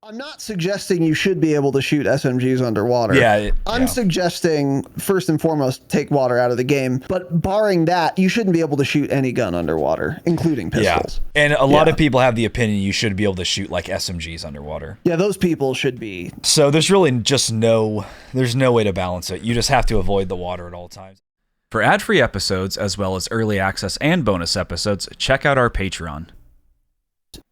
I'm not suggesting you should be able to shoot SMGs underwater. I'm suggesting, first and foremost, take water out of the game. But barring that, you shouldn't be able to shoot any gun underwater, including pistols. Yeah. And a lot of people have the opinion you should be able to shoot like SMGs underwater. Yeah, those people should be. So there's really just there's no way to balance it. You just have to avoid the water at all times. For ad-free episodes, as well as early access and bonus episodes, check out our Patreon.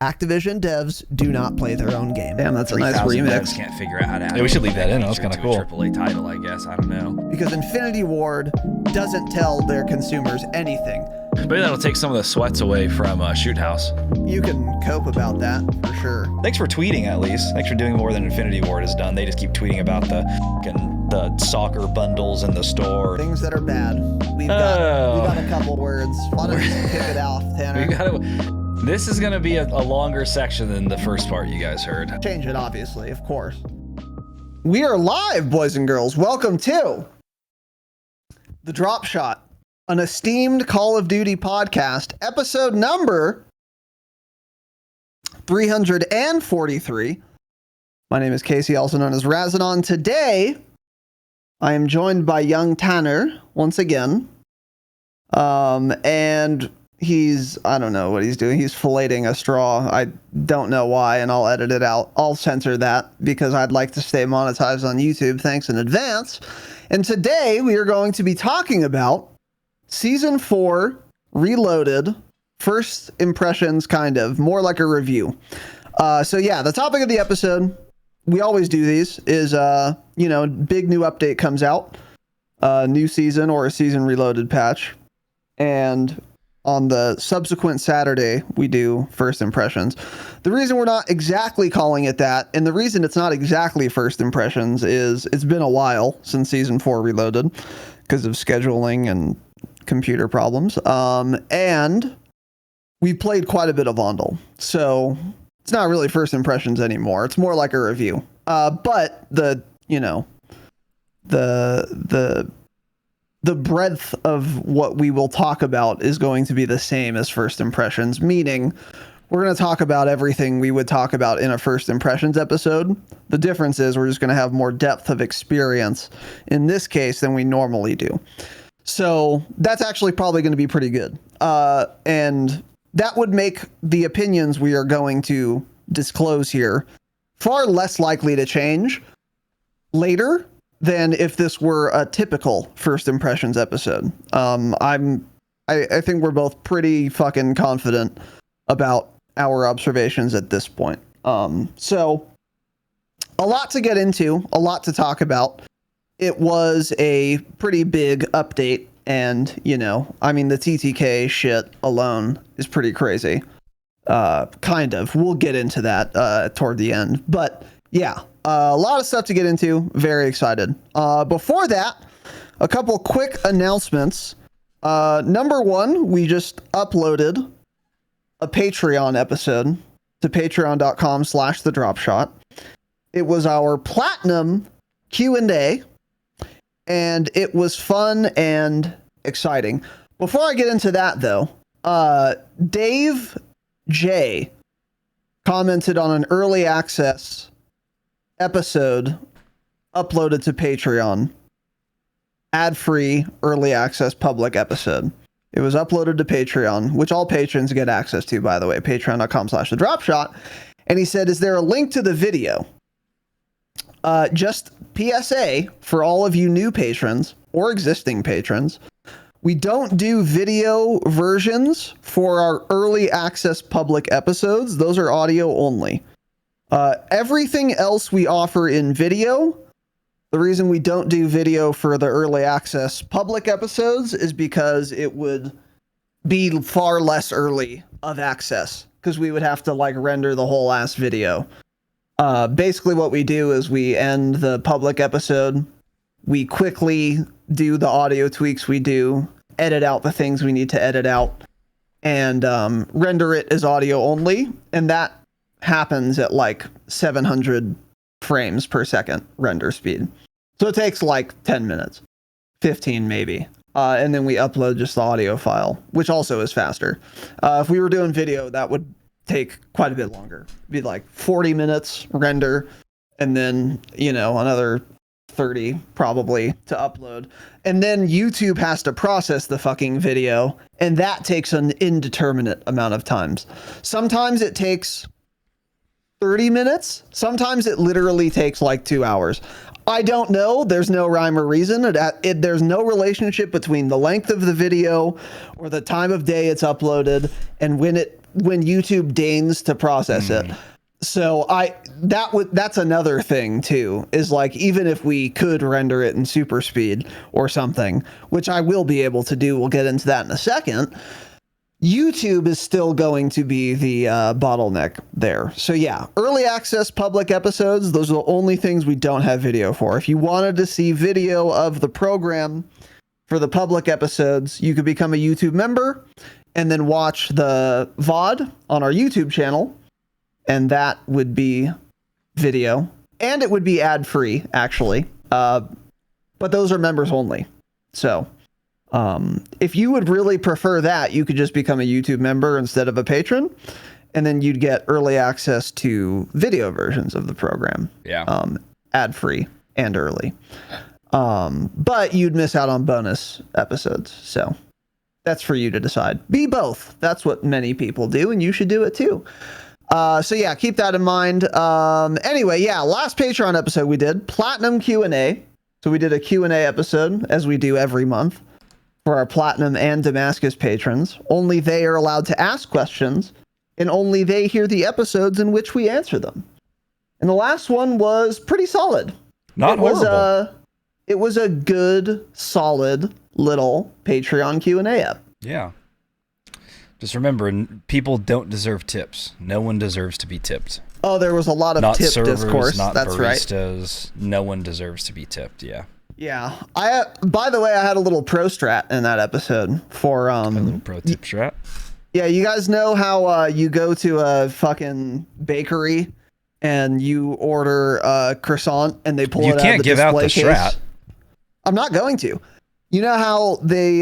Activision devs do not play their own game. Damn, that's a nice remix. Can't figure out how to add we should leave that in. That was kind of cool. AAA title, I guess. I don't know. Because Infinity Ward doesn't tell their consumers anything. Maybe that'll take some of the sweats away from Shoot House. You can cope about that for sure. Thanks for tweeting, at least. Thanks for doing more than Infinity Ward has done. They just keep tweeting about the soccer bundles in the store. Things that are bad. We've got a couple words. Why don't you kick it off, Tanner? This is going to be a longer section than the first part you guys heard. Change it, obviously, of course. We are live, boys and girls. Welcome to the Dropshot, an esteemed Call of Duty podcast, episode number 343. My name is Casey, also known as Razinon. Today, I am joined by young Tanner once again. And I don't know what he's doing. He's filleting a straw. I don't know why, and I'll edit it out. I'll censor that because I'd like to stay monetized on YouTube. Thanks in advance. And today we are going to be talking about Season 4 Reloaded, first impressions, kind of, more like a review. So yeah, the topic of the episode, we always do these, is, big new update comes out, new season or a season reloaded patch. And on the subsequent Saturday, we do first impressions. The reason we're not exactly calling it that, and the reason it's not exactly first impressions, is it's been a while since Season 4 Reloaded because of scheduling and computer problems. And we played quite a bit of Vondel. So it's not really first impressions anymore. It's more like a review. But the breadth of what we will talk about is going to be the same as first impressions, meaning we're going to talk about everything we would talk about in a first impressions episode. The difference is we're just going to have more depth of experience in this case than we normally do. So that's actually probably going to be pretty good. And that would make the opinions we are going to disclose here far less likely to change later than if this were a typical first impressions episode. I think we're both pretty fucking confident about our observations at this point. So a lot to get into, a lot to talk about. It was a pretty big update, and the TTK shit alone is pretty crazy. Kind of. We'll get into that toward the end. But yeah, a lot of stuff to get into. Very excited. Before that, a couple quick announcements. Number one, we just uploaded a Patreon episode to patreon.com/thedropshot. It was our platinum Q&A, and it was fun and exciting. Before I get into that, though, Dave J commented on an early access episode uploaded to Patreon. Ad-free, early access, public episode. It was uploaded to Patreon, which all patrons get access to, by the way, patreon.com/thedropshot. And he said, is there a link to the video? Just PSA for all of you new patrons or existing patrons. We don't do video versions for our early access public episodes. Those are audio only. Everything else we offer in video. The reason we don't do video for the early access public episodes is because it would be far less early of access, because we would have to render the whole ass video. Basically what we do is we end the public episode, we quickly do the audio tweaks we do, edit out the things we need to edit out, and render it as audio only, and that happens at 700 frames per second render speed. So it takes 10 minutes, 15 maybe. And then we upload just the audio file, which also is faster. If we were doing video, that would take quite a bit longer. It'd be like 40 minutes render, and then, another 30 probably to upload. And then YouTube has to process the fucking video, and that takes an indeterminate amount of times. Sometimes it takes 30 minutes. Sometimes it literally takes like 2 hours. I don't know. There's no rhyme or reason. There's no relationship between the length of the video or the time of day it's uploaded and when YouTube deigns to process it. So that's another thing too, is like, even if we could render it in super speed or something, which I will be able to do, we'll get into that in a second, YouTube is still going to be the bottleneck there. So yeah, early access public episodes, those are the only things we don't have video for. If you wanted to see video of the program for the public episodes, you could become a YouTube member and then watch the VOD on our YouTube channel. And that would be video, and it would be ad free actually. But those are members only. So if you would really prefer that, you could just become a YouTube member instead of a patron, and then you'd get early access to video versions of the program. Yeah. Ad free and early. But you'd miss out on bonus episodes. So that's for you to decide. Be both. That's what many people do, and you should do it too. So yeah, keep that in mind. Anyway, yeah, last Patreon episode we did Platinum Q&A. So we did a Q&A episode, as we do every month, for our Platinum and Damascus patrons. Only they are allowed to ask questions, and only they hear the episodes in which we answer them. And the last one was pretty solid. Not horrible. It was a good, solid little Patreon Q&A app. Yeah. Just remember, people don't deserve tips. No one deserves to be tipped. Oh, there was a lot of not tip servers, discourse. Not That's baristas. right. No one deserves to be tipped. Yeah. Yeah. By the way, I had a little pro strat in that episode for A little pro tip strat. Yeah, you guys know how you go to a fucking bakery and you order a croissant and they pull it out of the display case? You can't give out the strat. I'm not going to. You know how they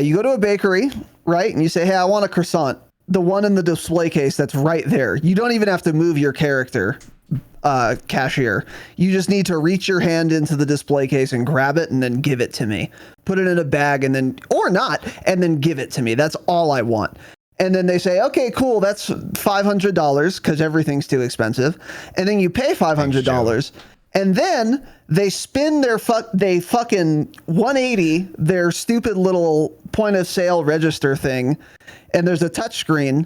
you go to a bakery, right? And you say, "Hey, I want a croissant." The one in the display case that's right there. You don't even have to move your character, cashier. You just need to reach your hand into the display case and grab it and then give it to me. Put it in a bag and then, or not, and then give it to me. That's all I want. And then they say, "Okay, cool, that's $500 because everything's too expensive." And then you pay $500. And then they spin they fucking 180 their stupid little point of sale register thing. And there's a touch screen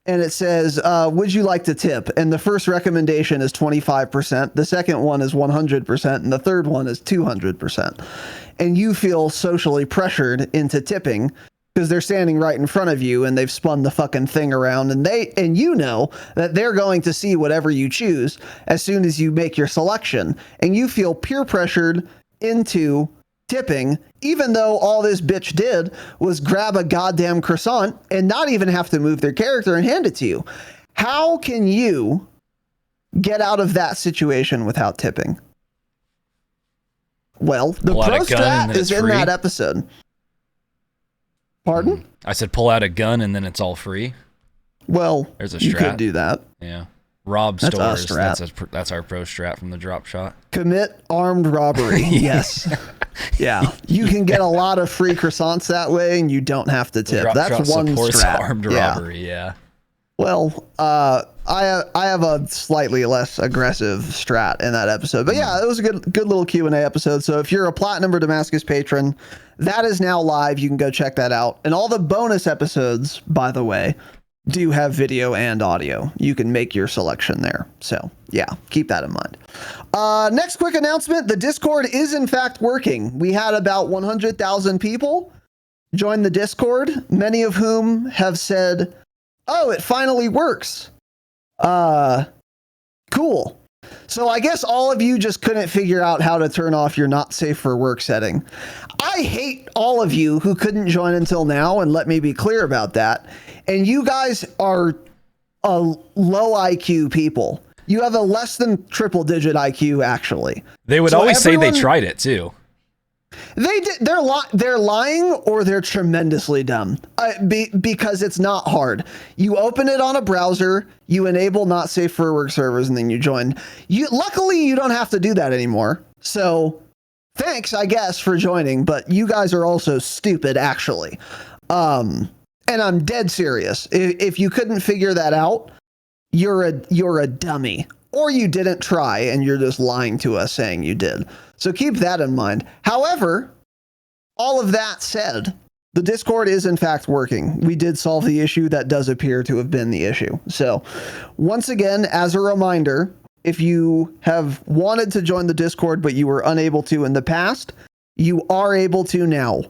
and it says, "Would you like to tip?" And the first recommendation is 25%. The second one is 100%. And the third one is 200%. And you feel socially pressured into tipping because they're standing right in front of you and they've spun the fucking thing around, and you know that they're going to see whatever you choose as soon as you make your selection, and you feel peer pressured into tipping, even though all this bitch did was grab a goddamn croissant and not even have to move their character and hand it to you. How can you get out of that situation without tipping? Well, the pro strat is in that episode. Pardon? I said pull out a gun and then it's all free. Well, there's a strat. You could do that. Yeah. Rob that's stores. That's our pro strat from the Dropshot. Commit armed robbery. Yes. Yeah. You can get a lot of free croissants that way and you don't have to tip. That's one strat. Armed robbery, yeah. Well, I have a slightly less aggressive strat in that episode. But yeah, it was a good little Q&A episode. So if you're a Platinum or Damascus patron, that is now live. You can go check that out. And all the bonus episodes, by the way, do have video and audio. You can make your selection there. So yeah, keep that in mind. Next quick announcement. The Discord is in fact working. We had about 100,000 people join the Discord, many of whom have said, "Oh, it finally works." Cool. So I guess all of you just couldn't figure out how to turn off your not safe for work setting. I hate all of you who couldn't join until now, and let me be clear about that. And you guys are a low IQ people. You have a less than triple digit IQ, actually. They would always say they tried it too. They're lying, or they're tremendously dumb. Because it's not hard. You open it on a browser, you enable not safe for work servers, and then you join. Luckily, you don't have to do that anymore. So, thanks, I guess, for joining. But you guys are also stupid, actually. And I'm dead serious. If you couldn't figure that out, you're a dummy. Or you didn't try and you're just lying to us saying you did. So keep that in mind. However, all of that said, the Discord is in fact working. We did solve the issue that does appear to have been the issue. So once again, as a reminder, if you have wanted to join the Discord but you were unable to in the past, you are able to now.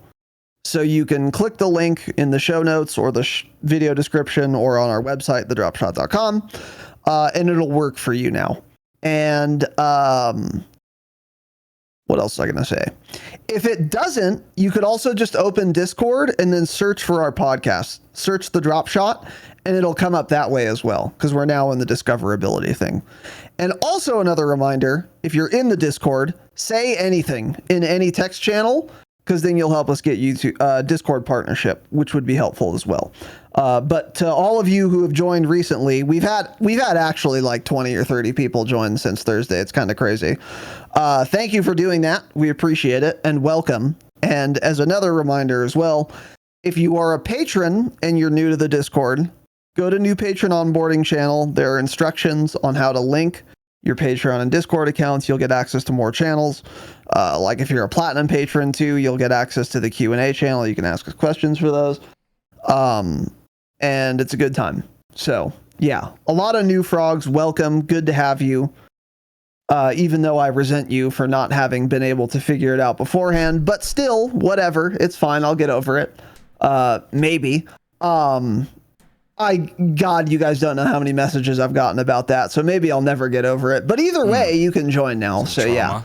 So you can click the link in the show notes or the video description or on our website, thedropshot.com. And it'll work for you now. And what else was I going to say? If it doesn't, you could also just open Discord and then search for our podcast. Search the Dropshot, and it'll come up that way as well, because we're now in the discoverability thing. And also another reminder, if you're in the Discord, say anything in any text channel, because then you'll help us get you to Discord partnership, which would be helpful as well. But to all of you who have joined recently, we've had actually like 20 or 30 people join since Thursday. It's kind of crazy. Thank you for doing that. We appreciate it and welcome. And as another reminder as well, if you are a patron and you're new to the Discord, go to new patron onboarding channel. There are instructions on how to link your Patreon and Discord accounts. You'll get access to more channels. Like if you're a platinum patron too, you'll get access to the Q&A channel. You can ask us questions for those. And it's a good time. So yeah, a lot of new frogs. Welcome. Good to have you. Even though I resent you for not having been able to figure it out beforehand, but still, whatever. It's fine. I'll get over it. Maybe. God, you guys don't know how many messages I've gotten about that, so maybe I'll never get over it. But either way, you can join now. So trauma. Yeah,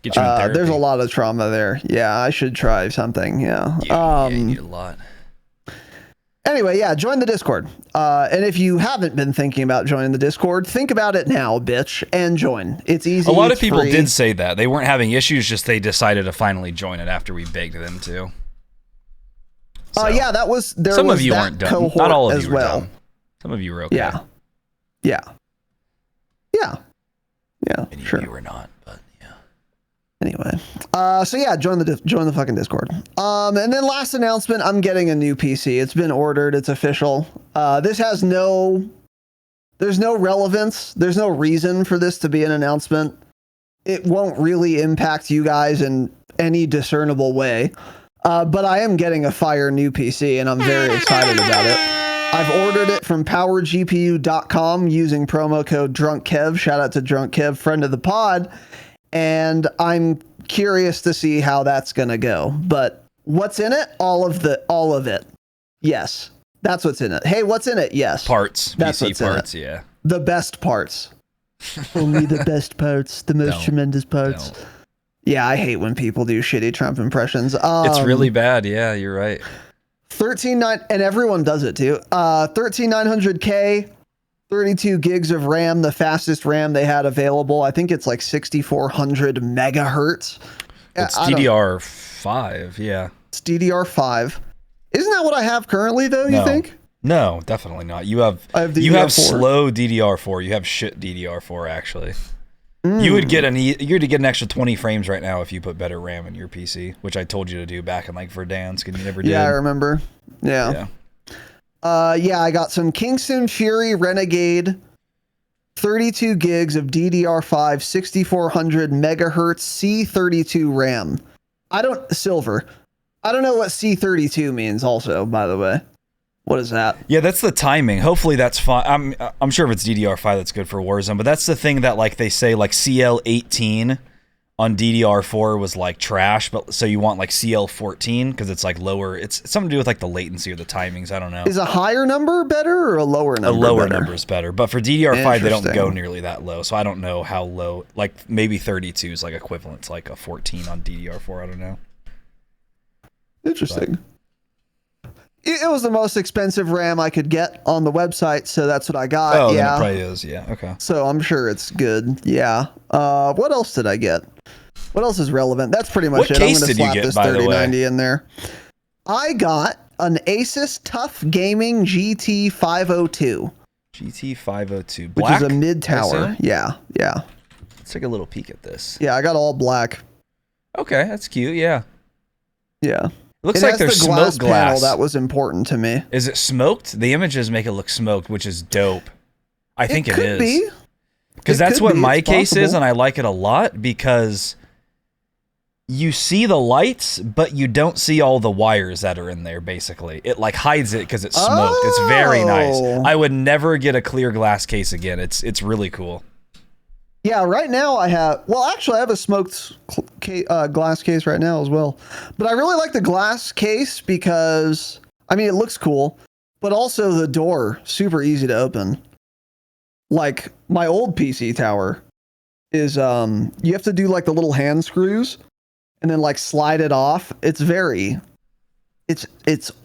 get you in therapy. There's a lot of trauma there. Yeah, I should try something. Yeah. You need a lot. Anyway, yeah, join the Discord. And if you haven't been thinking about joining the Discord, think about it now, bitch, and join. It's easy. A lot of people free. did say that. They weren't having issues, just they decided to finally join it after we begged them to. So, yeah, that was there. Some was of you that weren't dumb. Not all of you were dumb. Some of you were okay. Yeah. Many Sure. of you were not, but yeah. Anyway, so yeah, join the fucking Discord. And then last announcement, I'm getting a new PC. It's been ordered. It's official. This has there's no relevance. There's no reason for this to be an announcement. It won't really impact you guys in any discernible way. But I am getting a fire new PC, and I'm very excited about it. I've ordered it from powergpu.com using promo code DrunkKev. Shout out to Drunk Kev, friend of the pod. And I'm curious to see how that's going to go. But what's in it? All of it. Yes. That's what's in it. Hey, what's in it? Yes. Parts. That's PC what's parts, in it. yeah. The best parts. Only the best parts. The most tremendous parts. Don't. Yeah, I hate when people do shitty Trump impressions. It's really bad. Yeah, you're right. 13.9, and everyone does it too. 13900K, 32 gigs of RAM, the fastest RAM they had available. I think it's like 6400 megahertz. It's DDR5, yeah. It's DDR5. Isn't that what I have currently though, you think? No, definitely not. You have slow DDR4. You have shit DDR4 actually. You would get an extra 20 frames right now if you put better RAM in your PC, which I told you to do back in like Verdansk, and you never did. Yeah, I remember. Yeah. I got some Kingston Fury Renegade, 32 gigs of DDR5, 6400 megahertz C32 RAM. I don't know what C32 means also, by the way. What is that? Yeah, that's the timing. Hopefully that's fine. I'm sure if it's DDR5 that's good for Warzone, but that's the thing that like they say like CL18 on DDR4 was like trash, but so you want like CL14 because it's like lower. It's something to do with like the latency or the timings. I don't know. Is a higher number better or a lower number? A lower number is better, but for DDR5 they don't go nearly that low, so I don't know how low. Like maybe 32 is like equivalent to like a 14 on DDR4. I don't know. Interesting. It was the most expensive RAM I could get on the website, so that's what I got. Oh, yeah, then it probably is. Yeah, okay. So I'm sure it's good. Yeah. What else did I get? What else is relevant? That's pretty much What it. case I'm going did to you slap get, this by the way? 3090 in there. I got an Asus TUF Gaming GT502. GT502. Which Black, is a mid-tower. Yeah. Let's take a little peek at this. Yeah, I got all black. Okay, that's cute. Yeah. Yeah. Looks It like has there's the smoke glass. panel. That was important to me. Is it smoked? The images make it look smoked, which is dope. I think it could is. Be. Because that's could what be. my It's case is, possible. and I like it a lot because you see the lights, but you don't see all the wires that are in there, basically. It like hides it because it's smoked. It's very nice. Oh. I would never get a clear glass case again. It's really cool. Yeah, right now I have... Well, actually, I have a smoked glass case right now as well. But I really like the glass case because, I mean, it looks cool, but also the door, super easy to open. Like, my old PC tower is, you have to do, like, the little hand screws and then, like, slide it off. It's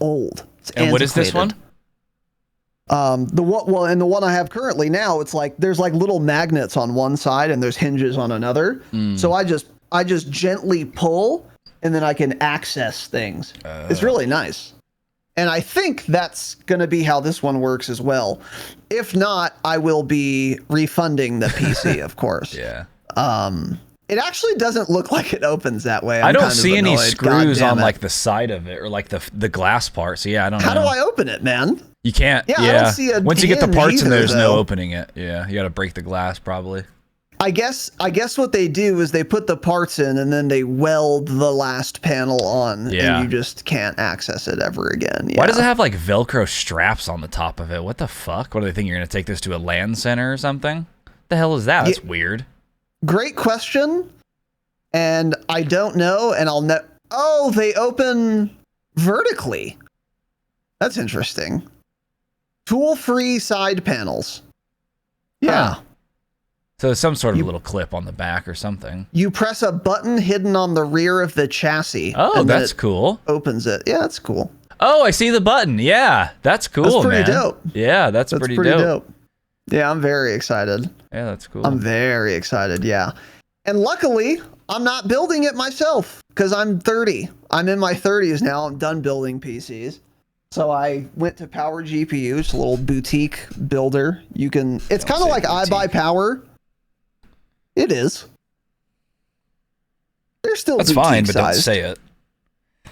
old. It's And what is this one? The one I have currently now, it's like there's like little magnets on one side and there's hinges on another. So I just gently pull and then I can access things. It's really nice. And I think that's going to be how this one works as well. If not, I will be refunding the PC, of course. Yeah. It actually doesn't look like it opens that way. I I'm don't kind of see any annoyed. screws God damn on it. like the side of it or like the glass part. So yeah, I don't know. How do I open it, man? You can't. Yeah, Yeah. I don't see a Once you get the hinge parts in, either, there's no though. opening it. Yeah, you got to break the glass probably. I guess what they do is they put the parts in and then they weld the last panel on, Yeah. and you just can't access it ever again. Why Yeah. does it have like Velcro straps on the top of it? What the fuck? What do they think you're gonna take this to a LAN center or something? The hell is that? That's weird. Great question, and I don't know. And Oh, they open vertically. That's interesting. Tool-free side panels. Yeah. Huh. So there's some sort of little clip on the back or something. You press a button hidden on the rear of the chassis. Oh, and then that's it cool. opens it. Yeah, that's cool. Oh, I see the button. Yeah, that's cool, That's pretty man. dope. Yeah, that's pretty dope. Yeah, I'm very excited. Yeah, that's cool. I'm very excited, yeah. And luckily, I'm not building it myself because I'm 30. I'm in my 30s now. I'm done building PCs. So I went to Power GPU. It's a little boutique builder. It's kind of like iBuyPower. It is. They're still That's fine, but don't say it.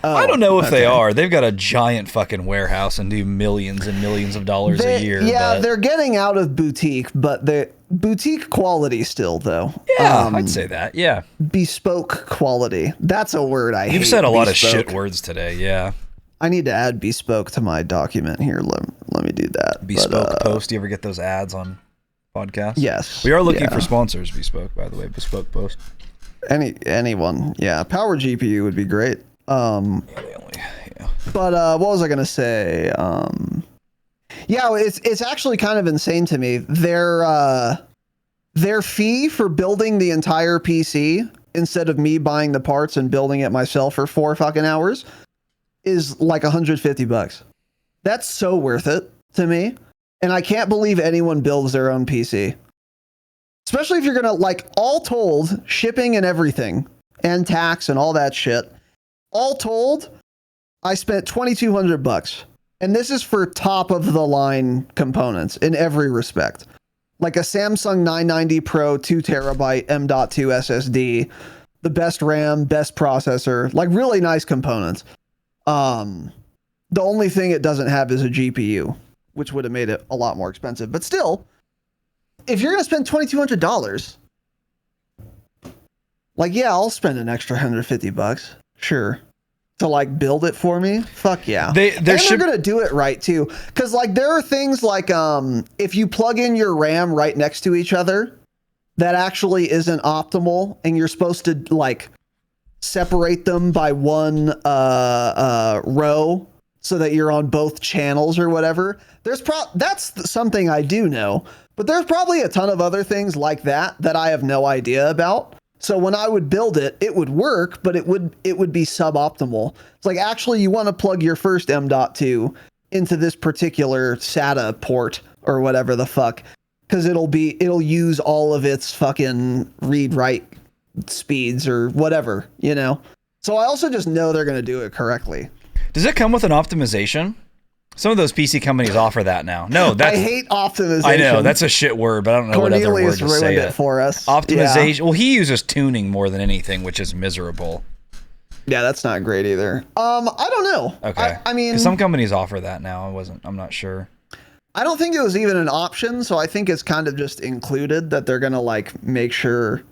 Oh, I don't know if they okay. are. They've got a giant fucking warehouse and do millions and millions of dollars a year. Yeah, but they're getting out of boutique, but the boutique quality still, though. yeah, I'd say that. Yeah. Bespoke quality. That's a word I hate. You've said a lot of bespoke. shit words today. Yeah. I need to add bespoke to my document here. Let me do that. Bespoke post. Do you ever get those ads on podcasts? Yes. We are looking yeah. for sponsors, Bespoke, by the way. Bespoke post. Anyone. Yeah. Power GPU would be great. Yeah. But what was I gonna say? Yeah, it's actually kind of insane to me. Their fee for building the entire PC instead of me buying the parts and building it myself for 4 fucking hours is like $150. That's so worth it to me. And I can't believe anyone builds their own PC. Especially if you're gonna, like, all told, shipping and everything, and tax and all that shit. All told, I spent $2,200. And this is for top of the line components in every respect. Like a Samsung 990 Pro 2 terabyte M.2 SSD, the best RAM, best processor, like really nice components. The only thing it doesn't have is a GPU, which would have made it a lot more expensive. But still, if you're going to spend $2,200, like, yeah, I'll spend an extra $150. Sure. To like build it for me. Fuck yeah. They're going to do it right too. Cause like there are things like, if you plug in your RAM right next to each other, that actually isn't optimal. And you're supposed to like separate them by one, row so that you're on both channels or whatever. That's something I do know, but there's probably a ton of other things like that I have no idea about. So when I would build it, it would work, but it would be suboptimal. It's like, actually, you want to plug your first M.2 into this particular SATA port or whatever the fuck, because it'll use all of its fucking read-write speeds or whatever, you know? So I also just know they're going to do it correctly. Does it come with an optimization? Some of those PC companies offer that now. No, that's... I hate optimization. I know, that's a shit word, but I don't know Cornelius what other word to say ruined it for us. Optimization. Yeah. Well, he uses tuning more than anything, which is miserable. Yeah, that's not great either. I don't know. Okay. I mean... some companies offer that now. I'm not sure. I don't think it was even an option, so I think it's kind of just included that they're going to, like, make sure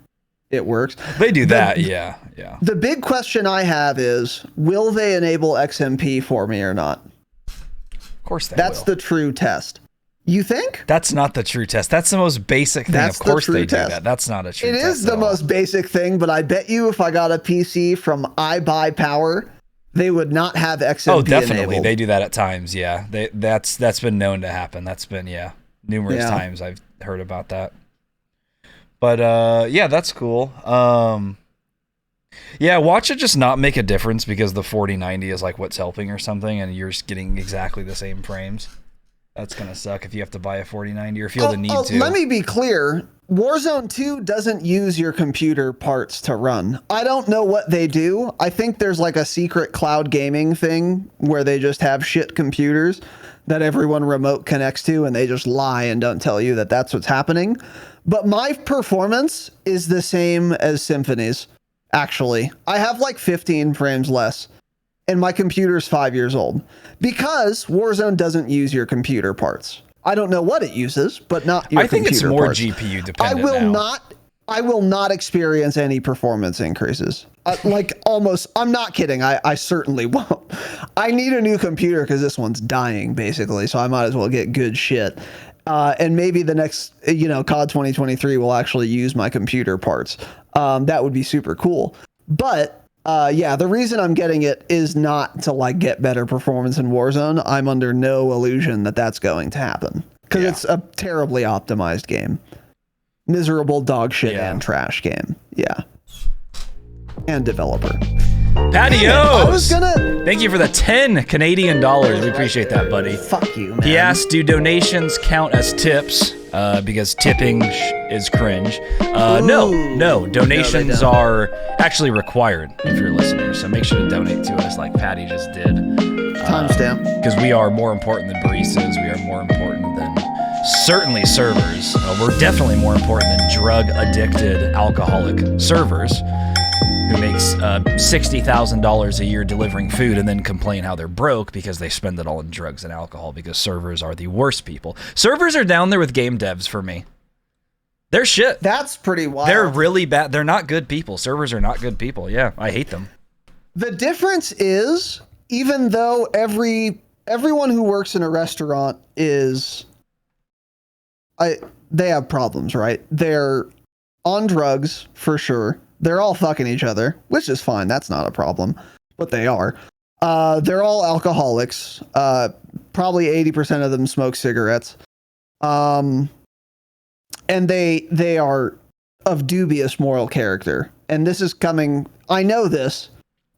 it works. They do that, yeah. The big question I have is, will they enable XMP for me or not? Of course they That's will. the true test. You think? That's not the true test. That's the most basic thing. That's of course the true they do test. that. That's not a true It test. It is the most basic thing, but I bet you if I got a PC from iBuyPower, they would not have XMP Oh, definitely. enabled. They do that at times, yeah. That's been known to happen. That's been, numerous times I've heard about that. But, yeah, that's cool. Yeah, watch it just not make a difference because the 4090 is like what's helping or something, and you're just getting exactly the same frames. That's going to suck if you have to buy a 4090 or feel the need to. Let me be clear. Warzone 2 doesn't use your computer parts to run. I don't know what they do. I think there's like a secret cloud gaming thing where they just have shit computers that everyone remote connects to, and they just lie and don't tell you that that's what's happening. But my performance is the same as Symphony's. Actually, I have like 15 frames less, and my computer's 5 years old because Warzone doesn't use your computer parts. I don't know what it uses, but not your computer parts. I think it's more GPU dependent. I will not experience any performance increases. I'm not kidding. I certainly won't. I need a new computer because this one's dying basically, so I might as well get good shit. And maybe the next, COD 2023 will actually use my computer parts. That would be super cool. But the reason I'm getting it is not to like get better performance in Warzone. I'm under no illusion that that's going to happen because it's a terribly optimized game. Miserable dog shit and trash game. Yeah. And developer. Patios! Thank you for the 10 Canadian dollars. We appreciate that, buddy. Fuck you, man. He asked, do donations count as tips? Because tipping is cringe. No. Donations are actually required if you're listeners. So make sure to donate to us like Patty just did. Timestamp. Because we are more important than baristas. We are more important than certainly servers. We're definitely more important than drug-addicted alcoholic servers who makes $60,000 a year delivering food and then complain how they're broke because they spend it all in drugs and alcohol because servers are the worst people. Servers are down there with game devs for me. They're shit. That's pretty wild. They're really bad. They're not good people. Servers are not good people. Yeah, I hate them. The difference is, even though everyone who works in a restaurant they have problems, right? They're on drugs for sure. They're all fucking each other, which is fine. That's not a problem, but they are. They're all alcoholics. Probably 80% of them smoke cigarettes. And they are of dubious moral character. And this is coming, I know this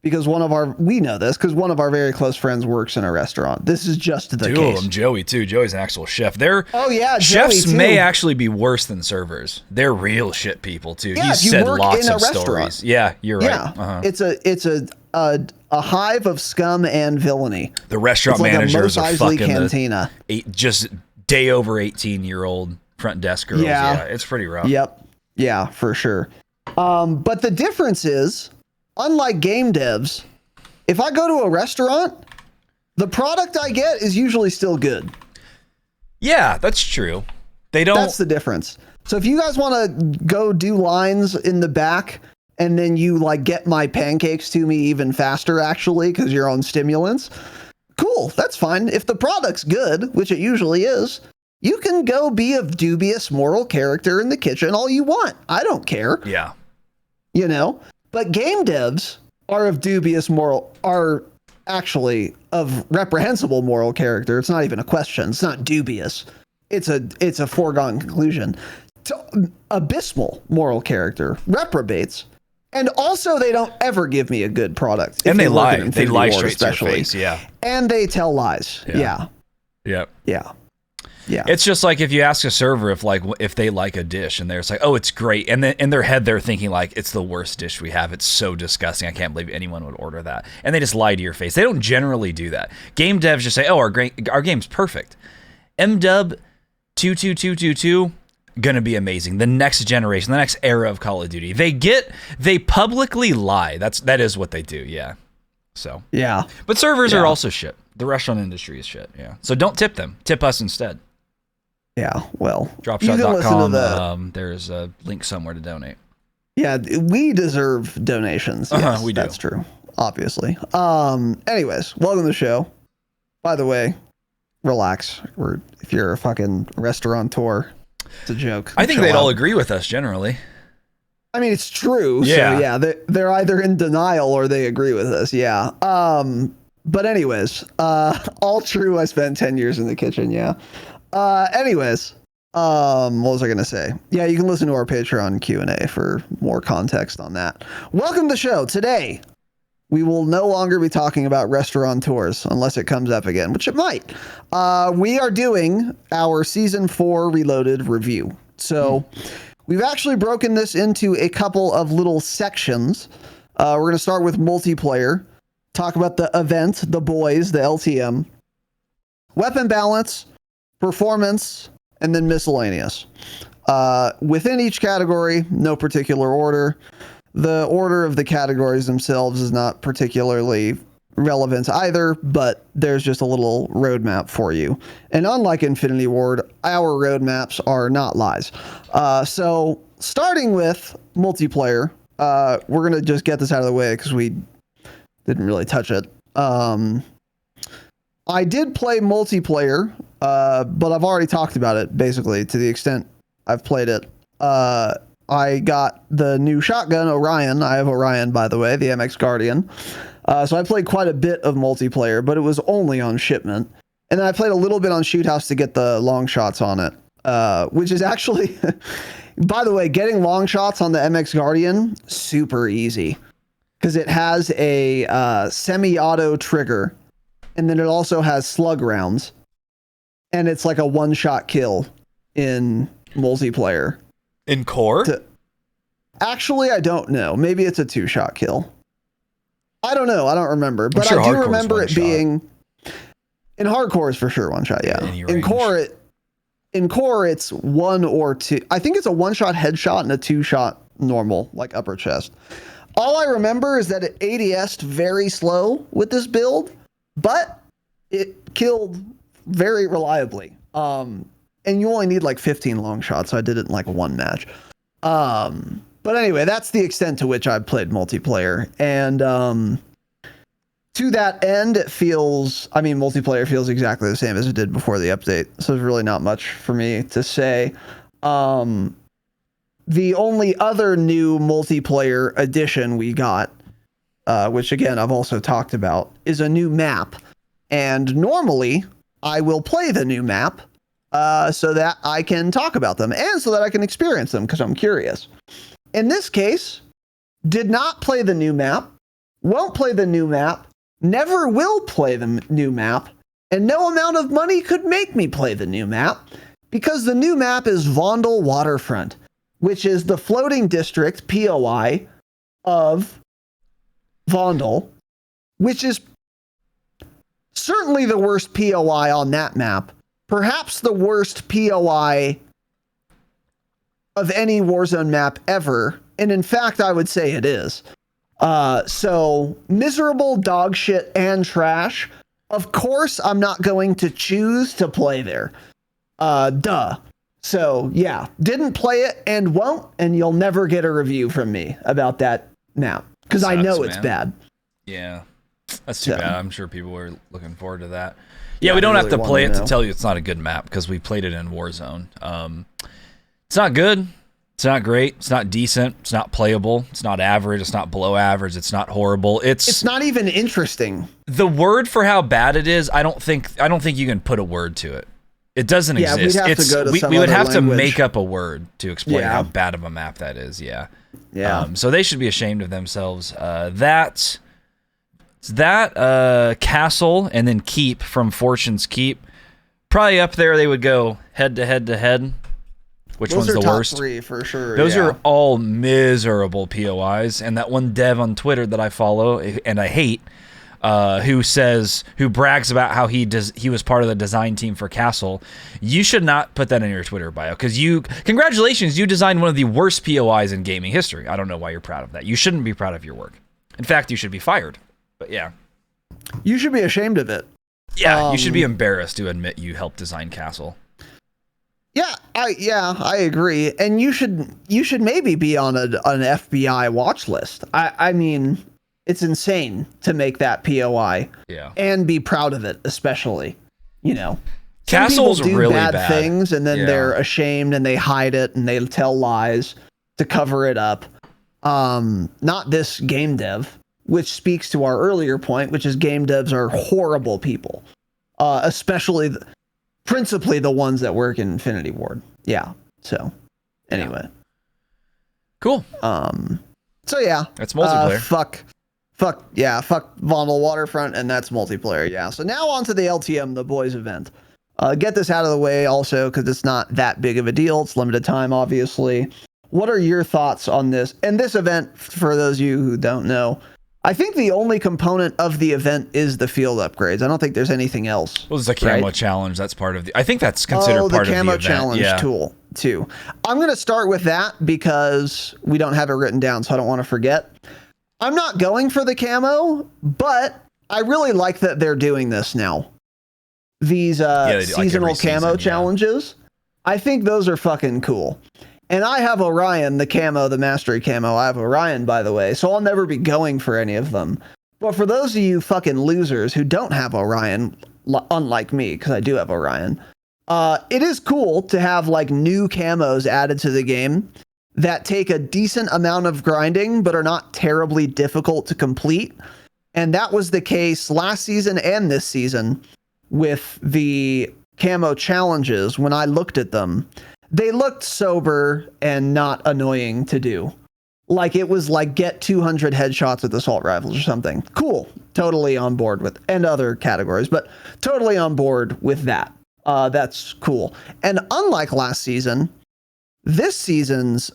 because we know this because one of our very close friends works in a restaurant. This is just the case. Two of them, Joey too. Joey's an actual chef. Chefs Joey may actually be worse than servers. They're real shit people too. Yeah, He's said lots of stories. Yeah, you're right. Yeah, uh-huh. It's a hive of scum and villainy. The restaurant managers are fucking cantina. Just day over 18-year-old front desk girls. Yeah, it's pretty rough. Yep. Yeah, for sure. But the difference is, unlike game devs, if I go to a restaurant, the product I get is usually still good. Yeah, that's true. That's the difference. So if you guys want to go do lines in the back and then you like get my pancakes to me even faster, actually, because you're on stimulants, cool, that's fine. If the product's good, which it usually is, you can go be of dubious moral character in the kitchen all you want. I don't care. Yeah. But game devs are actually of reprehensible moral character. It's not even a question. It's not dubious. It's a foregone conclusion. Abysmal moral character, reprobates, and also they don't ever give me a good product. And they lie. They lie straight to your face. Yeah. And they tell lies. Yeah. Yep. Yeah. Yeah. It's just like if you ask a server if they like a dish and they're just like, oh, it's great. And then in their head, they're thinking like, it's the worst dish we have. It's so disgusting. I can't believe anyone would order that. And they just lie to your face. They don't generally do that. Game devs just say, oh, our game's perfect. MW 22222 gonna be amazing. The next generation, the next era of Call of Duty. They publicly lie. That is what they do. Yeah. So yeah. But servers are also shit. The restaurant industry is shit. Yeah. So don't tip them. Tip us instead. Yeah. Well, Dropshot.com. There's a link somewhere to donate. Yeah, we deserve donations. Yes, we do. That's true. Obviously. Anyways, welcome to the show. By the way, relax. If you're a fucking restaurateur, it's a joke. I think they'd all agree with us generally. I mean, it's true. Yeah. So yeah, they're either in denial or they agree with us. Yeah. But anyways, all true. I spent 10 years in the kitchen. Yeah. Anyways, what was I going to say? Yeah, you can listen to our Patreon Q&A for more context on that. Welcome to the show. Today, we will no longer be talking about restaurateurs unless it comes up again, which it might. We are doing our Season 4 Reloaded review. So we've actually broken this into a couple of little sections. We're going to start with multiplayer, talk about the event, the boys, the LTM, weapon balance, performance, and then miscellaneous. Within each category, no particular order. The order of the categories themselves is not particularly relevant either, but there's just a little roadmap for you. And unlike Infinity Ward, our roadmaps are not lies. So starting with multiplayer, we're going to just get this out of the way because we didn't really touch it. I did play multiplayer, but I've already talked about it basically to the extent I've played it. I got the new shotgun, Orion. I have Orion, by the way, the MX Guardian. So I played quite a bit of multiplayer, but it was only on shipment. And then I played a little bit on Shoot House to get the long shots on it, which is actually, by the way, getting long shots on the MX Guardian, super easy. Because it has a semi-auto trigger, and then it also has slug rounds. And it's like a one-shot kill in multiplayer. In core? Actually, I don't know. Maybe it's a two-shot kill. I don't know. I don't remember. But I do remember it being... In hardcore is for sure one shot, yeah. In core, it's one or two. I think it's a one-shot headshot and a two-shot normal, like upper chest. All I remember is that it ADS'd very slow with this build, but it killed very reliably. And you only need like 15 long shots, so I did it in like one match. But anyway, that's the extent to which I've played multiplayer. And to that end, multiplayer feels exactly the same as it did before the update. So there's really not much for me to say. The only other new multiplayer addition we got, which again, I've also talked about, is a new map. And normally I will play the new map so that I can talk about them and so that I can experience them because I'm curious. In this case, did not play the new map, won't play the new map, never will play the new map, and no amount of money could make me play the new map because the new map is Vondel Waterfront, which is the floating district, POI, of Vondel, which is certainly the worst POI on that map. Perhaps the worst POI of any Warzone map ever. And in fact, I would say it is. So miserable, dog shit, and trash. Of course, I'm not going to choose to play there. Duh. So yeah, didn't play it and won't, and you'll never get a review from me about that map because I know it's bad. Yeah, that's too bad. I'm sure people were looking forward to that. Yeah, we don't have to play it to tell you it's not a good map because we played it in Warzone. It's not good. It's not great. It's not decent. It's not playable. It's not average. It's not below average. It's not horrible. It's not even interesting. The word for how bad it is, I don't think you can put a word to it. It doesn't exist. We would have to make up a word to explain how bad of a map that is. Yeah. Yeah. So they should be ashamed of themselves. That castle and then keep from Fortune's Keep Probably up there they would go head to head to head. Which Those one's are the top worst? 3 for sure. Those are all miserable POIs. And that one dev on Twitter that I follow and I hate, who brags about how he was part of the design team for Castle. You should not put that in your Twitter bio, because congratulations, you designed one of the worst POIs in gaming history. I don't know why you're proud of that. You shouldn't be proud of your work. In fact, you should be fired. But yeah. You should be ashamed of it. Yeah, you should be embarrassed to admit you helped design Castle. I agree. And you should maybe be on an FBI watch list. I mean, it's insane to make that POI. Yeah. And be proud of it, especially. Castle's some people do really bad things, and then they're ashamed and they hide it and they tell lies to cover it up. Not this game dev, which speaks to our earlier point, which is game devs are horrible people. Especially principally the ones that work in Infinity Ward. Yeah. So anyway. Cool. So yeah. That's multiplayer. Fuck Vondel Waterfront, and that's multiplayer. Yeah. So now on to the LTM, the boys event. Get this out of the way also, because it's not that big of a deal. It's limited time, obviously. What are your thoughts on this? And this event, for those of you who don't know, I think the only component of the event is the field upgrades. I don't think there's anything else. Well, there's a camo challenge. That's part of the... I think that's considered part of the event. The camo challenge tool, too. I'm going to start with that because we don't have it written down, so I don't want to forget. I'm not going for the camo, but I really like that they're doing this now. These seasonal like camo challenges. I think those are fucking cool. And I have Orion, the camo, the mastery camo. I have Orion, by the way, so I'll never be going for any of them. But for those of you fucking losers who don't have Orion, unlike me, because I do have Orion, it is cool to have like new camos added to the game that take a decent amount of grinding, but are not terribly difficult to complete. And that was the case last season and this season with the camo challenges. When I looked at them, they looked sober and not annoying to do. Like it was like get 200 headshots with assault rifles or something. Cool. Totally on board with, and other categories, but totally on board with that. That's cool. And unlike last season, this season's,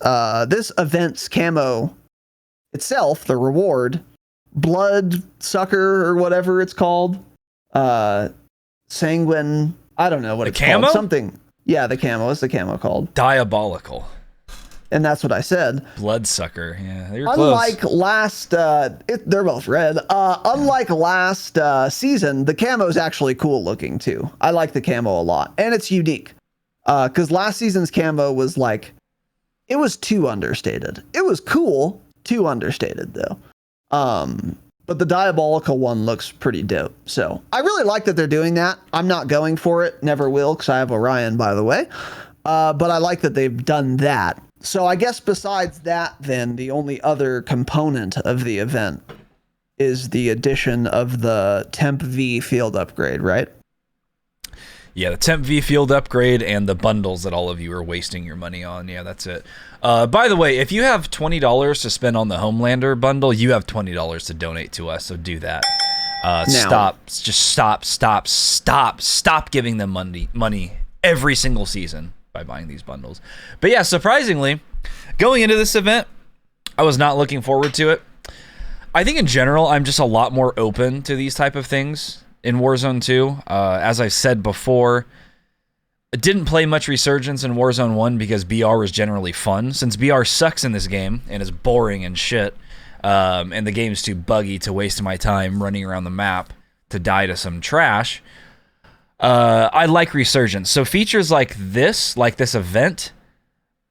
this event's camo itself, the reward, blood sucker or whatever it's called, sanguine, I don't know what it's called. Something. Yeah, the camo. What's the camo called? Diabolical. And that's what I said. Bloodsucker. Yeah, you're unlike close. Last, they're both red. Unlike last season, the camo is actually cool looking too. I like the camo a lot, and it's unique. Because last season's camo was like, it was too understated. It was cool, too understated though. But the diabolical one looks pretty dope. So I really like that they're doing that. I'm not going for it. Never will, because I have Orion, by the way. But I like that they've done that. So I guess besides that, then, the only other component of the event is the addition of the Temp V field upgrade, right? Yeah, the Temp V field upgrade and the bundles that all of you are wasting your money on. Yeah, that's it. By the way, if you have $20 to spend on the Homelander bundle, you have $20 to donate to us, so do that. Stop giving them money every single season by buying these bundles. But yeah, surprisingly, going into this event, I was not looking forward to it. I think in general, I'm just a lot more open to these type of things in Warzone 2. As I've said before, I didn't play much Resurgence in Warzone 1 because BR was generally fun. Since BR sucks in this game and is boring and shit, and the game's too buggy to waste my time running around the map to die to some trash, I like Resurgence. So features like this event,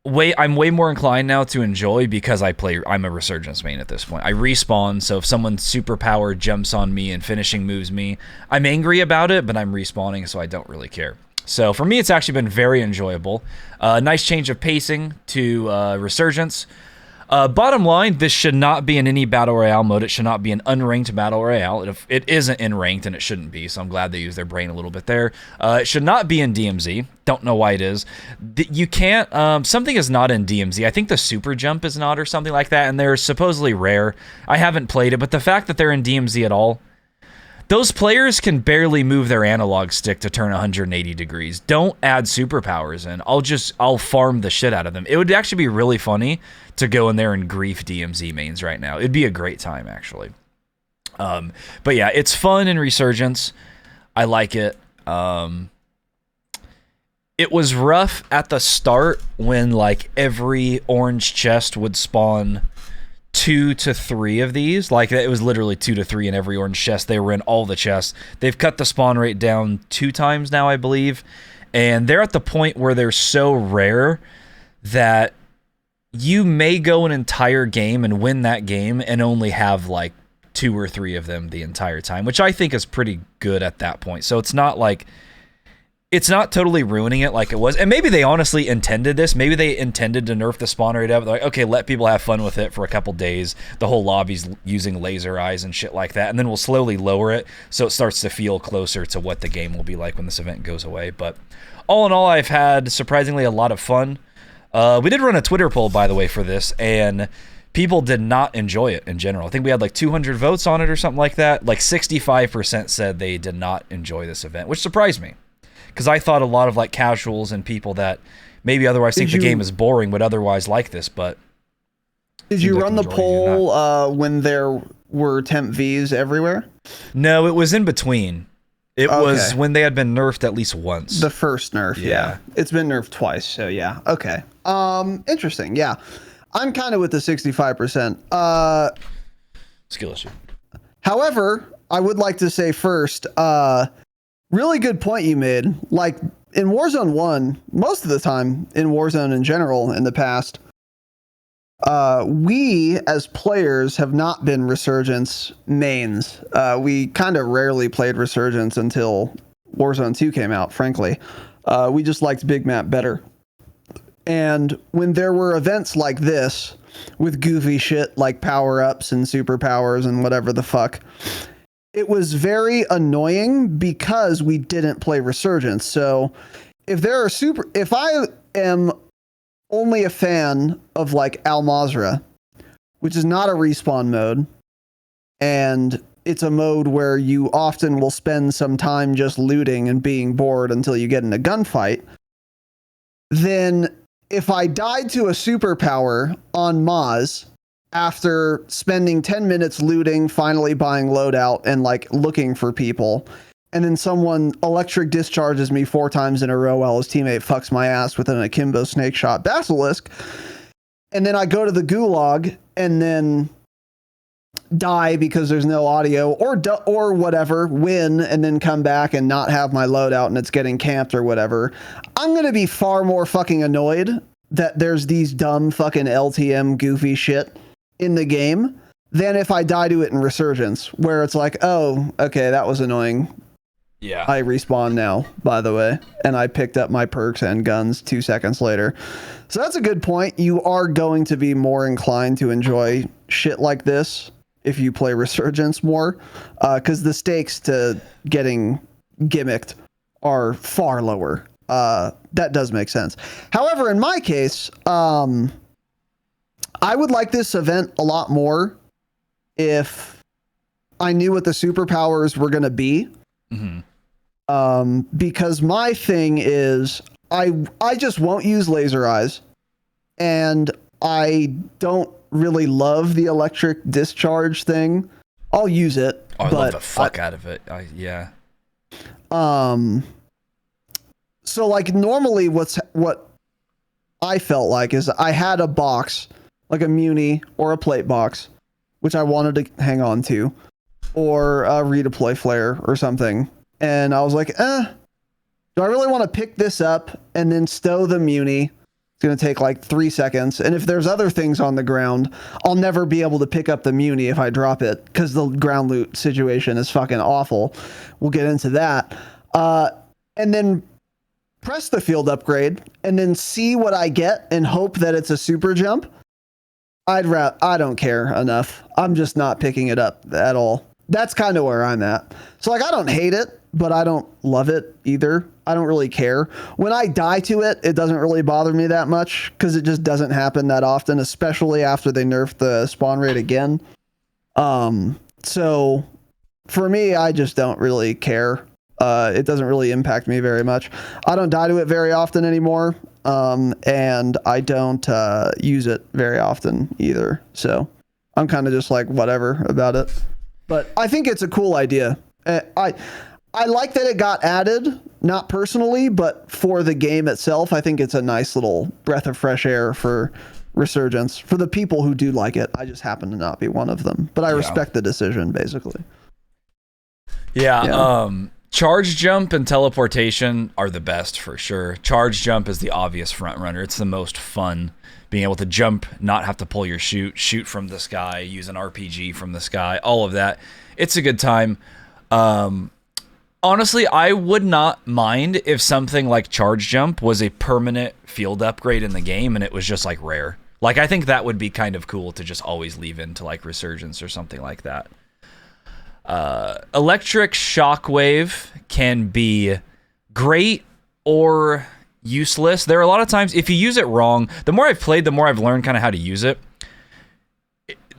I'm way more inclined now to enjoy because I'm a Resurgence main at this point. I respawn, so if someone superpowered jumps on me and finishing moves me, I'm angry about it, but I'm respawning, so I don't really care. So for me, it's actually been very enjoyable. Nice change of pacing to Resurgence. Bottom line, this should not be in any Battle Royale mode. It should not be an unranked Battle Royale. It isn't in ranked, and it shouldn't be, so I'm glad they used their brain a little bit there. It should not be in DMZ. Don't know why it is. You can't... something is not in DMZ. I think the Super Jump is not or something like that, and they're supposedly rare. I haven't played it, but the fact that they're in DMZ at all, Those players can barely move their analog stick to turn 180 degrees. Don't add superpowers in. I'll farm the shit out of them. It would actually be really funny to go in there and grief DMZ mains right now. It'd be a great time, actually. But yeah, it's fun in Resurgence. I like it. It was rough at the start when like every orange chest would spawn 2 to 3 of these. Like it was literally 2 to 3 in every orange chest. They were in all the chests. They've cut the spawn rate down 2 times now, I believe. And they're at the point where they're so rare that you may go an entire game and win that game and only have like 2 or 3 of them the entire time, which I think is pretty good at that point. So it's not like, it's not totally ruining it like it was. And maybe they honestly intended this. Maybe they intended to nerf the spawn rate up. They're like, okay, let people have fun with it for a couple days. The whole lobby's using laser eyes and shit like that. And then we'll slowly lower it so it starts to feel closer to what the game will be like when this event goes away. But all in all, I've had surprisingly a lot of fun. We did run a Twitter poll, by the way, for this, and people did not enjoy it in general. I think we had like 200 votes on it or something like that. Like 65% said they did not enjoy this event, which surprised me. Because I thought a lot of like casuals and people that maybe otherwise think the game is boring would otherwise like this, but... Did you run the poll when there were temp Vs everywhere? No, it was in between. It was when they had been nerfed at least once. The first nerf, yeah. It's been nerfed twice, so yeah. Okay. Interesting, yeah. I'm kind of with the 65%. Skill issue. However, I would like to say first, really good point you made. Like in Warzone 1, most of the time in Warzone in general in the past, we as players have not been Resurgence mains. We kind of rarely played Resurgence until Warzone 2 came out, frankly. We just liked Big Map better. And when there were events like this with goofy shit like power-ups and superpowers and whatever the fuck, it was very annoying because we didn't play Resurgence. So if I am only a fan of like Al Mazrah, which is not a respawn mode, and it's a mode where you often will spend some time just looting and being bored until you get in a gunfight, then if I died to a superpower on Maz after spending 10 minutes looting, finally buying loadout and like looking for people, and then someone electric discharges me 4 times in a row while his teammate fucks my ass with an akimbo snake shot basilisk, and then I go to the gulag and then die because there's no audio or whatever, win and then come back and not have my loadout and it's getting camped or whatever, I'm going to be far more fucking annoyed that there's these dumb fucking LTM goofy shit in the game than if I die to it in Resurgence, where it's like, oh, okay, that was annoying. Yeah. I respawn now, by the way, and I picked up my perks and guns 2 seconds later. So that's a good point. You are going to be more inclined to enjoy shit like this if you play Resurgence more, because the stakes to getting gimmicked are far lower. That does make sense. However, in my case, I would like this event a lot more if I knew what the superpowers were going to be. Mm-hmm. Because my thing is, I just won't use laser eyes, and I don't really love the electric discharge thing. I'll use it. Oh, I love the fuck out of it. Yeah. So like normally what I felt like is I had a box, like a muni or a plate box, which I wanted to hang on to, or a redeploy flare or something. And I was like, do I really want to pick this up and then stow the muni? It's going to take like 3 seconds. And if there's other things on the ground, I'll never be able to pick up the muni if I drop it because the ground loot situation is fucking awful. We'll get into that. And then press the field upgrade and then see what I get and hope that it's a super jump. I don't care enough. I'm just not picking it up at all. That's kind of where I'm at. So like, I don't hate it, but I don't love it either. I don't really care. When I die to it, it doesn't really bother me that much because it just doesn't happen that often, especially after they nerfed the spawn rate again. So for me, I just don't really care. It doesn't really impact me very much. I don't die to it very often anymore, and I don't use it very often either. So I'm kind of just like whatever about it. But I think it's a cool idea. I like that it got added, not personally, but for the game itself. I think it's a nice little breath of fresh air for Resurgence. For the people who do like it, I just happen to not be one of them. But I respect the decision, basically. Yeah. Charge jump and teleportation are the best for sure. Charge jump is the obvious front runner. It's the most fun, being able to jump, not have to pull your shoot from the sky, use an RPG from the sky, all of that. It's a good time. Honestly, I would not mind if something like charge jump was a permanent field upgrade in the game and it was just like rare. Like, I think that would be kind of cool to just always leave into like Resurgence or something like that. Electric shockwave can be great or useless. There are a lot of times if you use it wrong, the more I've played, the more I've learned kind of how to use it.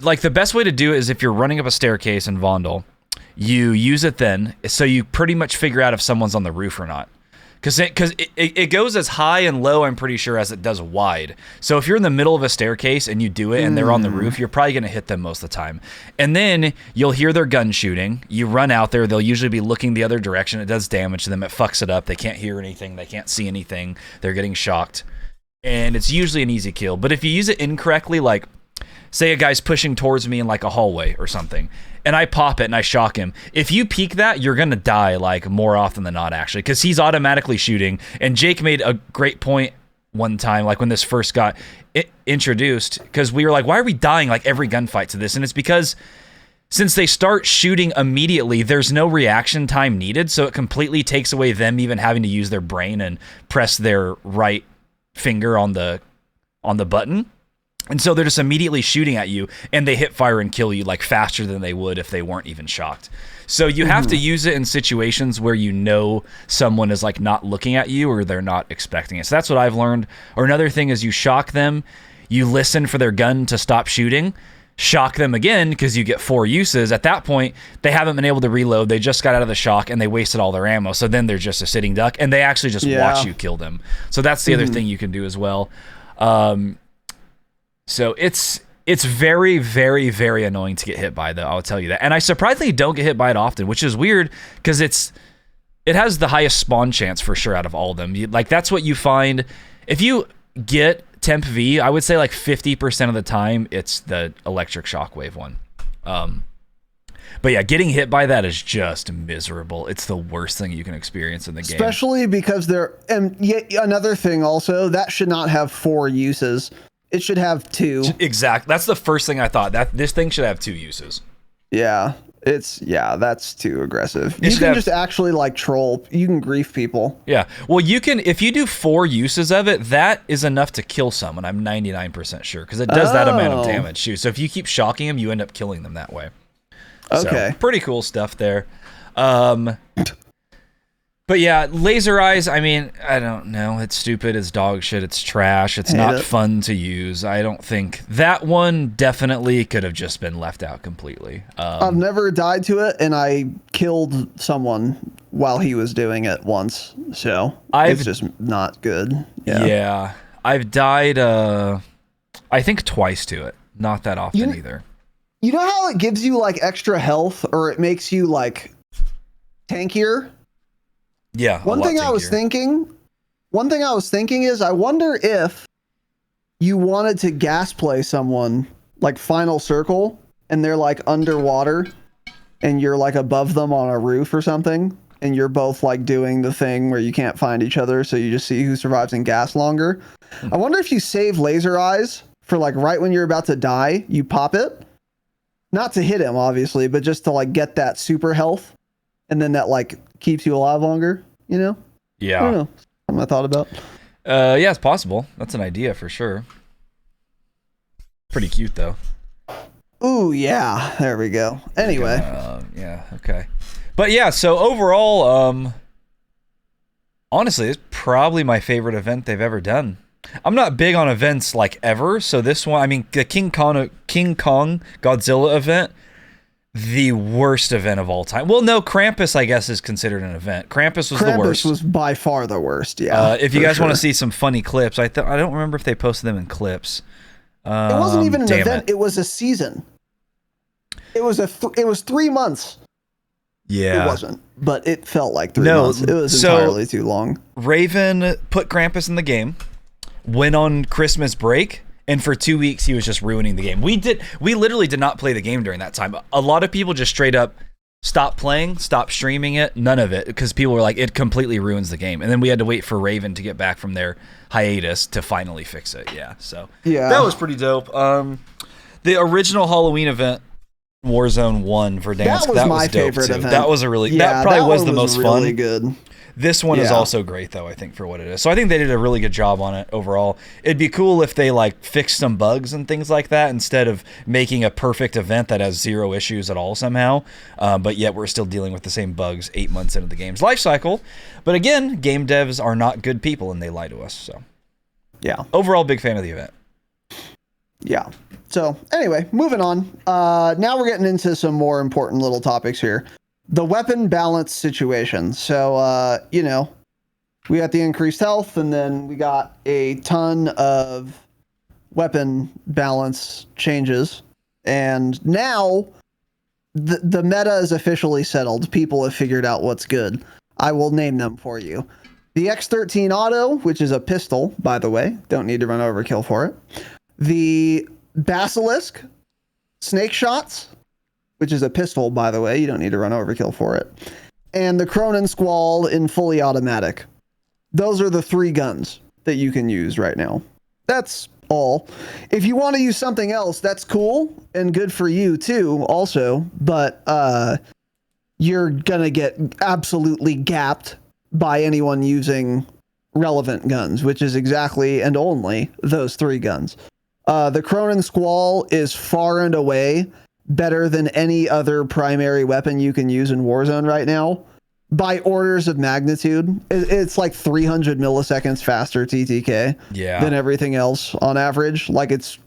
Like, the best way to do it is if you're running up a staircase in Vondel, you use it then, so you pretty much figure out if someone's on the roof or not. Because it goes as high and low, I'm pretty sure, as it does wide. So if you're in the middle of a staircase and you do it and they're on the roof, you're probably going to hit them most of the time. And then you'll hear their gun shooting. You run out there. They'll usually be looking the other direction. It does damage to them. It fucks it up. They can't hear anything. They can't see anything. They're getting shocked. And it's usually an easy kill. But if you use it incorrectly, like, say a guy's pushing towards me in like a hallway or something, and I pop it and I shock him. If you peek that, you're going to die like more often than not, actually, because he's automatically shooting. And Jake made a great point one time, like when this first got introduced, because we were like, why are we dying like every gunfight to this? And it's because since they start shooting immediately, there's no reaction time needed. So it completely takes away them even having to use their brain and press their right finger on the button. And so they're just immediately shooting at you, and they hit fire and kill you like faster than they would if they weren't even shocked. So you have to use it in situations where you know someone is like not looking at you or they're not expecting it. So that's what I've learned. Or another thing is you shock them, you listen for their gun to stop shooting, shock them again because you get 4 uses. At that point, they haven't been able to reload. They just got out of the shock and they wasted all their ammo. So then they're just a sitting duck, and they actually just watch you kill them. So that's the other thing you can do as well. So it's very, very, very annoying to get hit by, though. I'll tell you that. And I surprisingly don't get hit by it often, which is weird because it has the highest spawn chance for sure out of all of them. Like, that's what you find. If you get Temp V, I would say like 50% of the time it's the electric shockwave one. But yeah, getting hit by that is just miserable. It's the worst thing you can experience in the game. Especially because and yet another thing also, that should not have 4 uses. It should have 2. Exactly. That's the first thing I thought. That this thing should have 2 uses. Yeah. That's too aggressive. You can just actually like troll. You can grief people. Yeah. Well, you can, if you do 4 uses of it, that is enough to kill someone. I'm 99% sure, because it does that amount of damage too. So if you keep shocking them, you end up killing them that way. Okay. So, pretty cool stuff there. But yeah, laser eyes, I mean, I don't know. It's stupid. It's dog shit. It's trash. It's not fun to use. I don't think that one definitely could have just been left out completely. I've never died to it, and I killed someone while he was doing it once. So it's just not good. Yeah. I've died, I think twice to it. Not that often either. You know how it gives you like extra health, or it makes you like tankier? Yeah. One thing I was thinking is I wonder if you wanted to gas play someone like Final Circle and they're like underwater and you're like above them on a roof or something, and you're both like doing the thing where you can't find each other, so you just see who survives in gas longer. I wonder if you save laser eyes for like right when you're about to die, you pop it. Not to hit him, obviously, but just to like get that super health. And then that like keeps you alive longer, you know? Yeah. I don't know. Something I thought about. Yeah, it's possible. That's an idea for sure. Pretty cute though. Ooh, yeah. There we go. Anyway. Yeah, okay. But yeah, so overall, honestly, it's probably my favorite event they've ever done. I'm not big on events like ever, so this one, I mean, the King Kong Godzilla event, the worst event of all time. Well, no, Krampus, I guess, is considered an event. Krampus was the worst. Krampus was by far the worst, yeah. If you guys want to see some funny clips, I don't remember if they posted them in clips. It wasn't even an event. It was a season. It was 3 months. Yeah. It wasn't, but it felt like 3 months. It was entirely too long. Raven put Krampus in the game, went on Christmas break, and for 2 weeks he was just ruining the game. We literally did not play the game during that time. A lot of people just straight up stopped playing, stopped streaming it, none of it, because people were like, it completely ruins the game. And then we had to wait for Raven to get back from their hiatus to finally fix it. Yeah, so that was pretty dope. The original Halloween event, Warzone 1 for Dance, that was my favorite event. That was that probably was the most fun. Really good. This one is also great, though, I think, for what it is. So I think they did a really good job on it overall. It'd be cool if they like fixed some bugs and things like that instead of making a perfect event that has 0 issues at all somehow. But yet we're still dealing with the same bugs 8 months into the game's life cycle. But again, game devs are not good people and they lie to us. So yeah, overall, big fan of the event. Yeah. So anyway, moving on. Now we're getting into some more important little topics here. The weapon balance situation. So, we got the increased health, and then we got a ton of weapon balance changes. And now the meta is officially settled. People have figured out what's good. I will name them for you. The X13 Auto, which is a pistol, by the way. Don't need to run overkill for it. The Basilisk Snake Shots, which is a pistol, by the way. You don't need to run overkill for it. And the Cronin Squall in fully automatic. Those are the 3 guns that you can use right now. That's all. If you want to use something else, that's cool and good for you too, also. But you're going to get absolutely gapped by anyone using relevant guns, which is exactly and only those 3 guns. The Cronin Squall is far and away better than any other primary weapon you can use in Warzone right now by orders of magnitude. It's like 300 milliseconds faster TTK than everything else on average. Like it's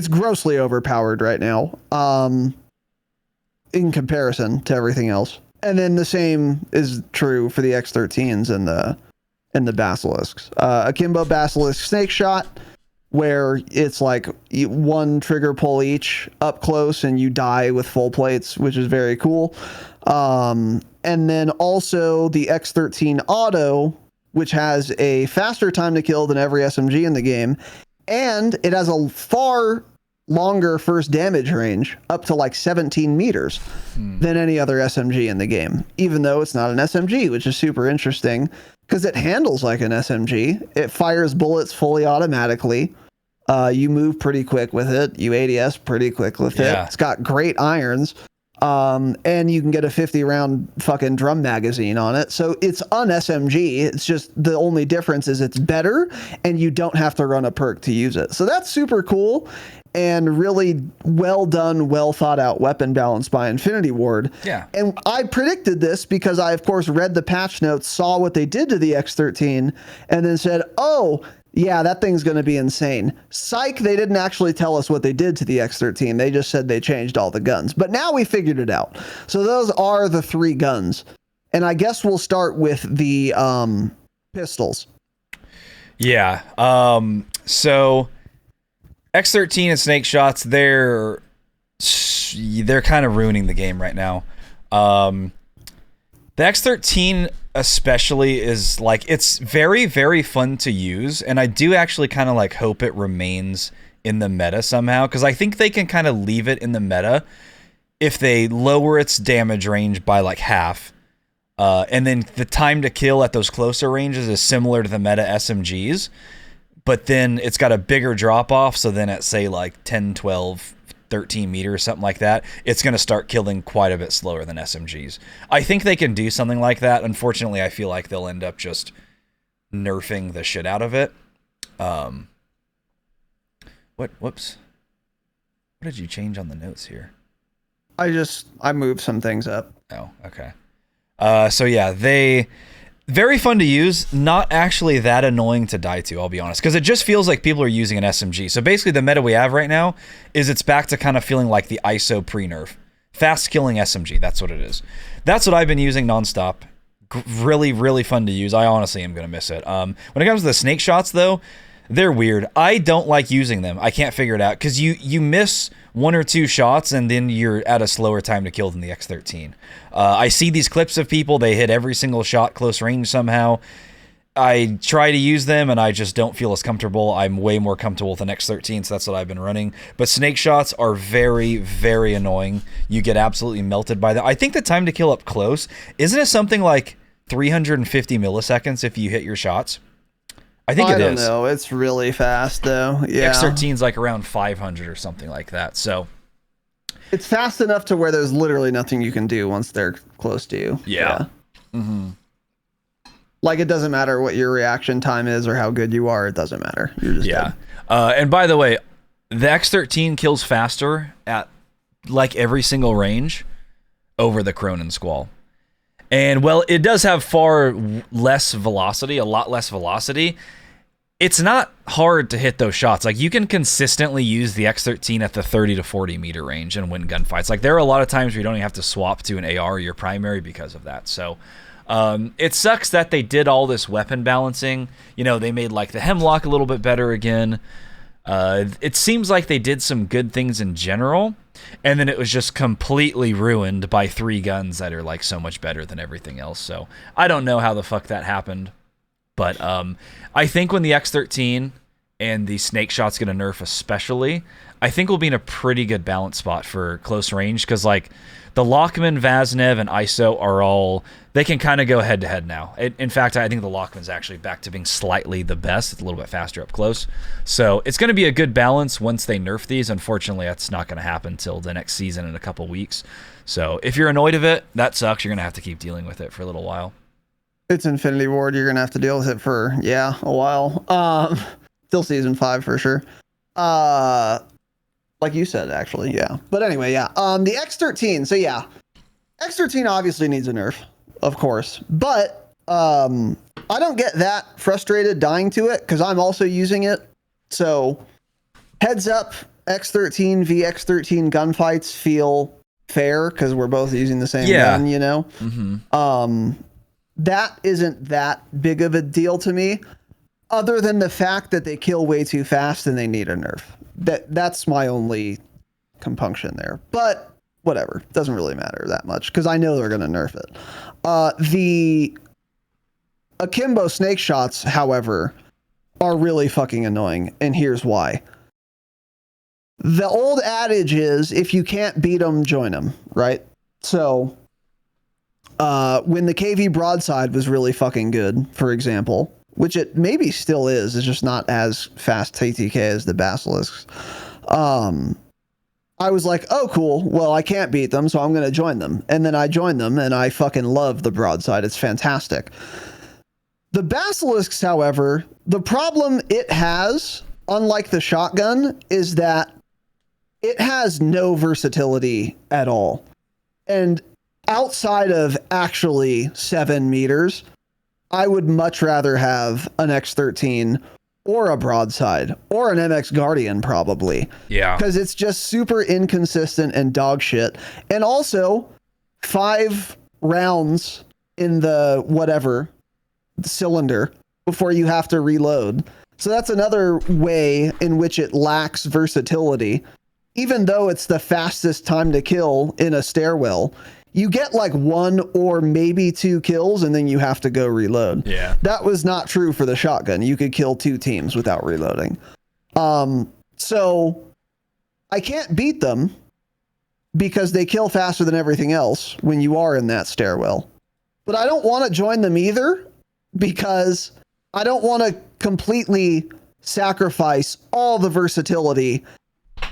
grossly overpowered right now in comparison to everything else. And then the same is true for the X13s and the Basilisks. Akimbo Basilisk Snake Shot, where it's like 1 trigger pull each up close and you die with full plates, which is very cool. And then also the X13 Auto, which has a faster time to kill than every SMG in the game. And it has a far longer first damage range, up to like 17 meters than any other SMG in the game, even though it's not an SMG, which is super interesting because it handles like an SMG. It fires bullets fully automatically. You move pretty quick with it. You ADS pretty quick with it. It's got great irons. And you can get a 50 round fucking drum magazine on it. So it's an SMG. It's just the only difference is it's better and you don't have to run a perk to use it. So that's super cool and really well done, well thought out weapon balance by Infinity Ward. Yeah. And I predicted this because I, of course, read the patch notes, saw what they did to the X13, and then said, oh, yeah, that thing's going to be insane. Psych, they didn't actually tell us what they did to the X13. They just said they changed all the guns. But now we figured it out. So those are the 3 guns. And I guess we'll start with the pistols. Yeah. So X13 and Snake Shots, they're kind of ruining the game right now. The X13 especially is like, it's very, very fun to use, and I do actually kind of like hope it remains in the meta somehow, because I think they can kind of leave it in the meta if they lower its damage range by like half, and then the time to kill at those closer ranges is similar to the meta SMGs, but then it's got a bigger drop off, so then at say like 10, 12, 13 meters, something like that, it's going to start killing quite a bit slower than SMGs. I think they can do something like that. Unfortunately, I feel like they'll end up just nerfing the shit out of it. Whoops. What did you change on the notes here? I moved some things up. Oh, okay. So yeah, very fun to use, not actually that annoying to die to, I'll be honest, because it just feels like people are using an SMG. So basically the meta we have right now is it's back to kind of feeling like the ISO pre-nerf. Fast killing SMG. That's what it is. That's what I've been using nonstop. Really, really fun to use. I honestly am going to miss it. When it comes to the snake shots, though, they're weird. I don't like using them. I can't figure it out because you miss 1 or 2 shots and then you're at a slower time to kill than the X13. I see these clips of people. They hit every single shot close range somehow. I try to use them and I just don't feel as comfortable. I'm way more comfortable with an X13, so that's what I've been running. But snake shots are very, very annoying. You get absolutely melted by them. I think the time to kill up close, isn't it something like 350 milliseconds if you hit your shots? I think it is. I don't know. It's really fast, though. Yeah. X13's like around 500 or something like that. So it's fast enough to where there's literally nothing you can do once they're close to you. Yeah. Mm-hmm. Like, it doesn't matter what your reaction time is or how good you are. It doesn't matter. You're just dead. And by the way, the X13 kills faster at like every single range over the Cronin Squall. And well, it does have far less velocity, a lot less velocity. It's not hard to hit those shots. Like, you can consistently use the X13 at the 30 to 40 meter range and win gunfights. Like, there are a lot of times where you don't even have to swap to an AR or your primary because of that. So it sucks that they did all this weapon balancing. You know, they made like the Hemlock a little bit better again. It seems like they did some good things in general, and then it was just completely ruined by 3 guns that are like so much better than everything else. So I don't know how the fuck that happened, but I think when the X13 and the snake shot's gonna nerf especially, I think we'll be in a pretty good balance spot for close range, because like the Lockman, Vaznev, and ISO are all, they can kind of go head to head now. In fact, I think the Lockman's actually back to being slightly the best. It's a little bit faster up close. So it's going to be a good balance once they nerf these. Unfortunately, that's not going to happen till the next season in a couple weeks. So if you're annoyed of it, that sucks. You're going to have to keep dealing with it for a little while. It's Infinity Ward. You're going to have to deal with it for, a while. Still season 5 for sure. Like you said, actually, yeah. But anyway, yeah. The X13. So yeah, X13 obviously needs a nerf, of course. But I don't get that frustrated dying to it because I'm also using it. So heads up, X13 v X13 gunfights feel fair because we're both using the same gun, you know? Mm-hmm. That isn't that big of a deal to me, other than the fact that they kill way too fast and they need a nerf. That's my only compunction there, but whatever, doesn't really matter that much because I know they're going to nerf it. The akimbo snake shots, however, are really fucking annoying, and here's why. The old adage is, if you can't beat them, join them, right? So when the KV broadside was really fucking good, for example, which it maybe still is, it's just not as fast TTK as the Basilisks. I was like, oh, cool. Well, I can't beat them, so I'm going to join them. And then I joined them, and I fucking love the broadside. It's fantastic. The Basilisks, however, the problem it has, unlike the shotgun, is that it has no versatility at all. And outside of actually 7 meters, I would much rather have an X13 or a broadside or an MX Guardian, probably. Yeah. Because it's just super inconsistent and dog shit. And also 5 rounds in the cylinder before you have to reload. So that's another way in which it lacks versatility. Even though it's the fastest time to kill in a stairwell, you get like 1 or maybe 2 kills and then you have to go reload. Yeah. That was not true for the shotgun. You could kill 2 teams without reloading. So I can't beat them because they kill faster than everything else when you are in that stairwell. But I don't want to join them either because I don't want to completely sacrifice all the versatility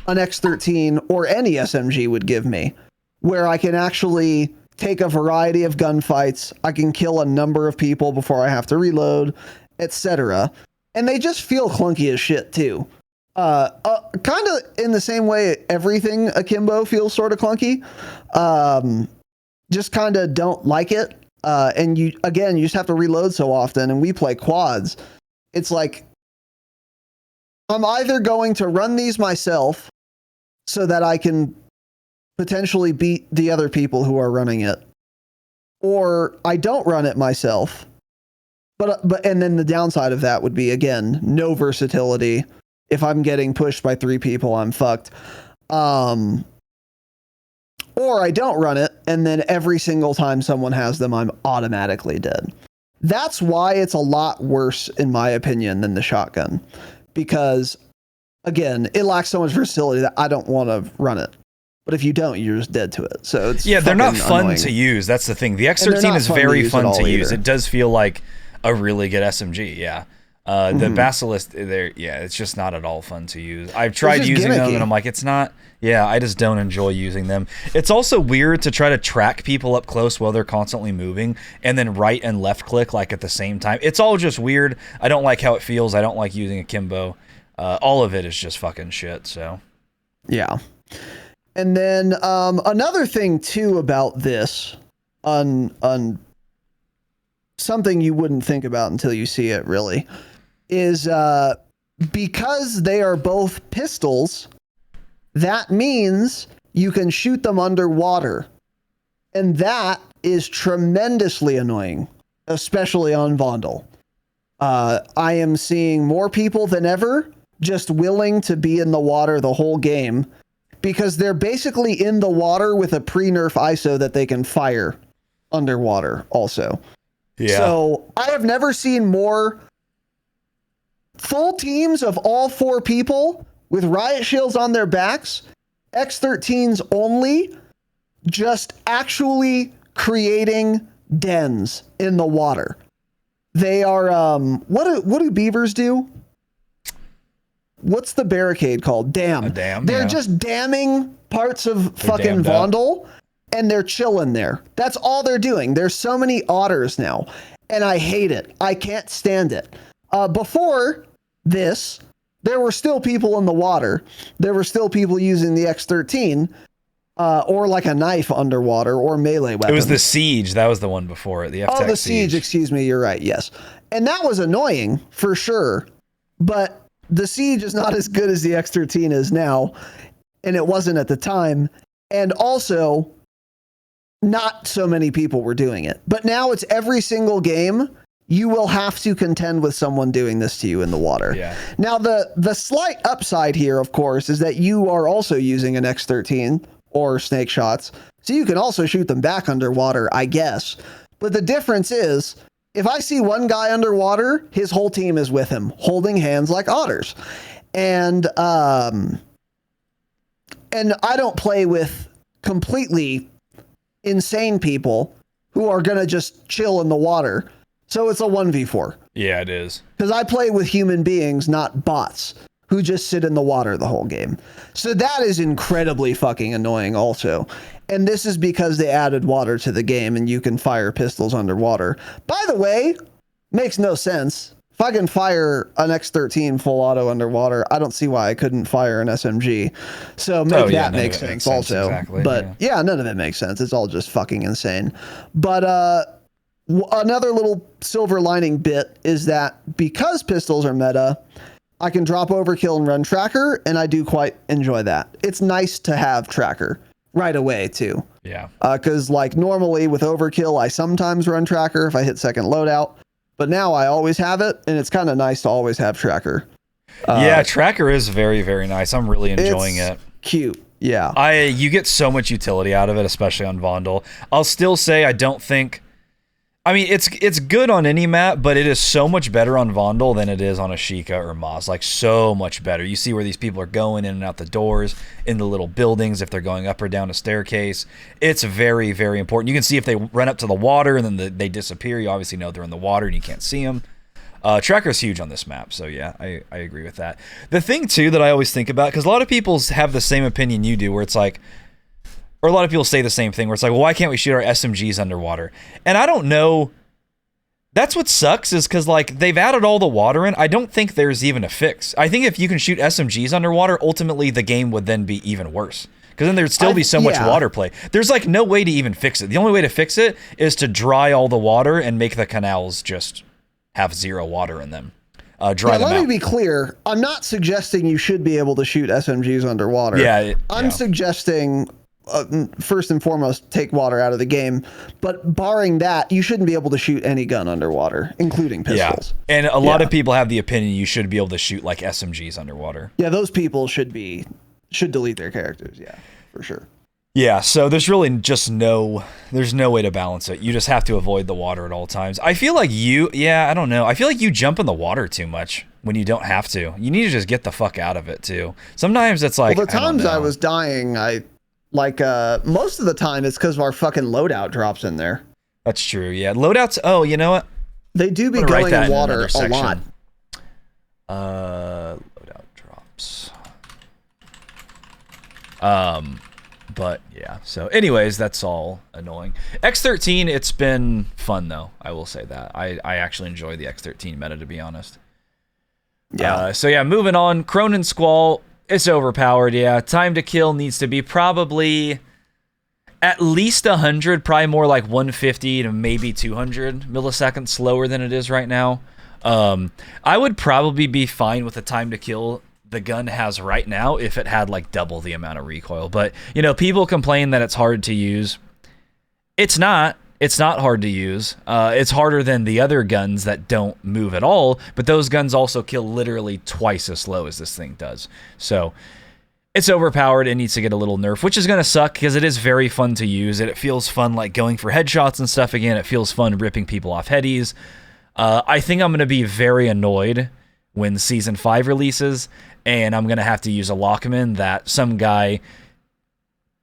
an X13 or any SMG would give me, where I can actually take a variety of gunfights, I can kill a number of people before I have to reload, etc. And they just feel clunky as shit too. Kind of in the same way everything akimbo feels sort of clunky. Just kind of don't like it. And you just have to reload so often, and we play quads. It's like, I'm either going to run these myself so that I can potentially beat the other people who are running it, or I don't run it myself. But and then the downside of that would be, again, no versatility. If I'm getting pushed by 3 people, I'm fucked. Or I don't run it, and then every single time someone has them, I'm automatically dead. That's why it's a lot worse, in my opinion, than the shotgun. Because, again, it lacks so much versatility that I don't want to run it. But if you don't, you're just dead to it. So it's they're not fun annoying to use. That's the thing. The X13 is very fun to use. It does feel like a really good SMG. Yeah. The Basilisk, it's just not at all fun to use. I've tried using them, and I'm like, it's not. Yeah, I just don't enjoy using them. It's also weird to try to track people up close while they're constantly moving, and then right and left click like at the same time. It's all just weird. I don't like how it feels. I don't like using akimbo. All of it is just fucking shit. So, yeah. And then another thing too about this, on something you wouldn't think about until you see it, really, is because they are both pistols, that means you can shoot them underwater. And that is tremendously annoying, especially on Vondel. I am seeing more people than ever just willing to be in the water the whole game, because they're basically in the water with a pre-nerf ISO that they can fire underwater also. Yeah. So I have never seen more full teams of all 4 people with riot shields on their backs, X13s only, just actually creating dens in the water. They are, what do beavers do? What's the barricade called? Dam. A dam. They're just damming parts of fucking Vondel, and they're chilling there. That's all they're doing. There's so many otters now, and I hate it. I can't stand it. Before this, there were still people in the water. There were still people using the X13, or like a knife underwater, or melee weapons. It was the Siege. That was the one before it. The FTech the Siege. Excuse me. You're right. Yes. And that was annoying for sure. But the Siege is not as good as the X13 is now, and it wasn't at the time. And also, not so many people were doing it. But now it's every single game, you will have to contend with someone doing this to you in the water. Yeah. Now, the slight upside here, of course, is that you are also using an X13 or snake shots, so you can also shoot them back underwater, I guess. But the difference is, if I see one guy underwater, his whole team is with him, holding hands like otters. And I don't play with completely insane people who are going to just chill in the water. So it's a 1v4. Yeah, it is. Because I play with human beings, not bots, who just sit in the water the whole game. So that is incredibly fucking annoying also. And this is because they added water to the game and you can fire pistols underwater. By the way, makes no sense. If I can fire an X13 full auto underwater, I don't see why I couldn't fire an SMG. So make that make sense also. Exactly, but yeah, none of it makes sense. It's all just fucking insane. But another little silver lining bit is that because pistols are meta, I can drop overkill and run tracker, and I do quite enjoy that. It's nice to have tracker right away too. Yeah. Because like normally with overkill, I sometimes run tracker if I hit second loadout, but now I always have it, and it's kind of nice to always have tracker. Yeah, tracker is very, very nice. I'm really enjoying it. Cute. Yeah. You get so much utility out of it, especially on Vondel. I'll still say I don't think. I mean, it's good on any map, but it is so much better on Vondel than it is on Ashika or Moz. Like, so much better. You see where these people are going in and out the doors, in the little buildings, if they're going up or down a staircase. It's very, very important. You can see if they run up to the water and then they disappear. You obviously know they're in the water and you can't see them. Tracker's huge on this map, so yeah, I agree with that. The thing, too, that I always think about, because a lot of people have the same opinion you do, where it's like, or a lot of people say the same thing, where it's like, well, why can't we shoot our SMGs underwater? And I don't know. That's what sucks, is because like they've added all the water in. I don't think there's even a fix. I think if you can shoot SMGs underwater, ultimately the game would then be even worse. Because then there'd still be so much water play. There's like no way to even fix it. The only way to fix it is to dry all the water and make the canals just have zero water in them. Let me be clear. I'm not suggesting you should be able to shoot SMGs underwater. Yeah. I'm suggesting first and foremost, take water out of the game. But barring that, you shouldn't be able to shoot any gun underwater, including pistols. Yeah. And a lot of people have the opinion you should be able to shoot like SMGs underwater. Yeah, those people should delete their characters. Yeah, for sure. Yeah, so there's really just there's no way to balance it. You just have to avoid the water at all times. I feel like I don't know. I feel like you jump in the water too much when you don't have to. You need to just get the fuck out of it too. Sometimes it's like, well, the times I was dying, most of the time it's because our fucking loadout drops in there. That's true. Yeah, loadouts. Oh, you know what? They do be going in water a lot. Loadout drops. But yeah, so anyways, that's all annoying. X13, it's been fun though. I will say that. I actually enjoy the X13 meta, to be honest. Yeah. So yeah, moving on. Cronin Squall, it's overpowered. Yeah, time to kill needs to be probably at least 100, probably more like 150 to maybe 200 milliseconds slower than it is right now. I would probably be fine with the time to kill the gun has right now if it had like double the amount of recoil. But you know, people complain that it's hard to use. It's not hard to use. It's harder than the other guns that don't move at all, but those guns also kill literally twice as slow as this thing does. So it's overpowered. It needs to get a little nerf, which is going to suck because it is very fun to use. It feels fun like going for headshots and stuff again. It feels fun ripping people off headies. I think I'm going to be very annoyed when Season 5 releases, and I'm going to have to use a Lockman that some guy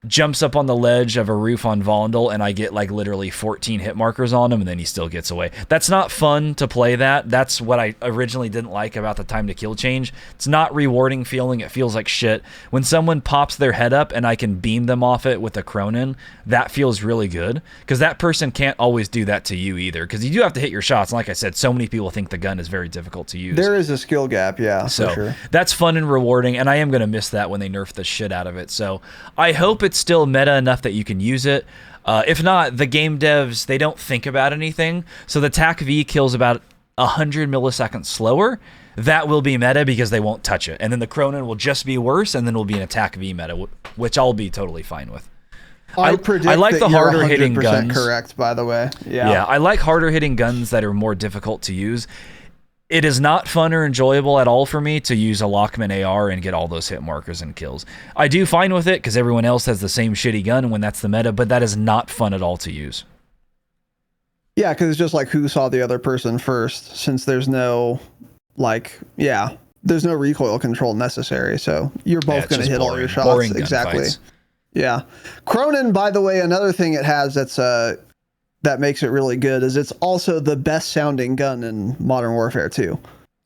jumps up on the ledge of a roof on Vondel, and I get like literally 14 hit markers on him, and then he still gets away. That's not fun to play that. That's what I originally didn't like about the time to kill change. It's not rewarding feeling. It feels like shit. When someone pops their head up and I can beam them off it with a Cronin, that feels really good, because that person can't always do that to you either, because you do have to hit your shots. And like I said, so many people think the gun is very difficult to use. There is a skill gap, yeah, so for sure. That's fun and rewarding, and I am going to miss that when they nerf the shit out of it. So I hope it's still meta enough that you can use it. If not, the game devs, they don't think about anything. So the TAC V kills about 100 milliseconds slower. That will be meta because they won't touch it. And then the Cronin will just be worse, and then we'll be an attack V meta, which I'll be totally fine with. I like the harder hitting guns. Correct, by the way. Yeah, I like harder hitting guns that are more difficult to use. It is not fun or enjoyable at all for me to use a Lockman AR and get all those hit markers and kills. I do fine with it because everyone else has the same shitty gun when that's the meta, but that is not fun at all to use. Yeah, because it's just like who saw the other person first, since there's no, there's no recoil control necessary, so you're both going to hit all your shots. Exactly. Gunfights. Yeah. Cronin, by the way, another thing it has that makes it really good is it's also the best sounding gun in Modern Warfare 2.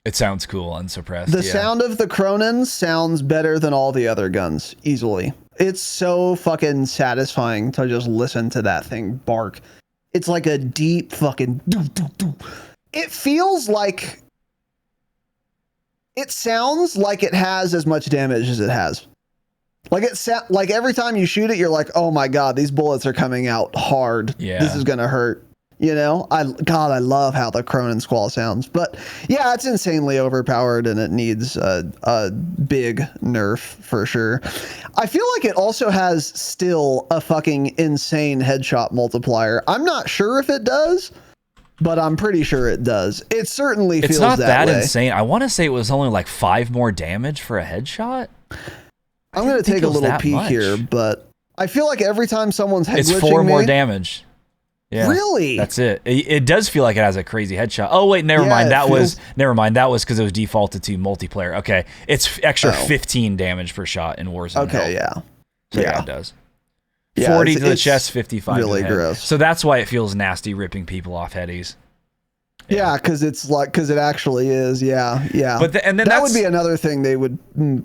It sounds cool, unsuppressed. The sound of the Cronin sounds better than all the other guns, easily. It's so fucking satisfying to just listen to that thing bark. It's like a deep fucking doo-doo-doo. It feels like... It sounds like it has as much damage as it has. Like every time you shoot it, you're like, oh my god, these bullets are coming out hard. Yeah. This is gonna hurt. You know, I love how the Cronin Squall sounds. But yeah, it's insanely overpowered and it needs a big nerf for sure. I feel like it also has still a fucking insane headshot multiplier. I'm not sure if it does, but I'm pretty sure it does. It certainly feels that way. It's not that insane. I want to say it was only like 5 more damage for a headshot. I'm going to take a little peek here, but I feel like every time someone's head glitching it's 4 more damage. Yeah, really? That's it. It does feel like it has a crazy headshot. Oh wait, never mind. That was because it was defaulted to multiplayer. Okay, it's extra 15 damage per shot in Warzone. Okay, yeah. So yeah, it does. 40 to the chest, 55 really to the head. Gross. So that's why it feels nasty ripping people off headies. Yeah, because it actually is. Yeah. But then that would be another thing they would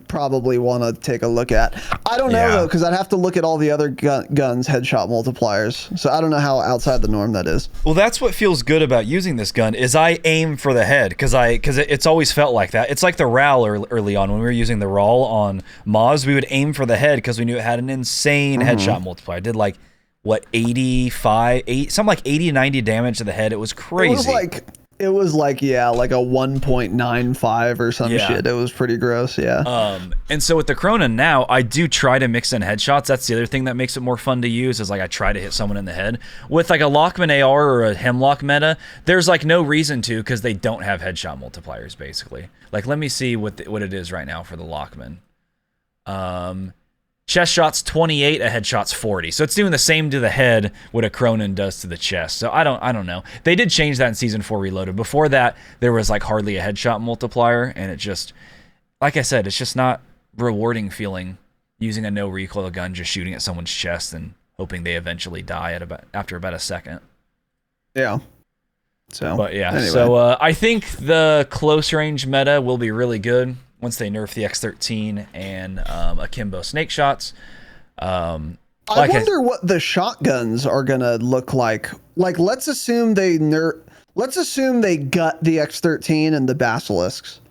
probably want to take a look at. I don't know though, because I'd have to look at all the other guns' headshot multipliers. So I don't know how outside the norm that is. Well, that's what feels good about using this gun is I aim for the head because it's always felt like that. It's like the RAL early on when we were using the RAL on Moz, we would aim for the head because we knew it had an insane headshot multiplier. It did something like 80, 90 damage to the head. It was crazy. It was like It was like, yeah, like a 1.95 or some Yeah. shit. It was pretty gross, yeah. And so with the Cronin now, I do try to mix in headshots. That's the other thing that makes it more fun to use is like I try to hit someone in the head. With like a Lockman AR or a Hemlock meta, there's like no reason to because they don't have headshot multipliers basically. Like let me see what it is right now for the Lockman. Chest shots 28, a headshot's 40. So it's doing the same to the head what a Cronin does to the chest. So I don't know. They did change that in Season 4 Reloaded. Before that, there was like hardly a headshot multiplier, and it just, like I said, it's just not rewarding feeling using a no recoil gun, just shooting at someone's chest and hoping they eventually die after about a second. Yeah. So, but yeah, anyway. so I think the close range meta will be really good once they nerf the X13 and akimbo snake shots. I wonder what the shotguns are gonna look like. Like, let's assume they gut the X13 and the basilisks.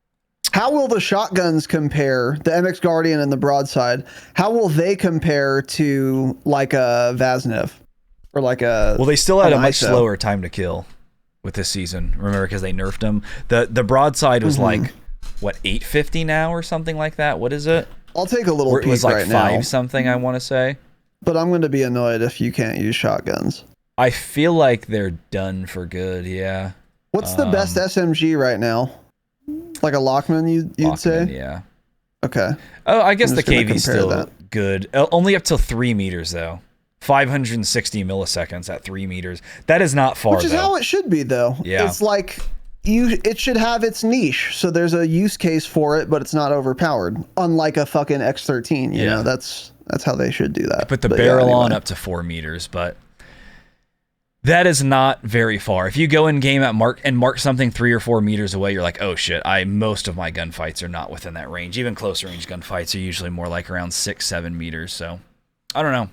How will the shotguns compare, the MX Guardian and the broadside? How will they compare to like a Vaznev or like a? Well, they still had a much ISO? slower time to kill with this season. Remember, because they nerfed them. The broadside was like what 850 now or something like that. What is it? I'll take a little Or it peek was like right 5 now. something. I want to say. But I'm going to be annoyed if you can't use shotguns. I feel like they're done for good. Yeah. What's the best SMG right now? Like a Lockman, you'd say? Yeah. Okay. Oh, I guess I'm the just gonna KV's compare still that. good. Only up till 3 meters though. 560 milliseconds at 3 meters. That is not far. Which is though. how it should be, though. Yeah. It's like it should have its niche, so there's a use case for it, but it's not overpowered. Unlike a fucking X13, you know, that's how they should do that. Put the But barrel anyway. on up to 4 meters, but that is not very far. If you go in game at mark something 3 or 4 meters away, you're like, oh shit, most of my gunfights are not within that range. Even closer range gunfights are usually more like around 6-7 meters. So I don't know.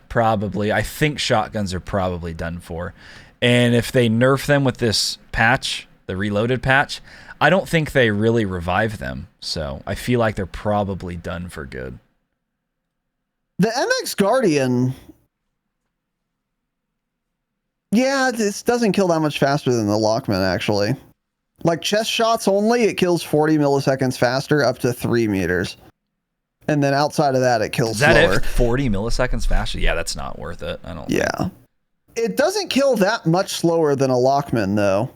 Probably. I think shotguns are probably done for. And if they nerf them with this patch, the reloaded patch, I don't think they really revive them. So I feel like they're probably done for good. The MX Guardian, yeah, this doesn't kill that much faster than the Lockman, actually. Like chest shots only, it kills 40 milliseconds faster up to 3 meters. And then outside of that, it kills Is that slower. it? 40 milliseconds faster? Yeah, that's not worth it. I don't. Yeah. It doesn't kill that much slower than a Lockman, though.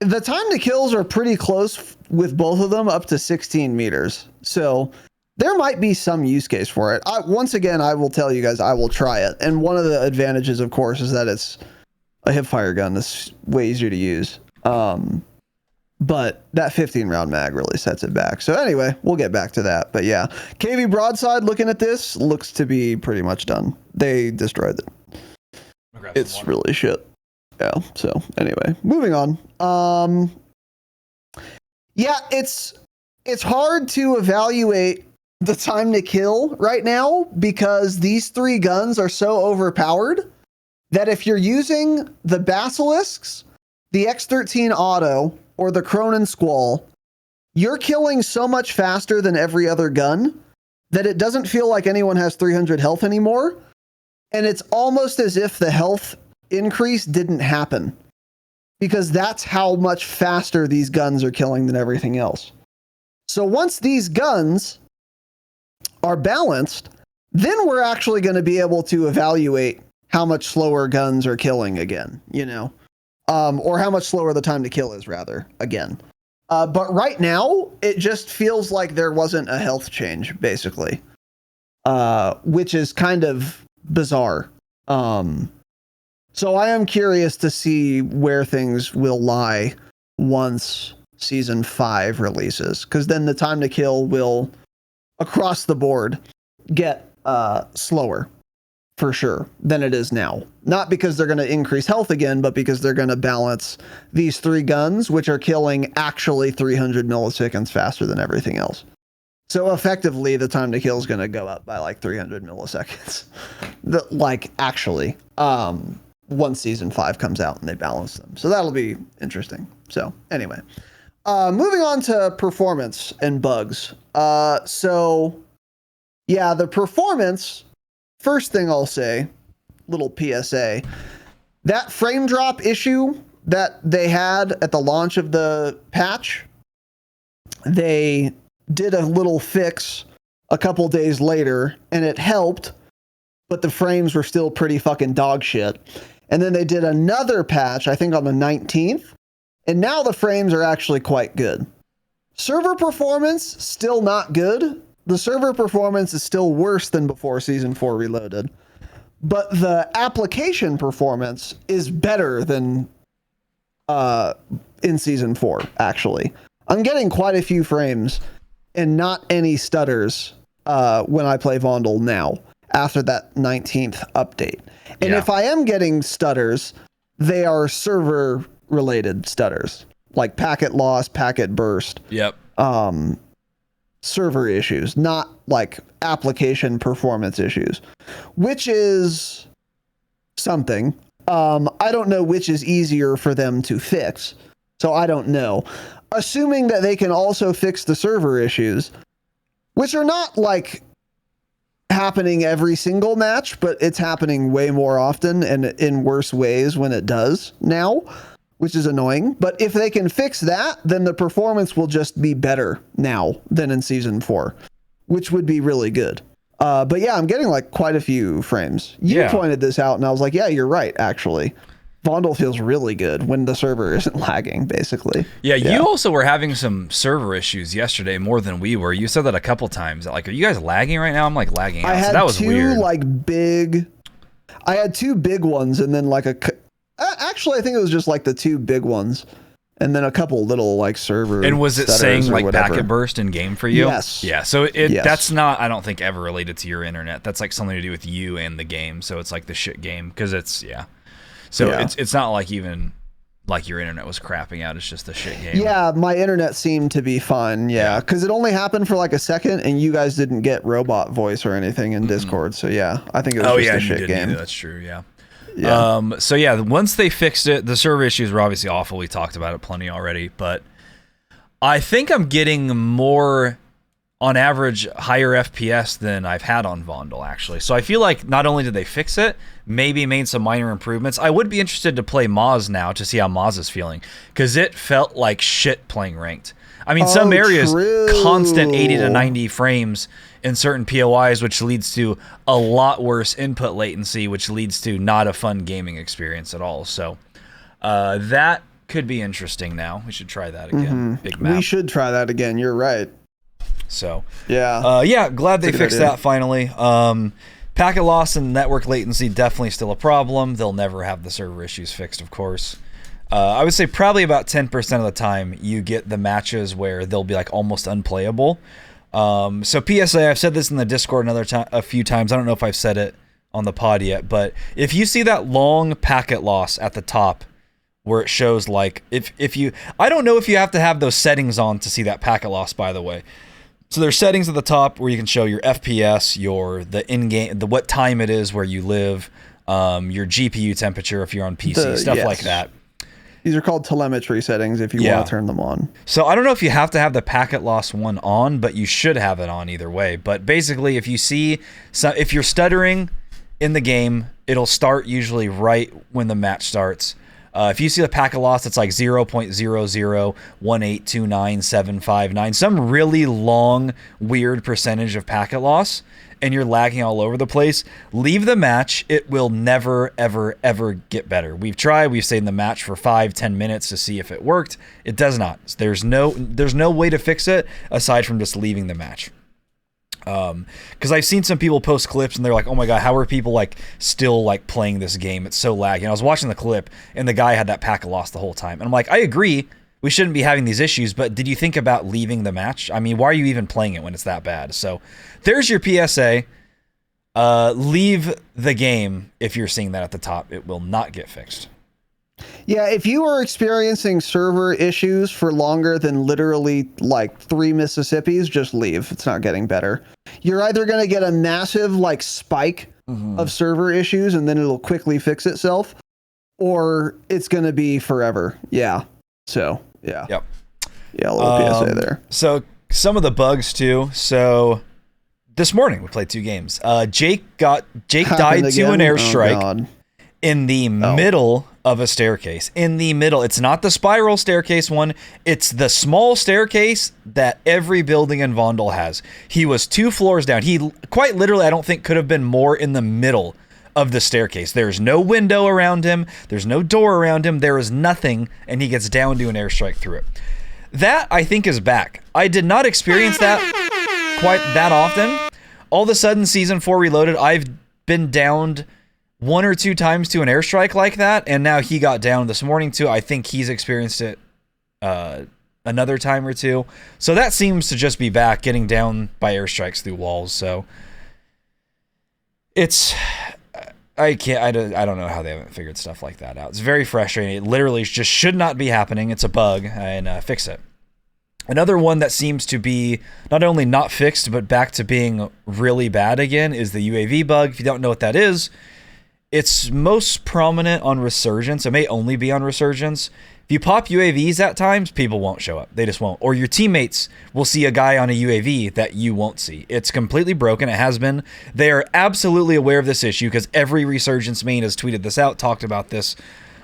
The time to kills are pretty close with both of them, up to 16 meters. So there might be some use case for it. Once again, I will tell you guys, I will try it. And one of the advantages, of course, is that it's a hipfire gun that's way easier to use. But that 15 round mag really sets it back. So anyway, we'll get back to that. But yeah, KV broadside, looking at this, looks to be pretty much done. They destroyed it. It's really shit. Yeah. So anyway, moving on. Yeah, it's hard to evaluate the time to kill right now because these 3 guns are so overpowered that if you're using the basilisks, the X13 auto, or the Cronin Squall, you're killing so much faster than every other gun that it doesn't feel like anyone has 300 health anymore. And it's almost as if the health increase didn't happen because that's how much faster these guns are killing than everything else. So once these guns are balanced, then we're actually going to be able to evaluate how much slower guns are killing again, you know? Or how much slower the time to kill is, rather, again. But right now, it just feels like there wasn't a health change, basically. Which is kind of bizarre. So I am curious to see where things will lie once Season 5 releases. Because then the time to kill will, across the board, get slower. For sure, than it is now. Not because they're going to increase health again, but because they're going to balance these 3 guns, which are killing actually 300 milliseconds faster than everything else. So effectively, the time to kill is going to go up by like 300 milliseconds. Actually, once Season 5 comes out and they balance them. So that'll be interesting. So anyway, moving on to performance and bugs. So yeah, the performance... First thing I'll say, little PSA, that frame drop issue that they had at the launch of the patch, they did a little fix a couple days later, and it helped, but the frames were still pretty fucking dog shit. And then they did another patch, I think on the 19th, and now the frames are actually quite good. Server performance, still not good. The server performance is still worse than before Season 4 Reloaded. But the application performance is better than in Season 4, actually. I'm getting quite a few frames and not any stutters when I play Vondel now, after that 19th update. And if I am getting stutters, they are server-related stutters, like packet loss, packet burst. Yep. Server issues, not like application performance issues, which is something. I don't know which is easier for them to fix, so I don't know. Assuming that they can also fix the server issues, which are not like happening every single match, but it's happening way more often and in worse ways when it does now, which is annoying. But if they can fix that, then the performance will just be better now than in Season 4, which would be really good. But yeah, I'm getting like quite a few frames. You pointed this out and I was like, yeah, you're right, actually. Vondel feels really good when the server isn't lagging, basically. Yeah, you also were having some server issues yesterday more than we were. You said that a couple times. Like, are you guys lagging right now? I'm like lagging out. I had so that was weird. I had two big ones and then like actually I think it was just like the two big ones and then a couple little like server. And was it saying like packet burst in game for you? Yes. Yeah, so that's not, I don't think, ever related to your internet. That's like something to do with you and the game. So it's like the shit game because it's So it's not like even like your internet was crapping out. It's just the shit game. Yeah, my internet seemed to be fine. Yeah, because it only happened for like a second, and you guys didn't get robot voice or anything in Discord. So yeah, I think it was just a shit game. Either. That's true. Yeah. So yeah, once they fixed it, the server issues were obviously awful. We talked about it plenty already, but I think I'm getting more, on average, higher FPS than I've had on Vondel, actually. So I feel like not only did they fix it, maybe made some minor improvements. I would be interested to play Moz now to see how Moz is feeling, because it felt like shit playing ranked. I mean, some areas, constant 80 to 90 frames in certain POIs, which leads to a lot worse input latency, which leads to not a fun gaming experience at all. So that could be interesting now. We should try that again. Big map. We should try that again. You're right. So glad they fixed that finally. Packet loss and network latency definitely still a problem. They'll never have the server issues fixed, of course. I would say probably about 10% of the time you get the matches where they'll be like almost unplayable. So PSA, I've said this in the Discord a few times. I don't know if I've said it on the pod yet, but if you see that long packet loss at the top where it shows like if you, I don't know if you have to have those settings on to see that packet loss, by the way. So there's settings at the top where you can show your FPS, the in-game, what time it is where you live, your GPU temperature if you're on PC, stuff like that. These are called telemetry settings if you want to turn them on. So I don't know if you have to have the packet loss one on, but you should have it on either way. But basically, if you see, if you're stuttering in the game, it'll start usually right when the match starts. If you see the packet loss, it's like 0.00182975, some really long, weird percentage of packet loss, and you're lagging all over the place, leave the match. It will never, ever, ever get better. We've tried. We've stayed in the match for 5-10 minutes to see if it worked. It does not. There's no way to fix it aside from just leaving the match. Because I've seen some people post clips and they're like, oh my god, how are people like still like playing this game? It's so laggy. And I was watching the clip and the guy had that packet loss the whole time. And I'm like, I agree, we shouldn't be having these issues, but did you think about leaving the match? I mean, why are you even playing it when it's that bad? So there's your PSA. Leave the game if you're seeing that at the top. It will not get fixed. Yeah, if you are experiencing server issues for longer than literally like 3 Mississippis, just leave. It's not getting better. You're either going to get a massive like spike of server issues and then it'll quickly fix itself, or it's going to be forever. Yeah. So, yeah. Yep. Yeah, a little PSA there. So, some of the bugs too. So, this morning we played 2 games. Jake died to an airstrike in the middle of a staircase in the middle. It's not the spiral staircase one. It's the small staircase that every building in Vondel has. He was 2 floors down. He quite literally, I don't think, could have been more in the middle of the staircase. There's no window around him. There's no door around him. There is nothing, and he gets down to an airstrike through it. That, I think, is back. I did not experience that quite that often. All of a sudden, Season 4 Reloaded, I've been downed 1 or 2 times to an airstrike like that, and now he got down this morning too. I think he's experienced it another time or 2. So that seems to just be back, getting down by airstrikes through walls. So it's... I don't know how they haven't figured stuff like that out. It's very frustrating. It literally just should not be happening. It's a bug, and fix it. Another one that seems to be not only not fixed, but back to being really bad again is the UAV bug. If you don't know what that is, it's most prominent on Resurgence. It may only be on Resurgence. If you pop UAVs at times, people won't show up. They just won't. Or your teammates will see a guy on a UAV that you won't see. It's completely broken. It has been. They are absolutely aware of this issue because every Resurgence main has tweeted this out, talked about this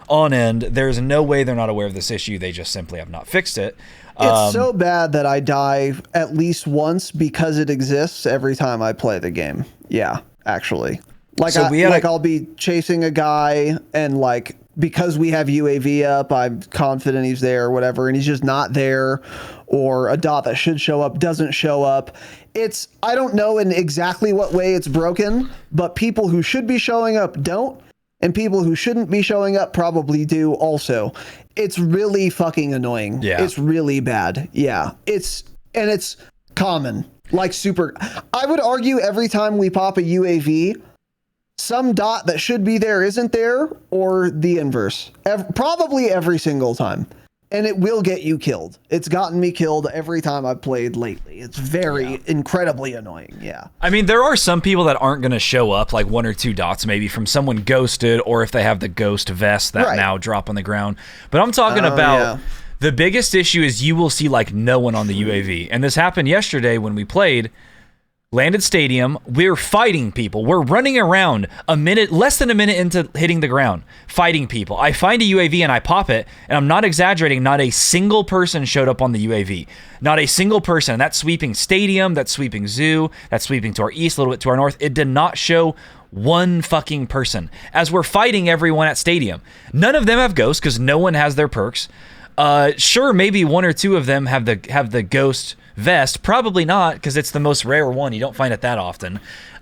on end. There's no way they're not aware of this issue. They just simply have not fixed it. It's so bad that I die at least once because it exists every time I play the game. Yeah, actually. Like, so I'll be chasing a guy and like, because we have UAV up, I'm confident he's there or whatever, and he's just not there, or a dot that should show up doesn't show up. I don't know in exactly what way it's broken, but people who should be showing up don't, and people who shouldn't be showing up probably do also. It's really fucking annoying. Yeah. It's really bad. Yeah. It's common. Like super. I would argue every time we pop a UAV, some dot that should be there isn't there, or the inverse. Probably every single time. And it will get you killed. It's gotten me killed every time I've played lately. It's very incredibly annoying. Yeah. I mean, there are some people that aren't going to show up, like 1 or 2 dots maybe from someone ghosted, or if they have the ghost vest that now drop on the ground. But I'm talking about the biggest issue is you will see like no one on the UAV. And this happened yesterday when we played. Landed stadium, we're fighting people. We're running around less than a minute into hitting the ground, fighting people. I find a UAV and I pop it, and I'm not exaggerating, not a single person showed up on the UAV. Not a single person. That's sweeping stadium, that's sweeping zoo, that's sweeping to our east, a little bit to our north. It did not show one fucking person as we're fighting everyone at stadium. None of them have ghosts because no one has their perks. Sure, maybe 1 or 2 of them have the ghost vest. Probably not, because it's the most rare one. You don't find it that often.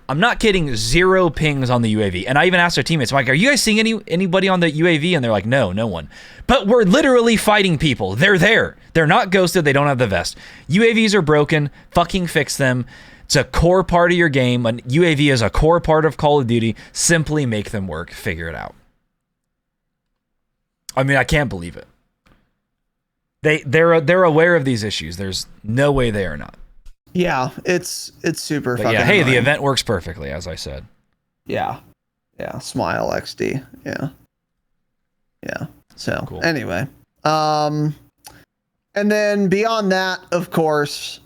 I'm not kidding. 0 pings on the UAV. And I even asked our teammates, I'm like, are you guys seeing anybody on the UAV? And they're like, no one. But we're literally fighting people. They're there. They're not ghosted. They don't have the vest. UAVs are broken. Fucking fix them. It's a core part of your game. An UAV is a core part of Call of Duty. Simply make them work. Figure it out. I mean, I can't believe it. They're aware of these issues. There's no way they are not. Yeah, it's super But fucking hey, annoying. the event works perfectly, as I said. Yeah. Smile XD. Yeah. So Cool. Anyway, and then beyond that, of course,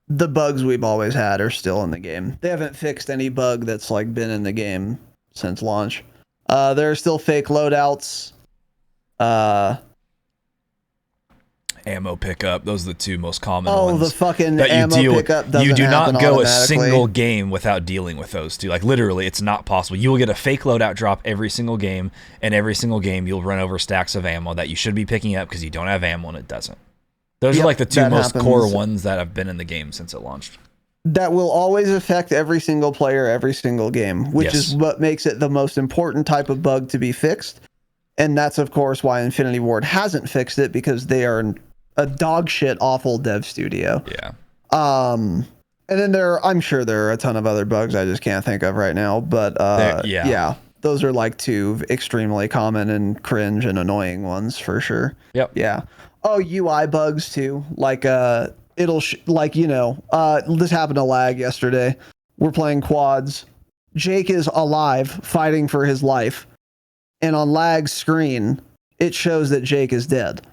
the bugs we've always had are still in the game. They haven't fixed any bug that's like been in the game since launch. There are still fake loadouts. Ammo pickup. Those are the 2 most common Oh, ones. the fucking that ammo pickup doesn't You do not happen go a automatically. single game without dealing with those 2. Like literally, it's not possible. You will get a fake loadout drop every single game, and every single game you'll run over stacks of ammo that you should be picking up because you don't have ammo and it doesn't. Those are like the 2 most core ones that have been in the game since it launched. That will always affect every single player, every single game, which is what makes it the most important type of bug to be fixed. And that's, of course, why Infinity Ward hasn't fixed it, because they are a dog shit awful dev studio. Yeah. And then I'm sure there are a ton of other bugs I just can't think of right now, but those are like 2 extremely common and cringe and annoying ones for sure. Yep. Yeah. Oh, UI bugs too. Like this happened to Lag yesterday. We're playing quads. Jake is alive, fighting for his life, and on Lag's screen it shows that Jake is dead.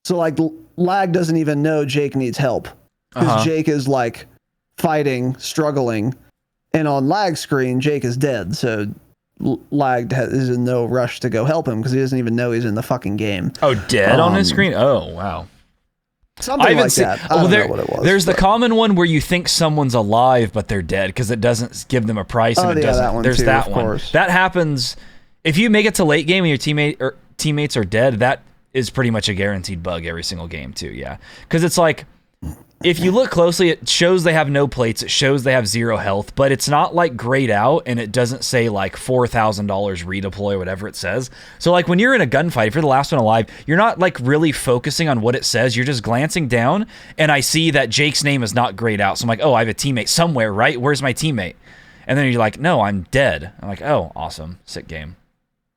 So like Lag doesn't even know Jake needs help, because Jake is like fighting, struggling, and on Lag's screen Jake is dead. So lagged is in no rush to go help him because he doesn't even know he's in the fucking game. Oh, dead on his screen? Oh, wow. Something like that. I don't know what it was. There's the common one where you think someone's alive, but they're dead because it doesn't give them a price. And it doesn't. That one there's too, that of one. course. That happens if you make it to late game and your teammates are dead. That is pretty much a guaranteed bug every single game too. Yeah, because it's like, if you look closely, it shows they have no plates. It shows they have 0 health, but it's not like grayed out, and it doesn't say like $4,000 redeploy, whatever it says. So like when you're in a gunfight, if you're the last one alive, you're not like really focusing on what it says. You're just glancing down, and I see that Jake's name is not grayed out. So I'm like, oh, I have a teammate somewhere, right? Where's my teammate? And then you're like, no, I'm dead. I'm like, oh, awesome. Sick game.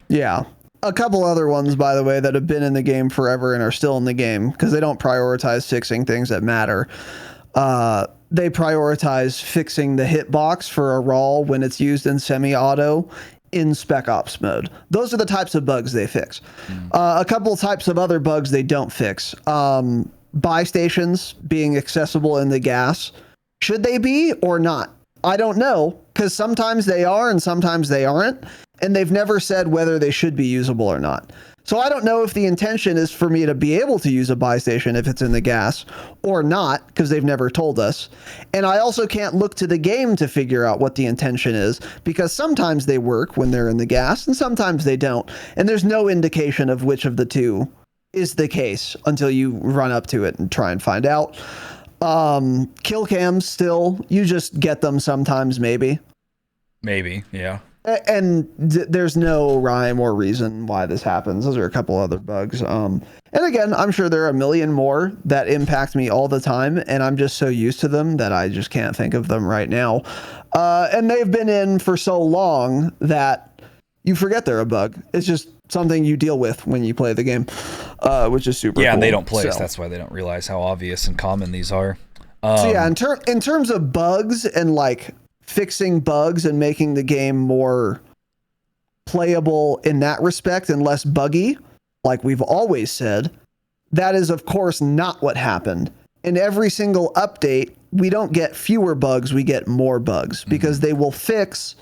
Yeah. A couple other ones, by the way, that have been in the game forever and are still in the game because they don't prioritize fixing things that matter. They prioritize fixing the hitbox for a raw when it's used in semi-auto in Spec Ops mode. Those are the types of bugs they fix. A couple types of other bugs they don't fix. Buy stations being accessible in the gas. Should they be or not? I don't know, because sometimes they are and sometimes they aren't, and they've never said whether they should be usable or not. So I don't know if the intention is for me to be able to use a buy station if it's in the gas or not, because they've never told us. And I also can't look to the game to figure out what the intention is, because sometimes they work when they're in the gas and sometimes they don't. And there's no indication of which of the two is the case until you run up to it and try and find out. Kill cams still, you just get them sometimes, maybe. Maybe, yeah. And there's no rhyme or reason why this happens. Those are a couple other bugs. And again, I'm sure there are a million more that impact me all the time, and I'm just so used to them that I just can't think of them right now. And they've been in for so long that you forget they're a bug. It's just something you deal with when you play the game, which is super cool. Yeah, and they don't play, so that's why they don't realize how obvious and common these are. So yeah, in terms of bugs and like fixing bugs and making the game more playable in that respect and less buggy, like we've always said, that is of course not what happened. In every single update, we don't get fewer bugs, we get more bugs, because they will fix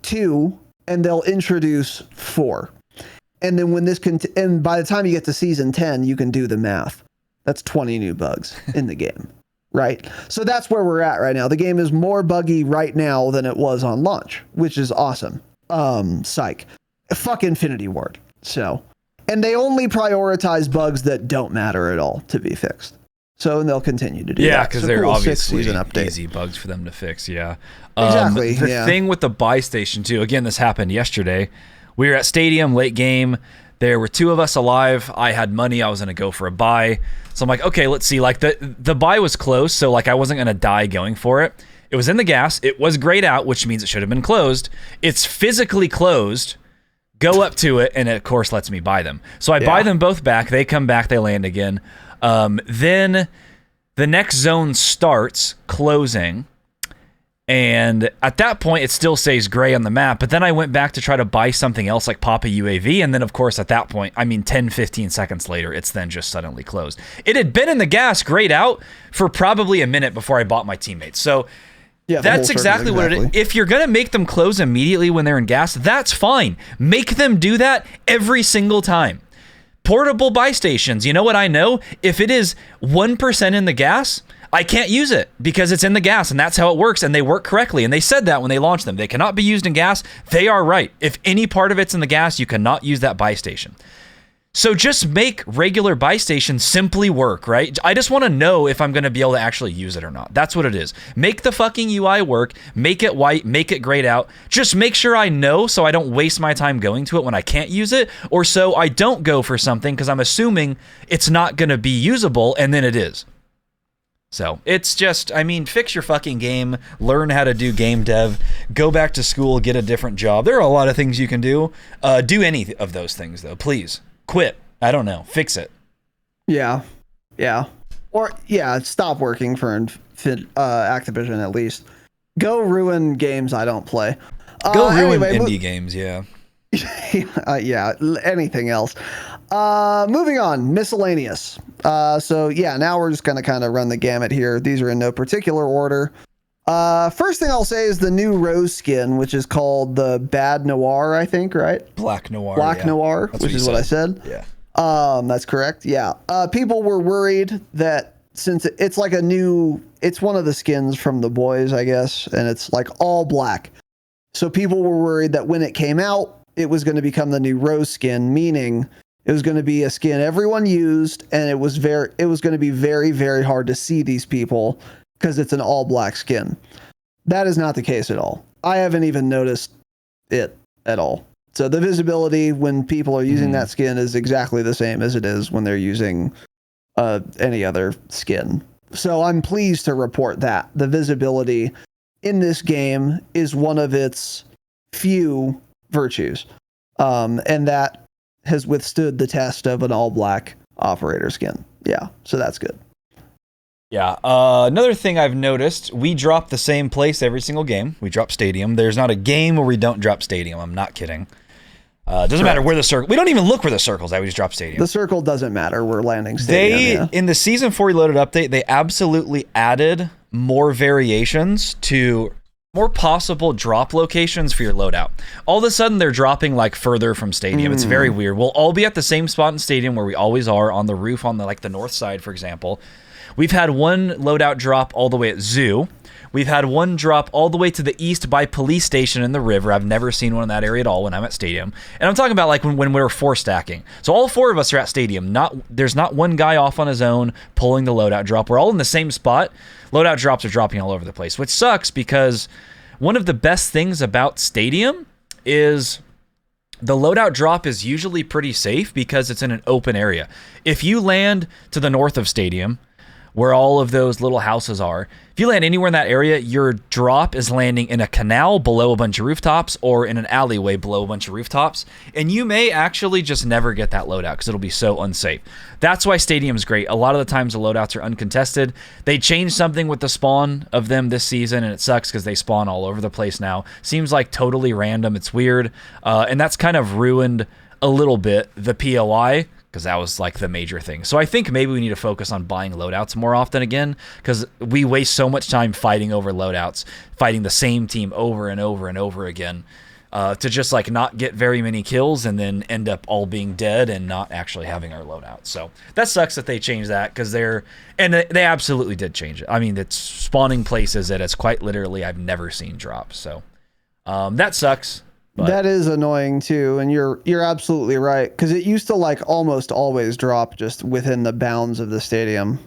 2 and they'll introduce 4. And then when this and by the time you get to season 10, you can do the math. That's 20 new bugs in the game. Right. So that's where we're at right now. The game is more buggy right now than it was on launch, which is awesome. Psych. Fuck Infinity Ward. So, and they only prioritize bugs that don't matter at all to be fixed. So, and they'll continue to do that. Yeah, because they're cool obviously update. easy bugs for them to fix. Yeah. Exactly. The thing with the buy station too, again, this happened yesterday. We were at Stadium, late game. There were 2 of us alive. I had money. I was going to go for a buy. So I'm like, okay, let's see. Like the buy was close, so like I wasn't going to die going for it. It was in the gas. It was grayed out, which means it should have been closed. It's physically closed. Go up to it, and it, of course, lets me buy them. So I buy them both back. They come back. They land again. Then the next zone starts closing. And at that point, it still says gray on the map. But then I went back to try to buy something else, like pop a UAV. And then, of course, at that point, 10, 15 seconds later, it's then just suddenly closed. It had been in the gas, grayed out, for probably a minute before I bought my teammates. So yeah, that's exactly what it is. If you're going to make them close immediately when they're in gas, that's fine. Make them do that every single time. Portable buy stations, you know what I know? If it is 1% in the gas, I can't use it because it's in the gas, and that's how it works, and they work correctly. And they said that when they launched them. They cannot be used in gas. They are right. If any part of it's in the gas, you cannot use that buy station. So just make regular buy stations simply work, right? I just want to know if I'm going to be able to actually use it or not. That's what it is. Make the fucking UI work. Make it white. Make it grayed out. Just make sure I know so I don't waste my time going to it when I can't use it, or so I don't go for something because I'm assuming it's not going to be usable, and then it is. So it's just, fix your fucking game, learn how to do game dev, go back to school, get a different job. There are a lot of things you can do. Do any of those things, though. Please quit. I don't know. Fix it. Yeah. Yeah. Or, yeah, stop working for Activision at least. Go ruin games I don't play. Go ruin indie games, yeah. Yeah, anything else. Moving on, miscellaneous. So yeah, now we're just gonna kind of run the gamut here. These are in no particular order. First thing I'll say is the new Rose skin, which is called the Bad Noir, I think, right? Black Noir. Black Noir, which is what I said. Yeah. That's correct. Yeah. People were worried that since it's like it's one of the skins from The Boys, I guess, and it's like all black. So people were worried that when it came out, it was going to become the new Rose skin, meaning it was going to be a skin everyone used, and it was going to be very, very hard to see these people because it's an all black skin. That is not the case at all. I haven't even noticed it at all. So the visibility when people are using that skin is exactly the same as it is when they're using any other skin. So I'm pleased to report that the visibility in this game is one of its few virtues. And that has withstood the test of an all black operator skin. Yeah. So that's good. Yeah. Another thing I've noticed, we drop the same place every single game. We drop Stadium. There's not a game where we don't drop Stadium. I'm not kidding. Doesn't matter where the circle. We don't even look where the circle's at. We just drop Stadium. The circle doesn't matter. We're landing Stadium. In the Season 4 Reloaded update, they absolutely added more variations to more possible drop locations for your loadout. All of a sudden, they're dropping like further from Stadium. It's very weird. We'll all be at the same spot in Stadium where we always are, on the roof on the north side, for example. We've had one loadout drop all the way at Zoo. We've had one drop all the way to the east by Police Station in the river. I've never seen one in that area at all when I'm at Stadium. And I'm talking about like when we were 4 stacking. So all 4 of us are at Stadium. There's not one guy off on his own pulling the loadout drop. We're all in the same spot. Loadout drops are dropping all over the place, which sucks because one of the best things about Stadium is the loadout drop is usually pretty safe because it's in an open area. If you land to the north of Stadium, where all of those little houses are, if you land anywhere in that area, your drop is landing in a canal below a bunch of rooftops or in an alleyway below a bunch of rooftops, and you may actually just never get that loadout because it'll be so unsafe. That's why Stadium's great. A lot of the times the loadouts are uncontested. They changed something with the spawn of them this season, and it sucks because they spawn all over the place now. Seems like totally random. It's weird, and that's kind of ruined a little bit the POI, because that was like the major thing. So I think maybe we need to focus on buying loadouts more often again, because we waste so much time fighting over loadouts, fighting the same team over and over and over again, to just like not get very many kills and then end up all being dead and not actually having our loadout. So that sucks that they changed that, because they absolutely did change it. I mean, it's spawning places that it's quite literally I've never seen drop. So that sucks. But that is annoying too, and you're absolutely right, because it used to like almost always drop just within the bounds of the stadium.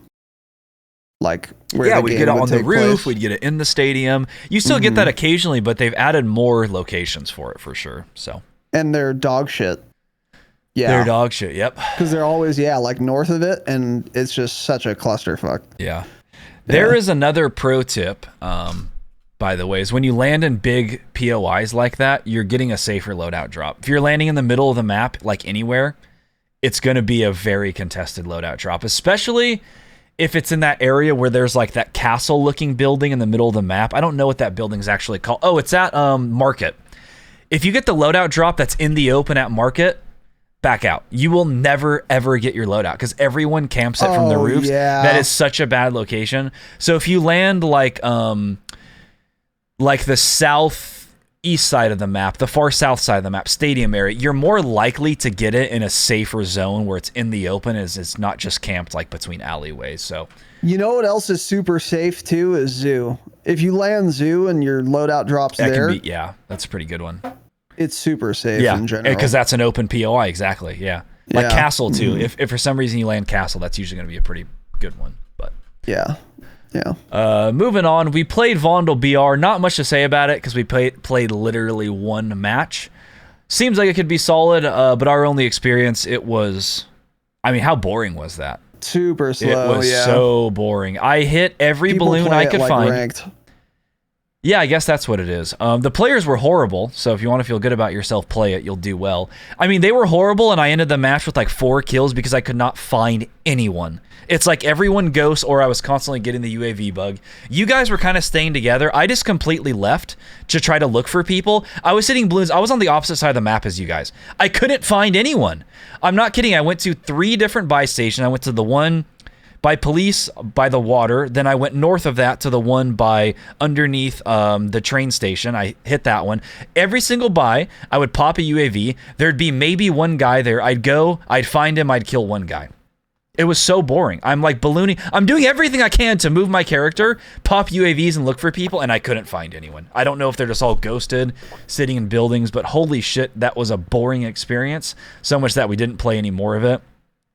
Like where we'd get it on the roof, we'd get it in the stadium. You still get that occasionally, but they've added more locations for it for sure. So and they're dog shit. Yeah, they're dog shit. Yep, because they're always like north of it, and it's just such a clusterfuck. Yeah, there is another pro tip. By the way, is when you land in big POIs like that, you're getting a safer loadout drop. If you're landing in the middle of the map, like anywhere, it's going to be a very contested loadout drop, especially if it's in that area where there's like that castle-looking building in the middle of the map. I don't know what that building's actually called. Oh, it's at Market. If you get the loadout drop that's in the open at Market, back out. You will never, ever get your loadout because everyone camps it from the roofs. Yeah. That is such a bad location. So if you land like the southeast side of the map, the far south side of the map, stadium area, you're more likely to get it in a safer zone where it's in the open, as it's not just camped like between alleyways. So you know what else is super safe too is Zoo. If you land Zoo and your loadout drops there, that's a pretty good one. It's super safe in general. Because that's an open POI, exactly. Yeah, like Castle too. If for some reason you land Castle, that's usually going to be a pretty good one. But yeah. Moving on, we played Vondel BR. Not much to say about it because we played literally one match. Seems like it could be solid, but our only experience, it was... I mean, how boring was that? Super slow, It was so boring. I hit every balloon I could find. Ranked. Yeah, I guess that's what it is. The players were horrible, so if you want to feel good about yourself, play it. You'll do well. I mean, they were horrible, and I ended the match with like 4 kills because I could not find anyone. It's like everyone ghosts, or I was constantly getting the UAV bug. You guys were kind of staying together. I just completely left to try to look for people. I was hitting balloons. I was on the opposite side of the map as you guys. I couldn't find anyone. I'm not kidding. I went to 3 different buy stations. I went to the one by police, by the water. Then I went north of that to the one by underneath the train station. I hit that one. Every single buy, I would pop a UAV. There'd be maybe one guy there. I'd go, I'd find him, I'd kill one guy. It was so boring. I'm like ballooning. I'm doing everything I can to move my character, pop UAVs and look for people, and I couldn't find anyone. I don't know if they're just all ghosted, sitting in buildings, but holy shit, that was a boring experience. So much that we didn't play any more of it.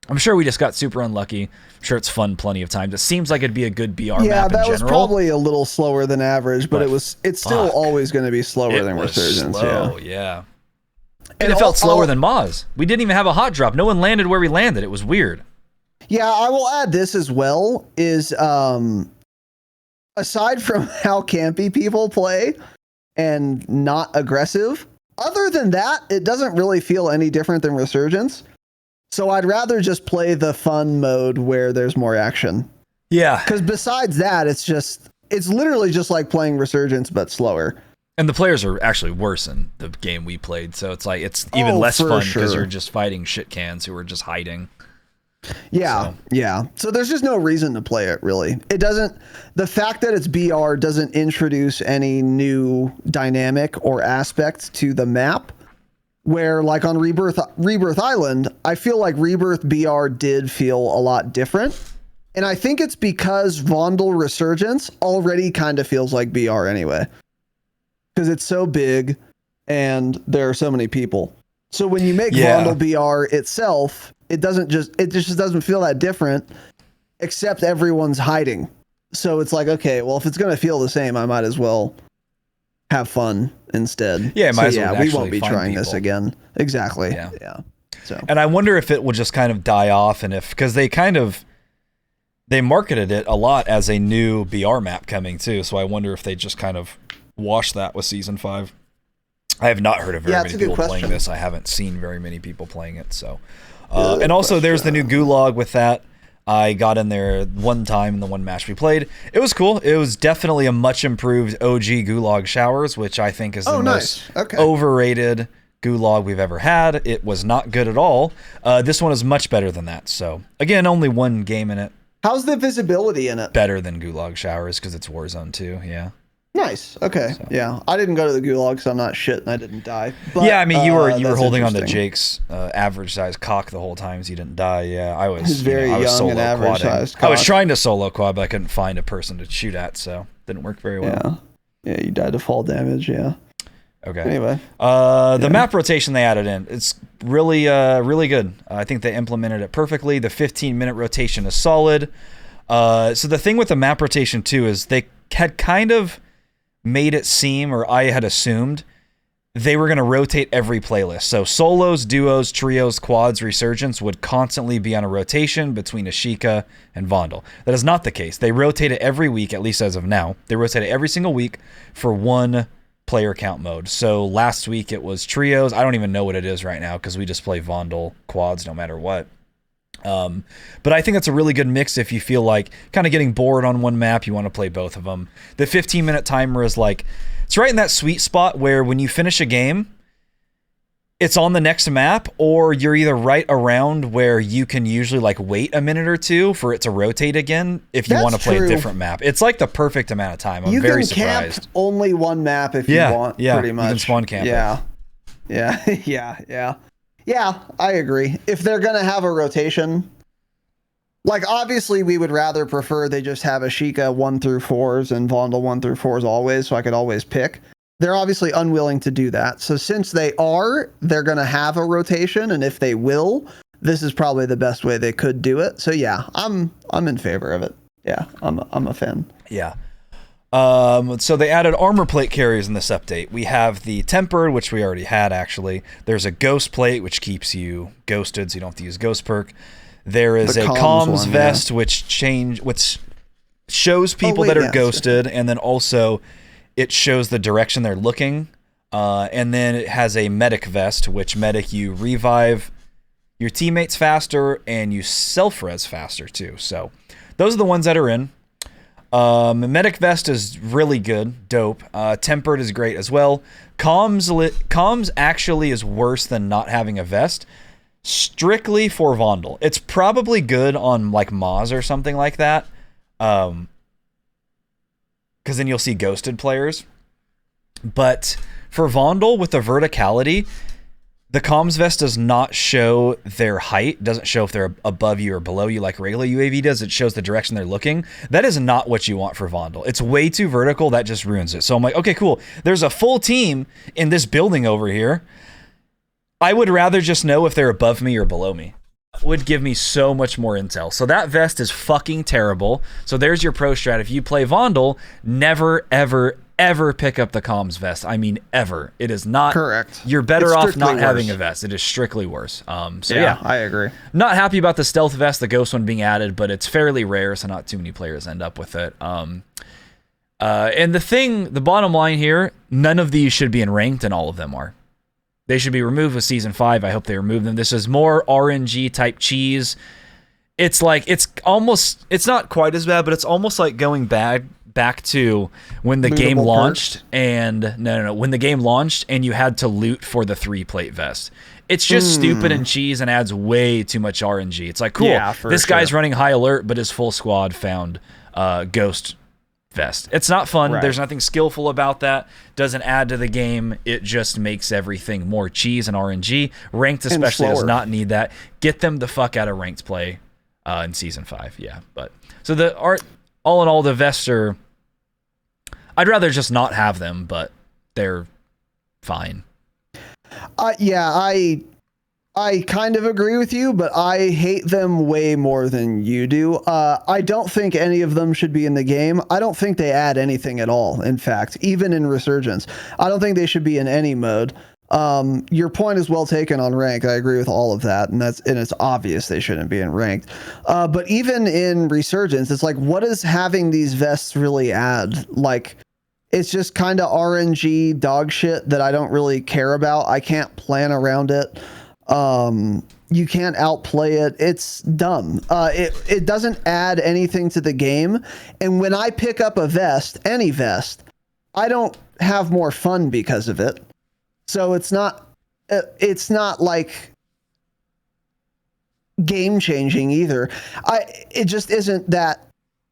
I'm sure we just got super unlucky. I'm sure it's fun plenty of times. It seems like it'd be a good BR map in general. Yeah, that was probably a little slower than average, but it's still always going to be slower than Resurgence. Slow, yeah. And it felt slower than Moz. We didn't even have a hot drop. No one landed where we landed. It was weird. Yeah, I will add this as well, is aside from how campy people play and not aggressive, other than that, it doesn't really feel any different than Resurgence. So I'd rather just play the fun mode where there's more action. Yeah. Because besides that, it's literally just like playing Resurgence, but slower. And the players are actually worse in the game we played, so it's like it's even less fun because you're just fighting shit cans who are just hiding. Yeah, yeah. So there's just no reason to play it, really. The fact that it's BR doesn't introduce any new dynamic or aspect to the map, where like on Rebirth Island, I feel like Rebirth BR did feel a lot different. And I think it's because Vondel Resurgence already kind of feels like BR anyway. Because it's so big and there are so many people. So when you make Vondel BR itself, it just doesn't feel that different, except everyone's hiding. So it's like, okay, well, if it's going to feel the same, I might as well have fun instead. Yeah, we won't be trying this again. Exactly. Yeah. So, and I wonder if it will just kind of die off, and because they marketed it a lot as a new BR map coming too. So I wonder if they just kind of wash that with Season 5. I have not heard of very many people playing this. I haven't seen very many people playing it. So, and also there's the new Gulag with that. I got in there one time in the one match we played. It was cool. It was definitely a much improved OG Gulag Showers, which I think is the most overrated Gulag we've ever had. It was not good at all. This one is much better than that. So again, only one game in it. How's the visibility in it? Better than Gulag Showers because it's Warzone 2. Yeah. Nice. Okay. So. Yeah. I didn't go to the Gulag because I'm not shit and I didn't die. But, yeah, I mean, you were holding on to Jake's average size cock the whole time, so you didn't die. Yeah, I was. He's very young and average sized. I was trying to solo quad, but I couldn't find a person to shoot at, so it didn't work very well. Yeah, you died to fall damage. Yeah. Okay. Anyway, the map rotation they added in, it's really, really good. I think they implemented it perfectly. The 15-minute rotation is solid. So the thing with the map rotation too is they had kind of made it seem, or I had assumed, they were going to rotate every playlist. So solos, duos, trios, quads, Resurgence would constantly be on a rotation between Ashika and Vondel. That is not the case. They rotate it every week, at least as of now. They rotate it every single week for one player count mode. So last week it was trios. I don't even know what it is right now because we just play Vondel quads no matter what. But I think that's a really good mix if you feel like kind of getting bored on one map, you want to play both of them. The 15-minute timer is like, it's right in that sweet spot where when you finish a game, it's on the next map, or you're either right around where you can usually like wait a minute or two for it to rotate again if you want to play a different map. It's like the perfect amount of time. I'm very surprised. Camp only one map if you want, pretty much. You can spawn camp. Yeah, I agree. If they're going to have a rotation, like obviously we would rather prefer they just have Ashika 1 through 4s and Vondel 1 through 4s always, so I could always pick. They're obviously unwilling to do that. So since they're going to have a rotation, and if they will, this is probably the best way they could do it. So yeah, I'm in favor of it. Yeah, I'm a fan. Yeah. So they added armor plate carriers in this update. We have the tempered, which we already had actually. There's a ghost plate, which keeps you ghosted, so you don't have to use ghost perk. There is a comms vest, which shows people that are ghosted, and then also it shows the direction they're looking. And then it has a medic vest, which medic you revive your teammates faster and you self-res faster too. So those are the ones that are in. Medic vest is really good, dope. Tempered is great as well. Comms actually is worse than not having a vest. strictly for Vondel. It's probably good on like Moz or something like that. Because then you'll see ghosted players. But for Vondel with the verticality, the comms vest does not show their height, doesn't show if they're above you or below you like regular UAV does. It shows the direction they're looking. That is not what you want for Vondel. It's way too vertical. That just ruins it. So I'm like, okay, cool. There's a full team in this building over here. I would rather just know if they're above me or below me. That would give me so much more intel. So that vest is fucking terrible. So there's your pro strat. If you play Vondel, never, ever, ever pick up the comms vest. I mean, ever. It is not correct. You're better off not having a vest. It is strictly worse. So yeah, I agree. Not happy about the stealth vest, the ghost one being added, but it's fairly rare, so not too many players end up with it. And the bottom line here, none of these should be in ranked, and all of them are. They should be removed with Season 5. I hope they remove them. This is more RNG type cheese. It's like, it's not quite as bad, but it's almost like going back to when the game launched and when the game launched and you had to loot for the 3-plate vest. It's just stupid and cheese and adds way too much RNG. It's like, cool, this guy's running high alert, but his full squad found ghost vest. It's not fun. Right. There's nothing skillful about that. Doesn't add to the game. It just makes everything more cheese and RNG. Ranked especially does not need that. Get them the fuck out of ranked play in Season 5. Yeah, but so the art, all in all, the vests are, I'd rather just not have them, but they're fine. Yeah, I kind of agree with you, but I hate them way more than you do. I don't think any of them should be in the game. I don't think they add anything at all. In fact, even in Resurgence, I don't think they should be in any mode. Your point is well taken on ranked. I agree with all of that, and it's obvious they shouldn't be in ranked. But even in Resurgence, it's like, what does having these vests really add? Like, it's just kind of RNG dog shit that I don't really care about. I can't plan around it. You can't outplay it. It's dumb. It doesn't add anything to the game. And when I pick up a vest, any vest, I don't have more fun because of it. So it's not like game changing either. It just isn't that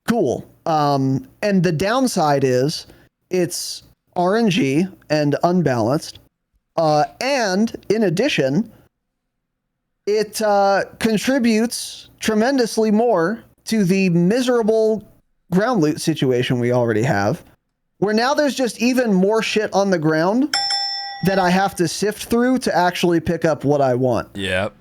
cool. And the downside is it's RNG and unbalanced. And in addition, it contributes tremendously more to the miserable ground loot situation we already have, where now there's just even more shit on the ground that I have to sift through to actually pick up what I want. Yep.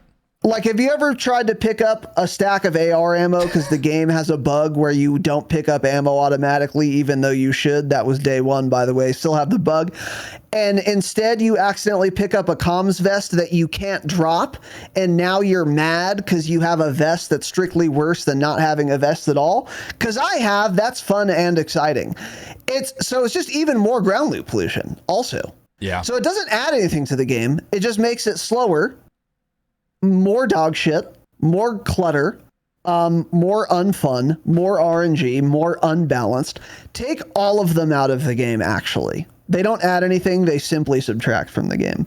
Like, have you ever tried to pick up a stack of AR ammo because the game has a bug where you don't pick up ammo automatically, even though you should? That was day one, by the way. Still have the bug. And instead, you accidentally pick up a comms vest that you can't drop, and now you're mad because you have a vest that's strictly worse than not having a vest at all? Because I have. That's fun and exciting. It's just even more ground loot pollution also. Yeah. So it doesn't add anything to the game. It just makes it slower, more dog shit, more clutter, more unfun, more RNG, more unbalanced. Take all of them out of the game, actually. They don't add anything. They simply subtract from the game.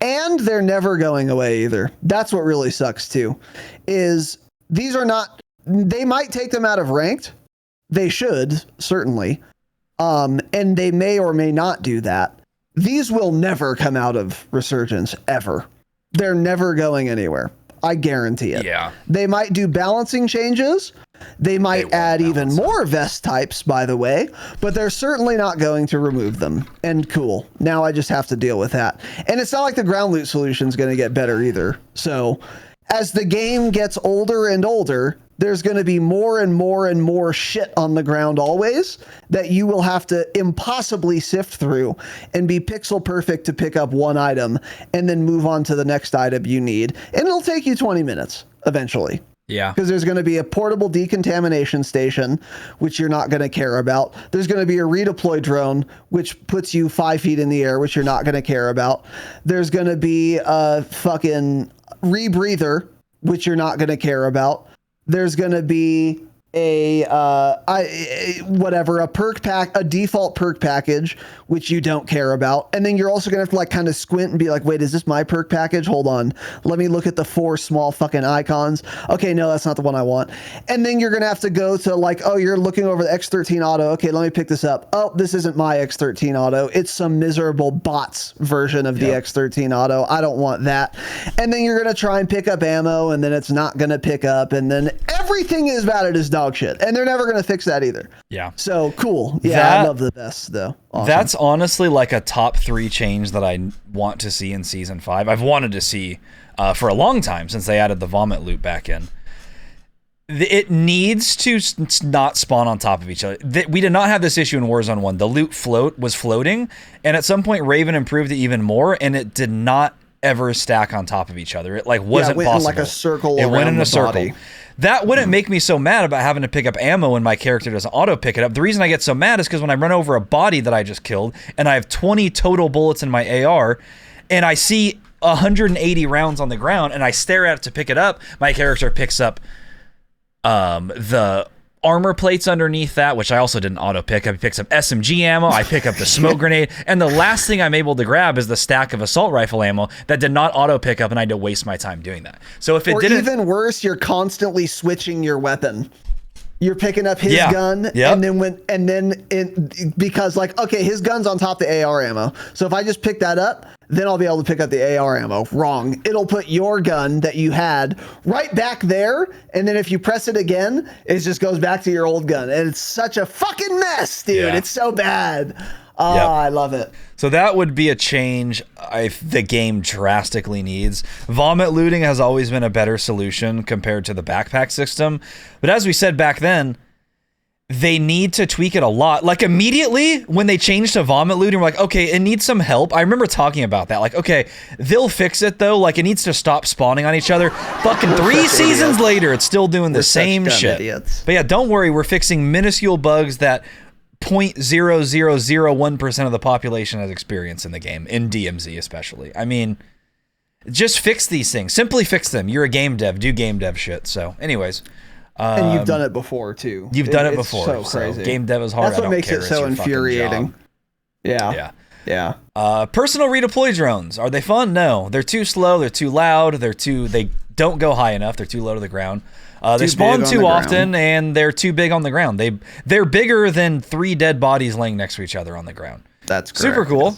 And they're never going away either. That's what really sucks too, is these are not, they might take them out of ranked. They should, certainly. And they may or may not do that. These will never come out of Resurgence, ever. They're never going anywhere. I guarantee it. Yeah. They might do balancing changes. They might add even more vest types, by the way, but they're certainly not going to remove them. And cool. Now I just have to deal with that. And it's not like the ground loot solution is going to get better either. So as the game gets older and older, there's going to be more and more and more shit on the ground always that you will have to impossibly sift through and be pixel perfect to pick up one item and then move on to the next item you need. And it'll take you 20 minutes eventually. Yeah. Because there's going to be a portable decontamination station, which you're not going to care about. There's going to be a redeploy drone, which puts you 5 feet in the air, which you're not going to care about. There's going to be a fucking rebreather, which you're not going to care about. There's going to be a default perk package, which you don't care about. And then you're also going to have to like kind of squint and be like, wait, is this my perk package? Hold on. Let me look at the 4 small fucking icons. Okay, no, that's not the one I want. And then you're going to have to go to like, oh, you're looking over the X13 auto. Okay, let me pick this up. Oh, this isn't my X13 auto. It's some miserable bots version of the X13 auto. I don't want that. And then you're going to try and pick up ammo, and then it's not going to pick up. And then everything about it is dog shit. And they're never going to fix that either. Yeah. So cool. Yeah, I love the best though. Awesome. That's honestly like a top 3 change that I want to see in season 5. I've wanted to see for a long time since they added the vomit loop back in. It needs to not spawn on top of each other. We did not have this issue in Warzone 1. The loot was floating, and at some point Raven improved it even more, and it did not ever stack on top of each other. It like wasn't it went possible. In like a circle. It went in a circle. Body. That wouldn't make me so mad about having to pick up ammo when my character doesn't auto pick it up. The reason I get so mad is because when I run over a body that I just killed and I have 20 total bullets in my AR and I see 180 rounds on the ground and I stare at it to pick it up, my character picks up the armor plates underneath that, which I also didn't auto pick up. He picks up SMG ammo. I pick up the smoke grenade, and the last thing I'm able to grab is the stack of assault rifle ammo that did not auto pick up, and I had to waste my time doing that. So if it didn't, even worse, you're constantly switching your weapon. You're picking up his gun, and then because like, okay, his gun's on top of the AR ammo. So if I just pick that up, then I'll be able to pick up the AR ammo. Wrong. It'll put your gun that you had right back there, and then if you press it again, it just goes back to your old gun. And it's such a fucking mess, dude. Yeah. It's so bad. I love it. So that would be a change the game drastically needs. Vomit looting has always been a better solution compared to the backpack system. But as we said back then, they need to tweak it a lot. Like immediately when they changed to vomit looting, we're like, okay, it needs some help. I remember talking about that. Like, okay, they'll fix it though. Like it needs to stop spawning on each other. Fucking 3 seasons later, it's still doing the same shit. Idiots. But yeah, don't worry. We're fixing minuscule bugs that 0.0001% of the population has experience in the game, in DMZ especially. I mean, just fix these things. Simply fix them. You're a game dev. Do game dev shit. So anyways. And you've done it before too. You've done it before. So crazy. Game dev is hard. That's what makes it so infuriating. Yeah. Personal redeploy drones. Are they fun? No. They're too slow. They're too loud. They don't go high enough. They're too low to the ground. They spawn too often, and they're too big on the ground. They're bigger than 3 dead bodies laying next to each other on the ground. That's correct. Super cool.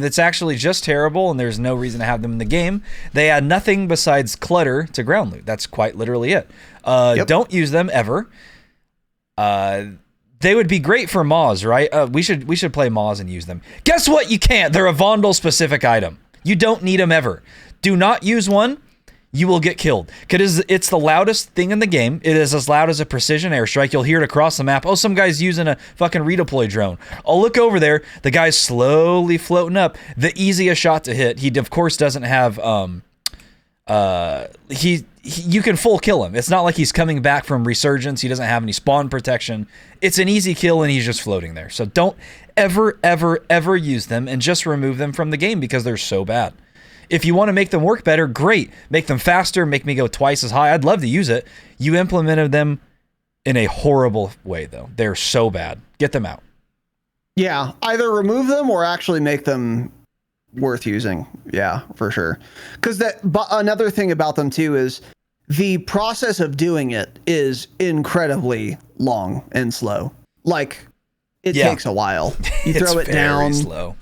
It's actually just terrible, and there's no reason to have them in the game. They add nothing besides clutter to ground loot. That's quite literally it. Don't use them ever. They would be great for Maws, right? We should play Maws and use them. Guess what? You can't. They're a Vondel specific item. You don't need them ever. Do not use one. You will get killed. Because it's the loudest thing in the game. It is as loud as a precision airstrike. You'll hear it across the map. Oh, some guy's using a fucking redeploy drone. I'll look over there. The guy's slowly floating up. The easiest shot to hit. He, of course, doesn't have... you can full kill him. It's not like he's coming back from resurgence. He doesn't have any spawn protection. It's an easy kill, and he's just floating there. So don't ever, ever, ever use them, and just remove them from the game because they're so bad. If you want to make them work better, great. Make them faster, make me go twice as high. I'd love to use it. You implemented them in a horrible way, though. They're so bad. Get them out. Yeah, either remove them or actually make them worth using. Yeah, for sure. Because another thing about them, too, is the process of doing it is incredibly long and slow. Like... It takes a while. You throw it down. Slow.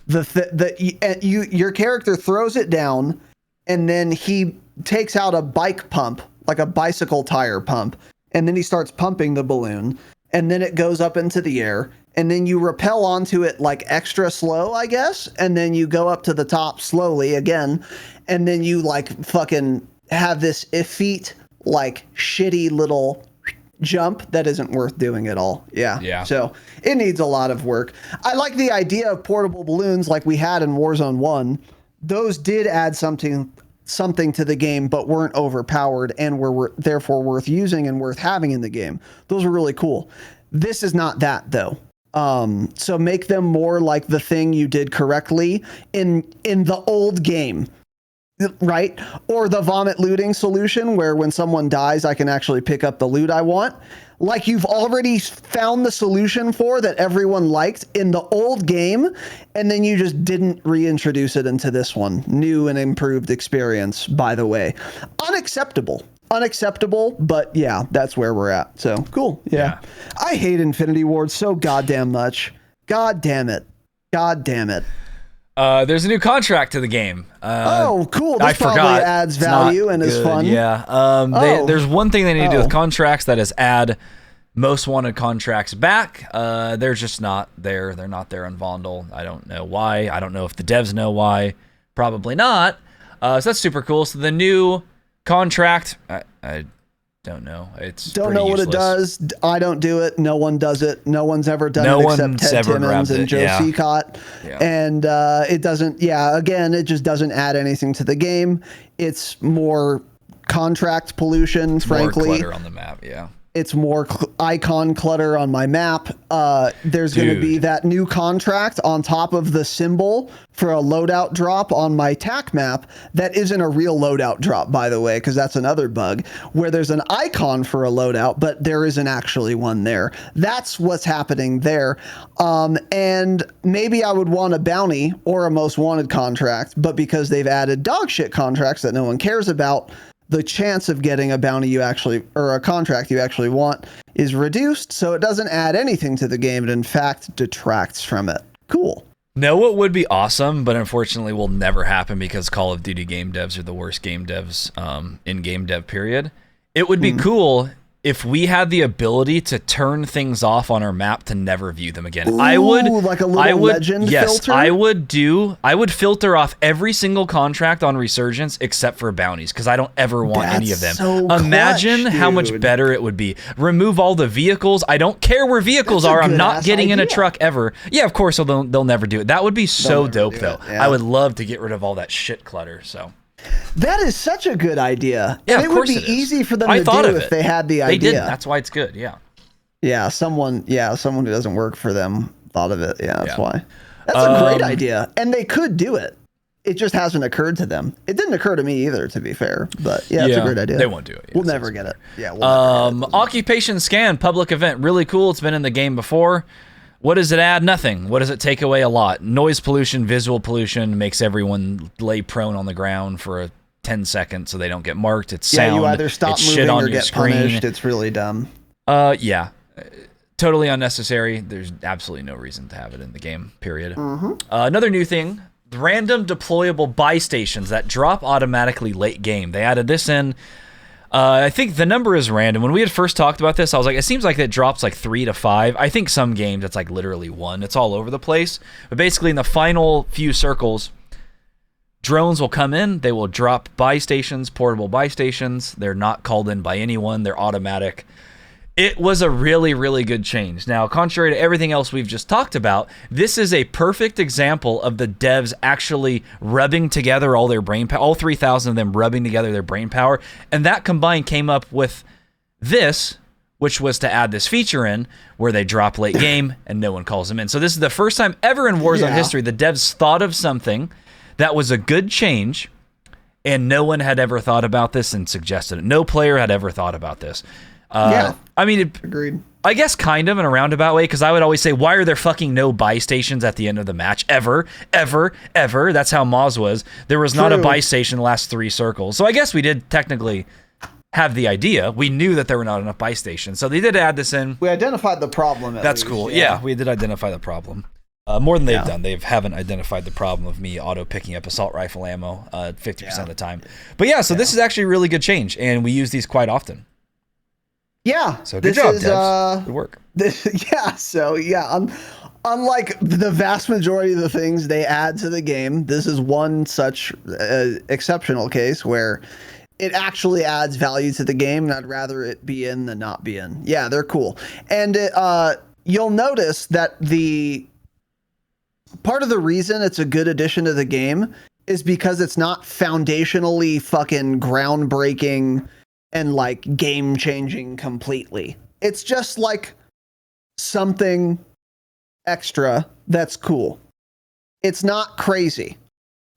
Your character throws it down, and then he takes out a bike pump, like a bicycle tire pump, and then he starts pumping the balloon, and then it goes up into the air, and then you rappel onto it like extra slow, I guess, and then you go up to the top slowly again, and then you like fucking have this effete, like shitty little jump that isn't worth doing at all. Yeah. So it needs a lot of work. I like the idea of portable balloons like we had in Warzone 1. Those did add something to the game, but weren't overpowered and were therefore worth using and worth having in the game. Those were really cool. This is not that though. So make them more like the thing you did correctly in the old game. right? Or the vomit looting solution, where when someone dies, I can actually pick up the loot I want. Like you've already found the solution for that everyone liked in the old game, and then you just didn't reintroduce it into this one. New and improved experience, by the way. Unacceptable, but yeah, that's where we're at. So cool. Yeah. I hate Infinity Ward so goddamn much. God damn it. There's a new contract to the game. Oh, cool. This I probably forgot. adds value and is fun. Yeah. There's one thing they need to do with contracts, that is add most wanted contracts back. They're just not there. They're not there on Vondel. I don't know why. I don't know if the devs know why. Probably not. So that's super cool. So the new contract, I don't know. It's don't know useless. what it does. I don't do it. No one does it. No one's ever done it except Ted Timmons and Joe Seacott. Yeah. And it doesn't. Yeah, again, it just doesn't add anything to the game. It's more contract pollution, frankly. More clutter on the map. Yeah. It's more icon clutter on my map. There's going to be that new contract on top of the symbol for a loadout drop on my TAC map. That isn't a real loadout drop, by the way, because that's another bug, where there's an icon for a loadout, but there isn't actually one there. That's what's happening there. And maybe I would want a bounty or a most wanted contract, but because they've added dog shit contracts that no one cares about, the chance of getting a bounty you actually, or a contract you actually want, is reduced, so it doesn't add anything to the game. It in fact detracts from it. Cool. No, what would be awesome, but unfortunately will never happen because Call of Duty game devs are the worst game devs in game dev period. It would be cool if we had the ability to turn things off on our map to never view them again. Ooh, I would like a little legend filter? I would filter off every single contract on Resurgence except for bounties, because I don't ever want any of them. So Imagine clutch, how much better it would be. Remove all the vehicles. I don't care where vehicles are. I'm not getting in a truck ever. Yeah, of course they'll never do it. That would be so dope though. Yeah. I would love to get rid of all that shit clutter. So that is such a good idea. Yeah, and it would be easy for them to do if they had the idea. They didn't. That's why it's good. Yeah. Yeah, someone who doesn't work for them thought of it. Yeah, that's why. That's a great idea, and they could do it. It just hasn't occurred to them. It didn't occur to me either, to be fair. But yeah, it's a great idea. They won't do it. We'll never get it. Yeah. Occupation scan public event, really cool. It's been in the game before. What does it add? Nothing. What does it take away? A lot. Noise pollution, visual pollution, makes everyone lay prone on the ground for 10 seconds so they don't get marked. It's sound. Yeah, you either stop it's moving shit on or your get screen. punished. It's really dumb. Yeah. Totally unnecessary. There's absolutely no reason to have it in the game, period. Another new thing, random deployable buy stations that drop automatically late game. They added this in. I think the number is random. When we had first talked about this, I was like, it seems like it drops like 3 to 5. I think some games it's like literally 1. It's all over the place. But basically in the final few circles, drones will come in. They will drop buy stations, portable buy stations. They're not called in by anyone. They're automatic. It was a really, really good change. Now, contrary to everything else we've just talked about, this is a perfect example of the devs actually rubbing together all their brain power, all 3,000 of them rubbing together their brain power. And that combined came up with this, which was to add this feature in where they drop late game and no one calls them in. So this is the first time ever in Warzone history the devs thought of something that was a good change, and no one had ever thought about this and suggested it. No player had ever thought about this. I mean, agreed. I guess kind of in a roundabout way, because I would always say, why are there fucking no buy stations at the end of the match? Ever. That's how Moz was. There was not a buy station the last 3 circles. So I guess we did technically have the idea. We knew that there were not enough buy stations. So they did add this in. We identified the problem. That's least. Cool. Yeah, we did identify the problem. More than they've done. They haven't identified the problem of me auto picking up assault rifle ammo 50% of the time. But so this is actually a really good change, and we use these quite often. Yeah. So good job, devs. Good work. Unlike the vast majority of the things they add to the game, this is one such exceptional case where it actually adds value to the game, and I'd rather it be in than not be in. Yeah, they're cool. And you'll notice that the part of the reason it's a good addition to the game is because it's not foundationally fucking groundbreaking and like game changing completely. It's just like something extra that's cool. It's not crazy.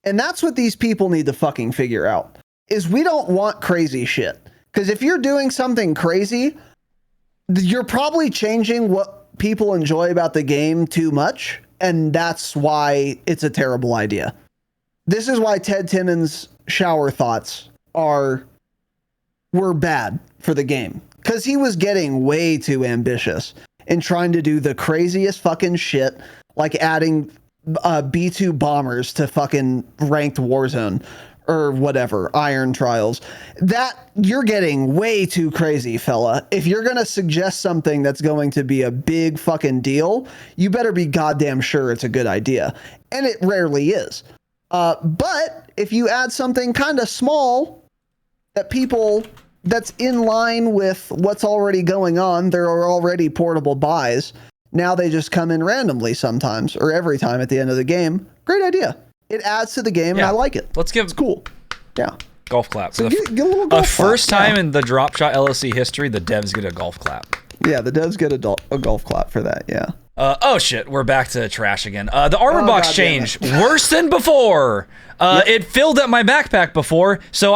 And that's what these people need to fucking figure out, is we don't want crazy shit. Because if you're doing something crazy, you're probably changing what people enjoy about the game too much. And that's why it's a terrible idea. This is why Ted Timmons' shower thoughts were bad for the game. Because he was getting way too ambitious in trying to do the craziest fucking shit, like adding B-2 bombers to fucking ranked Warzone or whatever, Iron Trials. That, you're getting way too crazy, fella. If you're going to suggest something that's going to be a big fucking deal, you better be goddamn sure it's a good idea. And it rarely is. But if you add something kind of small that's in line with what's already going on, there are already portable buys. Now they just come in randomly sometimes or every time at the end of the game. Great idea. It adds to the game, and I like it. It's cool. Yeah. Golf clap. So get a little golf clap. First time in the Dropshot LLC history, the devs get a golf clap. Yeah, the devs get a golf clap for that, yeah. Oh shit, we're back to trash again. The armor box changed worse than before. It filled up my backpack before. So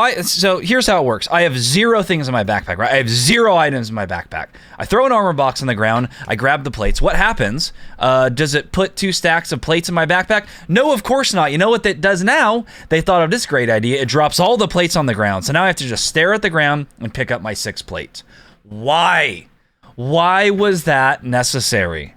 here's how it works. I have 0 things in my backpack, right? I have 0 items in my backpack. I throw an armor box on the ground. I grab the plates. What happens? Does it put 2 stacks of plates in my backpack? No, of course not. You know what that does now? They thought of this great idea. It drops all the plates on the ground. So now I have to just stare at the ground and pick up my 6 plates. Why? Why was that necessary?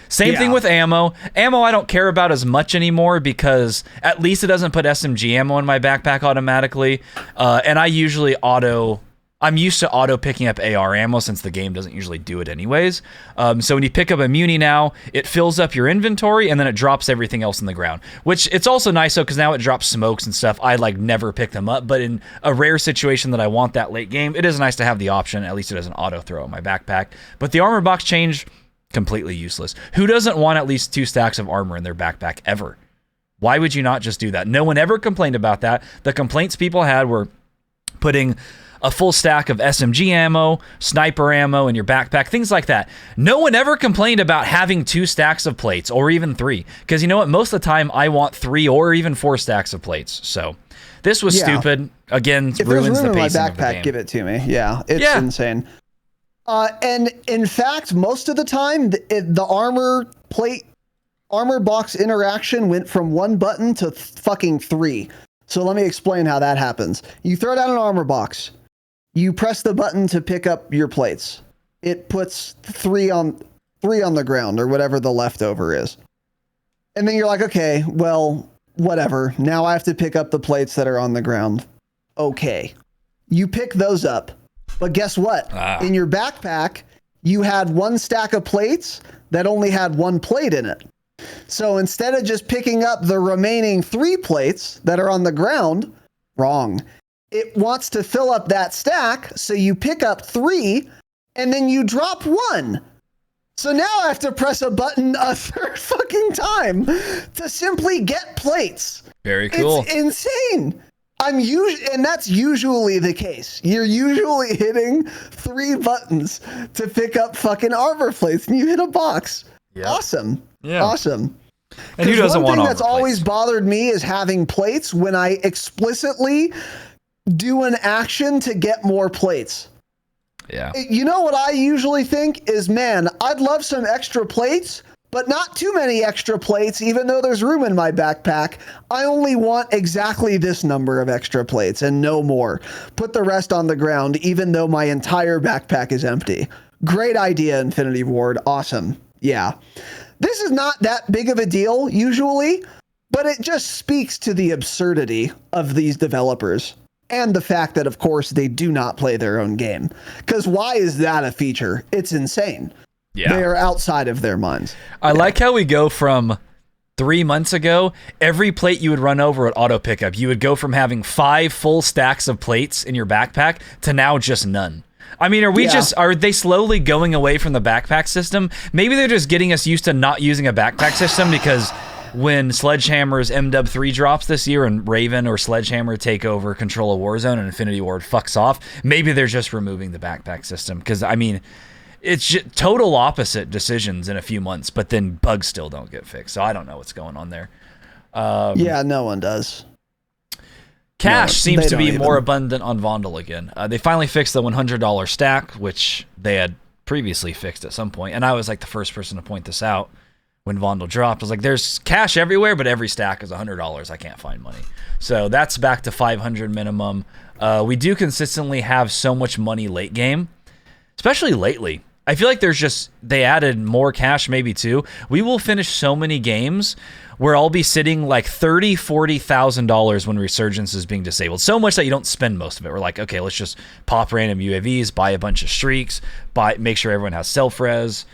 Same thing with ammo. Ammo I don't care about as much anymore because at least it doesn't put SMG ammo in my backpack automatically. And I'm used to auto picking up AR ammo since the game doesn't usually do it anyways. So when you pick up a Muni now, it fills up your inventory and then it drops everything else on the ground. Which it's also nice though because now it drops smokes and stuff. I like never pick them up, but in a rare situation that I want that late game, it is nice to have the option. At least it doesn't auto throw in my backpack. But the armor box change, completely useless. Who doesn't want at least 2 stacks of armor in their backpack ever? Why would you not just do that? No one ever complained about that. The complaints people had were putting a full stack of SMG ammo, sniper ammo in your backpack, things like that. No one ever complained about having 2 stacks of plates or even 3. Because you know what? Most of the time I want 3 or even 4 stacks of plates. So this was stupid. Again, if ruins the pacing my of the backpack, game. give it to me. Yeah, it's insane. And in fact, most of the time, the armor box interaction went from 1 button to fucking 3. So let me explain how that happens. You throw down an armor box. You press the button to pick up your plates. It puts 3 on the ground or whatever the leftover is. And then you're like, okay, well, whatever. Now I have to pick up the plates that are on the ground. Okay. You pick those up. But guess what? In your backpack, you had 1 stack of plates that only had 1 plate in it. So instead of just picking up the remaining 3 plates that are on the ground, wrong. It wants to fill up that stack, so you pick up 3, and then you drop 1. So now I have to press a button a 3rd fucking time to simply get plates. Very cool. It's insane. And that's usually the case. You're usually hitting 3 buttons to pick up fucking armor plates, and you hit a box. Yep. Awesome. Yeah. Awesome. And who doesn't want armor plates? One thing that's always bothered me is having plates when I explicitly do an action to get more plates. Yeah. You know what I usually think is, man, I'd love some extra plates, but not too many extra plates, even though there's room in my backpack. I only want exactly this number of extra plates and no more. Put the rest on the ground, even though my entire backpack is empty. Great idea, Infinity Ward. Awesome. Yeah. This is not that big of a deal, usually, but it just speaks to the absurdity of these developers. And the fact that, of course, they do not play their own game. Because why is that a feature? It's insane. Yeah. They are outside of their minds. I like how we go from 3 months ago, every plate you would run over at auto pickup, you would go from having 5 full stacks of plates in your backpack to now just none. I mean, are they slowly going away from the backpack system? Maybe they're just getting us used to not using a backpack system because when Sledgehammer's MW3 drops this year and Raven or Sledgehammer take over control of Warzone and Infinity Ward fucks off, maybe they're just removing the backpack system. Because, I mean, it's just total opposite decisions in a few months, but then bugs still don't get fixed. So I don't know what's going on there. Yeah, no one does. Cash seems they to don't be more even. abundant on Vondel again. They finally fixed the $100 stack, which they had previously fixed at some point. And I was like the first person to point this out when Vondel dropped. I was like, there's cash everywhere, but every stack is $100. I can't find money. So that's back to 500 minimum. We do consistently have so much money late game, especially lately. I feel like they added more cash maybe too. We will finish so many games where I'll be sitting like $30,000-$40,000 when Resurgence is being disabled. So much that you don't spend most of it. We're like, okay, let's just pop random UAVs, buy a bunch of streaks, make sure everyone has self-res,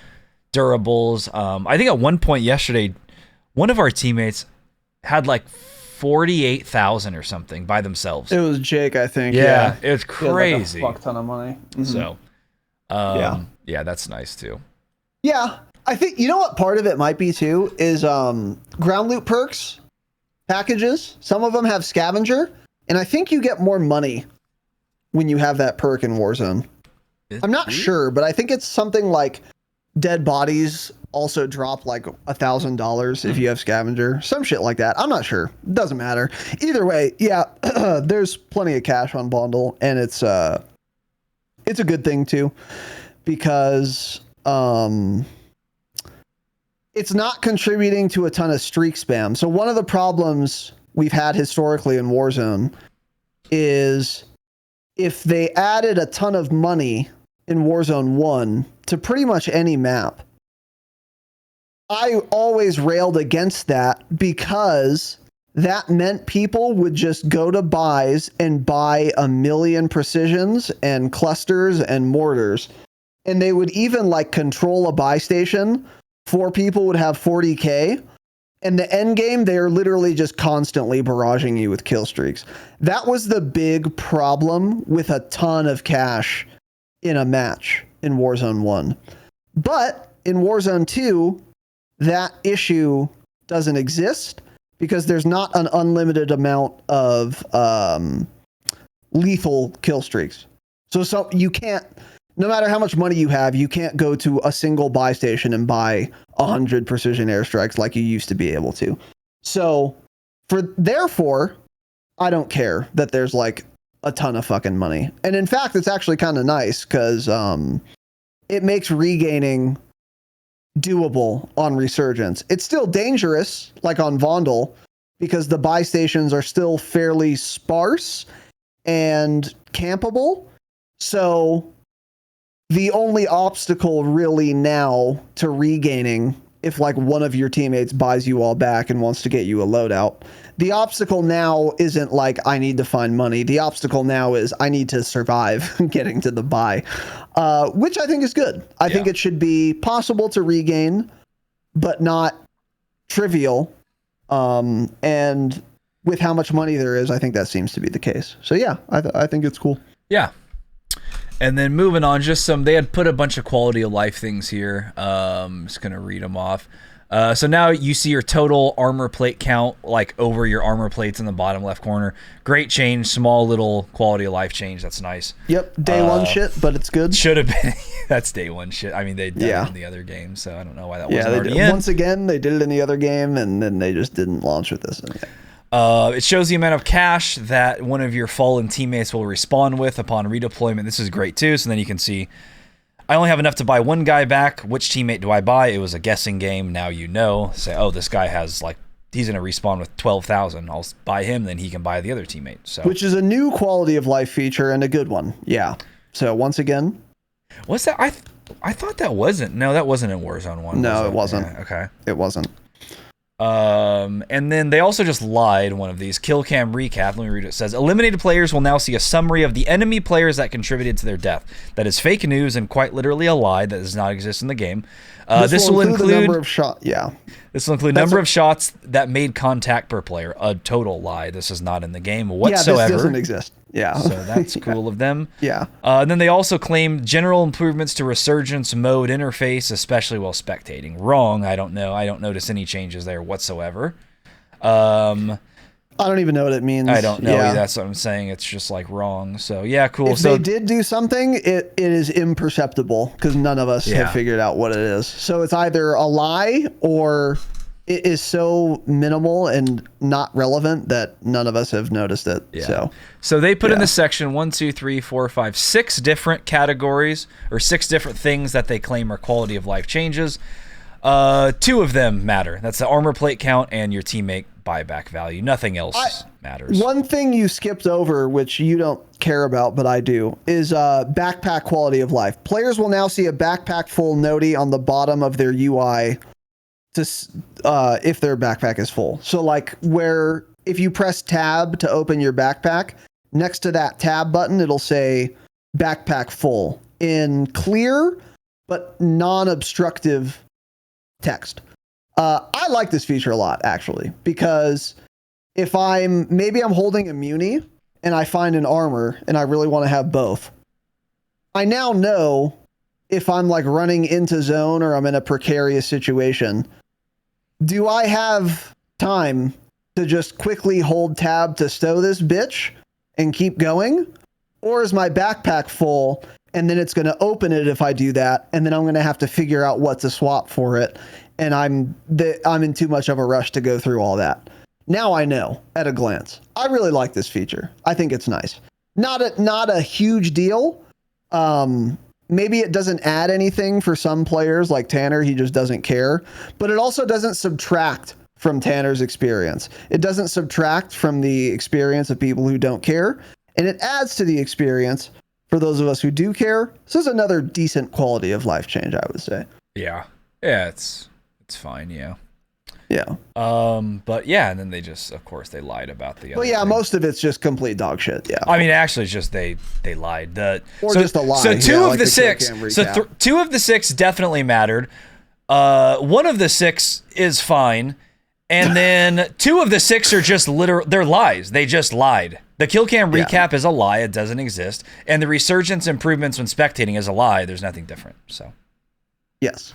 durables. I think at one point yesterday, one of our teammates had like 48,000 or something by themselves. It was Jake, I think. Yeah. It was crazy. He had like a fuck ton of money. Mm-hmm. So, yeah, that's nice too. Yeah, I think you know what part of it might be too is ground loot perks packages. Some of them have scavenger, and I think you get more money when you have that perk in Warzone. I'm not sure, but I think it's something like dead bodies also drop like $1,000 if you have scavenger, some shit like that. I'm not sure. Doesn't matter. Either way, yeah, there's plenty of cash on Bondle, and it's a good thing too, because it's not contributing to a ton of streak spam. So one of the problems we've had historically in Warzone is if they added a ton of money in Warzone 1 to pretty much any map, I always railed against that because that meant people would just go to buys and buy 1 million precisions and clusters and mortars. And they would even like control a buy station. 4 people would have 40K. And the end game, they are literally just constantly barraging you with kill streaks. That was the big problem with a ton of cash in a match in Warzone 1. But in Warzone 2, that issue doesn't exist because there's not an unlimited amount of lethal kill streaks. So you can't, no matter how much money you have, you can't go to a single buy station and buy 100 precision airstrikes like you used to be able to. So therefore, I don't care that there's like a ton of fucking money. And in fact, it's actually kind of nice because it makes regaining doable on Resurgence. It's still dangerous, like on Vondel, because the buy stations are still fairly sparse and campable. So the only obstacle really now to regaining, if like one of your teammates buys you all back and wants to get you a loadout, the obstacle now isn't like I need to find money. The obstacle now is I need to survive getting to the buy, which I think is good. I think it should be possible to regain, but not trivial. And with how much money there is, I think that seems to be the case. So yeah, I think it's cool. Yeah. And then moving on, they had put a bunch of quality of life things here. Just going to read them off. So now you see your total armor plate count, like over your armor plates in the bottom left corner. Great change, small little quality of life change. That's nice. Yep, day one shit, but it's good. Should have been. That's day one shit. I mean, they did it in the other game, so I don't know why that wasn't already in. Once again, they did it in the other game, and then they just didn't launch with this. It shows the amount of cash that one of your fallen teammates will respawn with upon redeployment. This is great too. So then you can see, I only have enough to buy one guy back. Which teammate do I buy? It was a guessing game. Now you know. Say, oh, this guy has like, he's going to respawn with 12,000. I'll buy him, then he can buy the other teammate. So, which is a new quality of life feature and a good one. Yeah. So once again, what's that? I thought that wasn't. No, that wasn't in Warzone 1. No, it wasn't. Yeah, okay. It wasn't. And then they also just lied, one of these. Kill cam recap, let me read it. It says, eliminated players will now see a summary of the enemy players that contributed to their death. That is fake news and quite literally a lie that does not exist in the game. This will include the number of shots. Yeah. This will include number of shots that made contact per player. A total lie. This is not in the game whatsoever. Yeah, this doesn't exist. Yeah. So that's cool of them. Yeah. And then they also claim general improvements to Resurgence mode interface, especially while spectating. Wrong. I don't know. I don't notice any changes there whatsoever. I don't even know what it means. I don't know. Yeah. That's what I'm saying. It's just like wrong. So yeah, cool. If they did do something, it is imperceptible because none of us have figured out what it is. So it's either a lie or it is so minimal and not relevant that none of us have noticed it. Yeah. So they put in this section 1, 2, 3, 4, 5, 6 different categories or 6 different things that they claim are quality of life changes. 2 of them matter. That's the armor plate count and your teammate buyback value. Nothing else matters. One thing you skipped over, which you don't care about, but I do, is backpack quality of life. Players will now see a backpack full noti on the bottom of their UI to if their backpack is full. So like where if you press tab to open your backpack, next to that tab button, it'll say backpack full in clear but non-obstructive text. I like this feature a lot, actually, because if maybe I'm holding a muni and I find an armor and I really want to have both, I now know if I'm like running into zone or I'm in a precarious situation, do I have time to just quickly hold tab to stow this bitch and keep going? Or is my backpack full and then it's going to open it if I do that, and then I'm going to have to figure out what to swap for it, and I'm in too much of a rush to go through all that. Now I know at a glance. I really like this feature. I think it's nice. Not a huge deal. Maybe it doesn't add anything for some players like Tanner. He just doesn't care. But it also doesn't subtract from Tanner's experience. It doesn't subtract from the experience of people who don't care. And it adds to the experience for those of us who do care. This is another decent quality of life change, I would say. Yeah. Yeah, it's fine, yeah. Yeah. But yeah, and then they just, of course, they lied about the other Well, yeah, thing. most of it's just complete dog shit. Yeah. I mean, actually, it's just they lied. Just a lie. So two Yeah, of like the the 6. Kill Cam So recap. 2 of the 6 definitely mattered. 1 of the 6 is fine, and then 2 of the 6 are just they're lies. They just lied. The kill cam recap is a lie. It doesn't exist, and the resurgence improvements when spectating is a lie. There's nothing different. So Yes.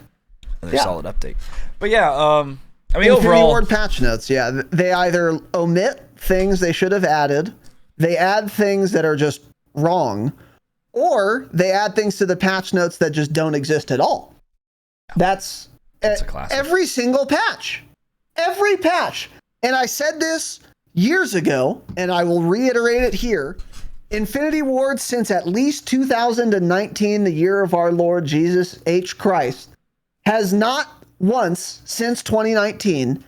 another solid update. But yeah, I mean, Infinity overall, Ward patch notes, yeah. They either omit things they should have added, they add things that are just wrong, or they add things to the patch notes that just don't exist at all. That's a classic. every single patch. Every patch. And I said this years ago, and I will reiterate it here. Infinity Ward, since at least 2019, the year of our Lord Jesus H. Christ, has not once since 2019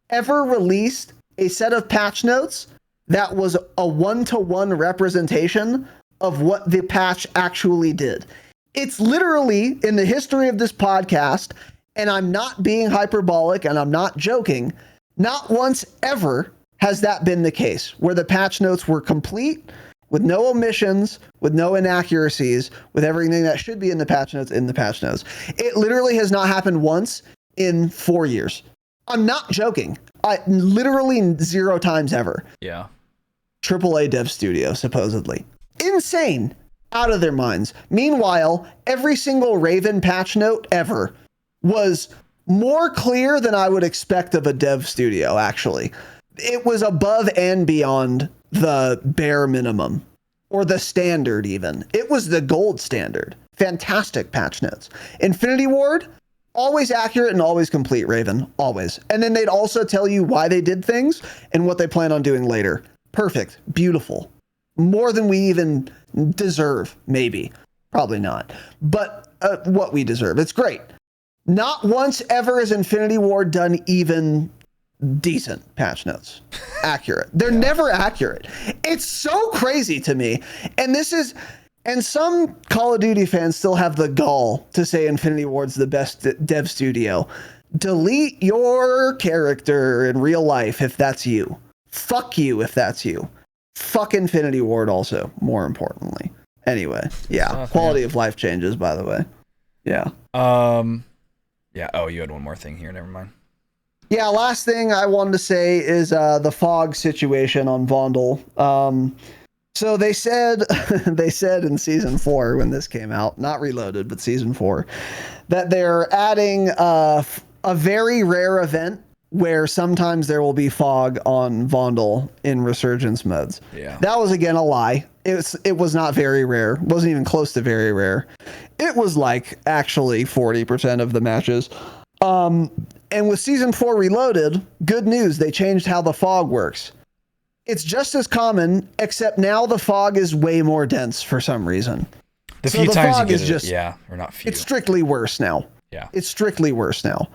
ever released a set of patch notes that was a one-to-one representation of what the patch actually did. It's literally in the history of this podcast, and I'm not being hyperbolic and I'm not joking, not once ever has that been the case where the patch notes were complete with no omissions, with no inaccuracies, with everything that should be in the patch notes in the patch notes. It literally has not happened once in 4 years. I'm not joking. Literally 0 times ever. yeah. AAA Dev Studio, supposedly. Insane. Out of their minds. Meanwhile, every single Raven patch note ever was more clear than I would expect of a dev studio, actually. It was above and beyond the bare minimum, or the standard even. It was the gold standard. Fantastic patch notes. Infinity Ward, always accurate and always complete, Raven. Always. And then they'd also tell you why they did things and what they plan on doing later. Perfect. Beautiful. More than we even deserve, maybe. Probably not. But what we deserve. It's great. Not once ever has Infinity Ward done even decent patch notes. Accurate. They're never accurate. It's so crazy to me. And some Call of Duty fans still have the gall to say Infinity Ward's the best dev studio. Delete your character in real life if that's you. Fuck you if that's you. Fuck Infinity Ward also, more importantly. Anyway, yeah. Quality of life changes, by the way. Yeah. Yeah. Oh, you had one more thing here. Never mind. Yeah, last thing I wanted to say is the fog situation on Vondel. So they said in season 4 when this came out, not Reloaded, but season 4, that they're adding a very rare event where sometimes there will be fog on Vondel in resurgence modes. Yeah. That was again a lie. It was not very rare. It wasn't even close to very rare. It was like actually 40% of the matches. And with Season 4 Reloaded, good news, they changed how the fog works. It's just as common, except now the fog is way more dense for some reason. The few times you get it, or not few. It's strictly worse now. Yeah. It's strictly worse now.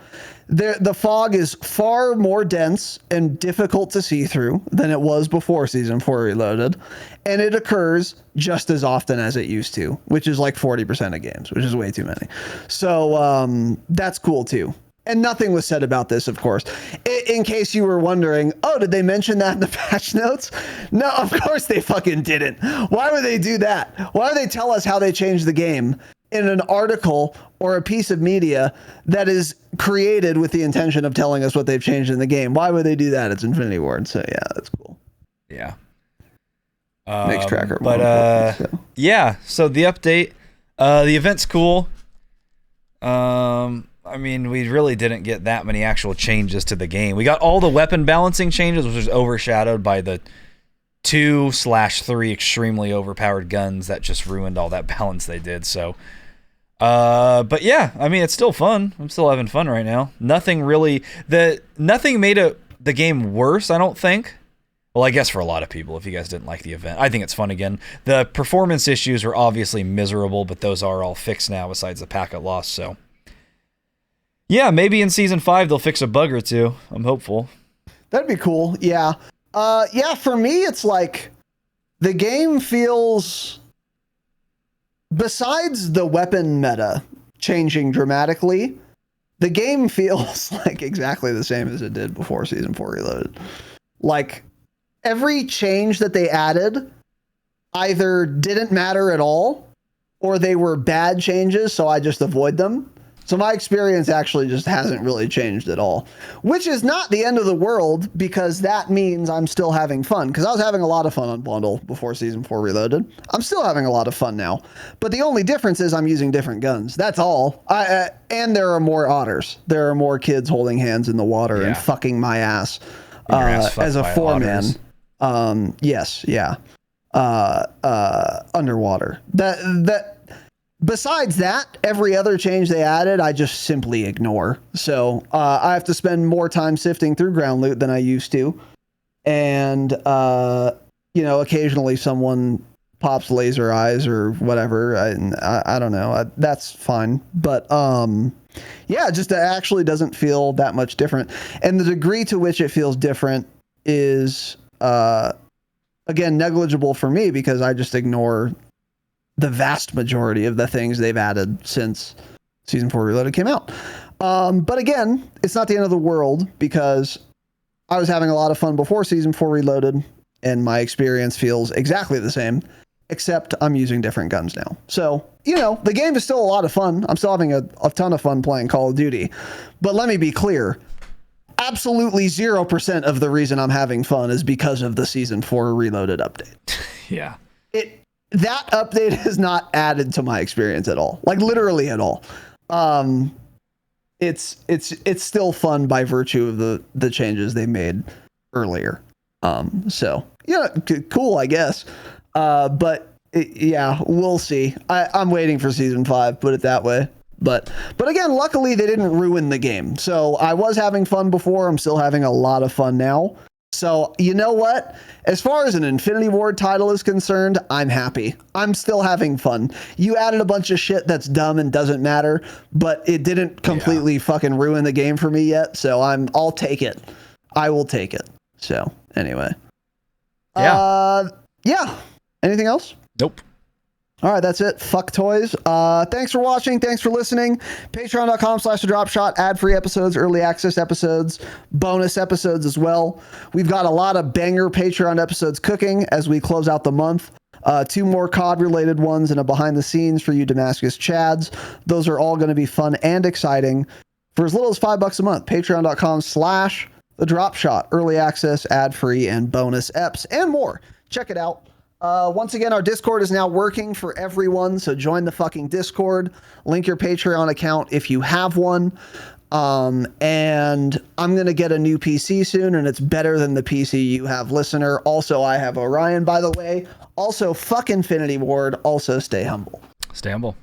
The fog is far more dense and difficult to see through than it was before Season 4 Reloaded. And it occurs just as often as it used to, which is like 40% of games, which is way too many. So that's cool too. And nothing was said about this, of course. In case you were wondering, oh, did they mention that in the patch notes? No, of course they fucking didn't. Why would they do that? Why would they tell us how they changed the game in an article or a piece of media that is created with the intention of telling us what they've changed in the game? Why would they do that? It's Infinity Ward. So yeah, that's cool. Yeah. Makes tracker. But yeah, so the update, the event's cool. I mean, we really didn't get that many actual changes to the game. We got all the weapon balancing changes, which was overshadowed by the 2/3 extremely overpowered guns that just ruined all that balance they did. So, but yeah, I mean, it's still fun. I'm still having fun right now. Nothing really, nothing made the game worse, I don't think. Well, I guess for a lot of people, if you guys didn't like the event, I think it's fun again. The performance issues were obviously miserable, but those are all fixed now besides the packet loss. So yeah, maybe in Season 5 they'll fix a bug or two. I'm hopeful. That'd be cool. Yeah. Yeah, for me, it's like the game feels, besides the weapon meta changing dramatically, the game feels like exactly the same as it did before Season 4 Reloaded. Like, every change that they added either didn't matter at all or they were bad changes, so I just avoid them. So my experience actually just hasn't really changed at all, which is not the end of the world because that means I'm still having fun, because I was having a lot of fun on Bundle before Season 4 Reloaded. I'm still having a lot of fun now, but the only difference is I'm using different guns. That's all. And there are more otters. There are more kids holding hands in the water and fucking my ass, as a 4-man. Yes, yeah. Underwater. Besides that, every other change they added, I just simply ignore. So I have to spend more time sifting through ground loot than I used to. And, occasionally someone pops laser eyes or whatever. I don't know. That's fine. But yeah, just it actually doesn't feel that much different. And the degree to which it feels different is, again, negligible for me because I just ignore the vast majority of the things they've added since Season 4 Reloaded came out. But again, it's not the end of the world because I was having a lot of fun before Season 4 Reloaded and my experience feels exactly the same, except I'm using different guns now. So, the game is still a lot of fun. I'm still having a ton of fun playing Call of Duty. But let me be clear, absolutely 0% of the reason I'm having fun is because of the Season 4 Reloaded update. Yeah. That update has not added to my experience at all. Like literally at all. It's still fun by virtue of the changes they made earlier. So yeah, cool, I guess. But we'll see. I'm waiting for Season 5, put it that way. But again, luckily they didn't ruin the game. So I was having fun before. I'm still having a lot of fun now. So, you know what? As far as an Infinity Ward title is concerned, I'm happy. I'm still having fun. You added a bunch of shit that's dumb and doesn't matter, but it didn't completely fucking ruin the game for me yet. So I'll take it. I will take it. So anyway. Yeah. Anything else? Nope. All right, that's it. Fuck toys. Thanks for watching. Thanks for listening. Patreon.com/Dropshot. Ad-free episodes, early access episodes, bonus episodes as well. We've got a lot of banger Patreon episodes cooking as we close out the month. 2 more COD-related ones and a behind-the-scenes for you Damascus Chads. Those are all going to be fun and exciting for as little as $5 a month. Patreon.com/TheDropshot. Early access, ad-free, and bonus eps, and more. Check it out. Once again, our Discord is now working for everyone, so join the fucking Discord. Link your Patreon account if you have one. And I'm going to get a new PC soon, and it's better than the PC you have, listener. Also, I have Orion, by the way. Also, fuck Infinity Ward. Also, stay humble. Stay humble.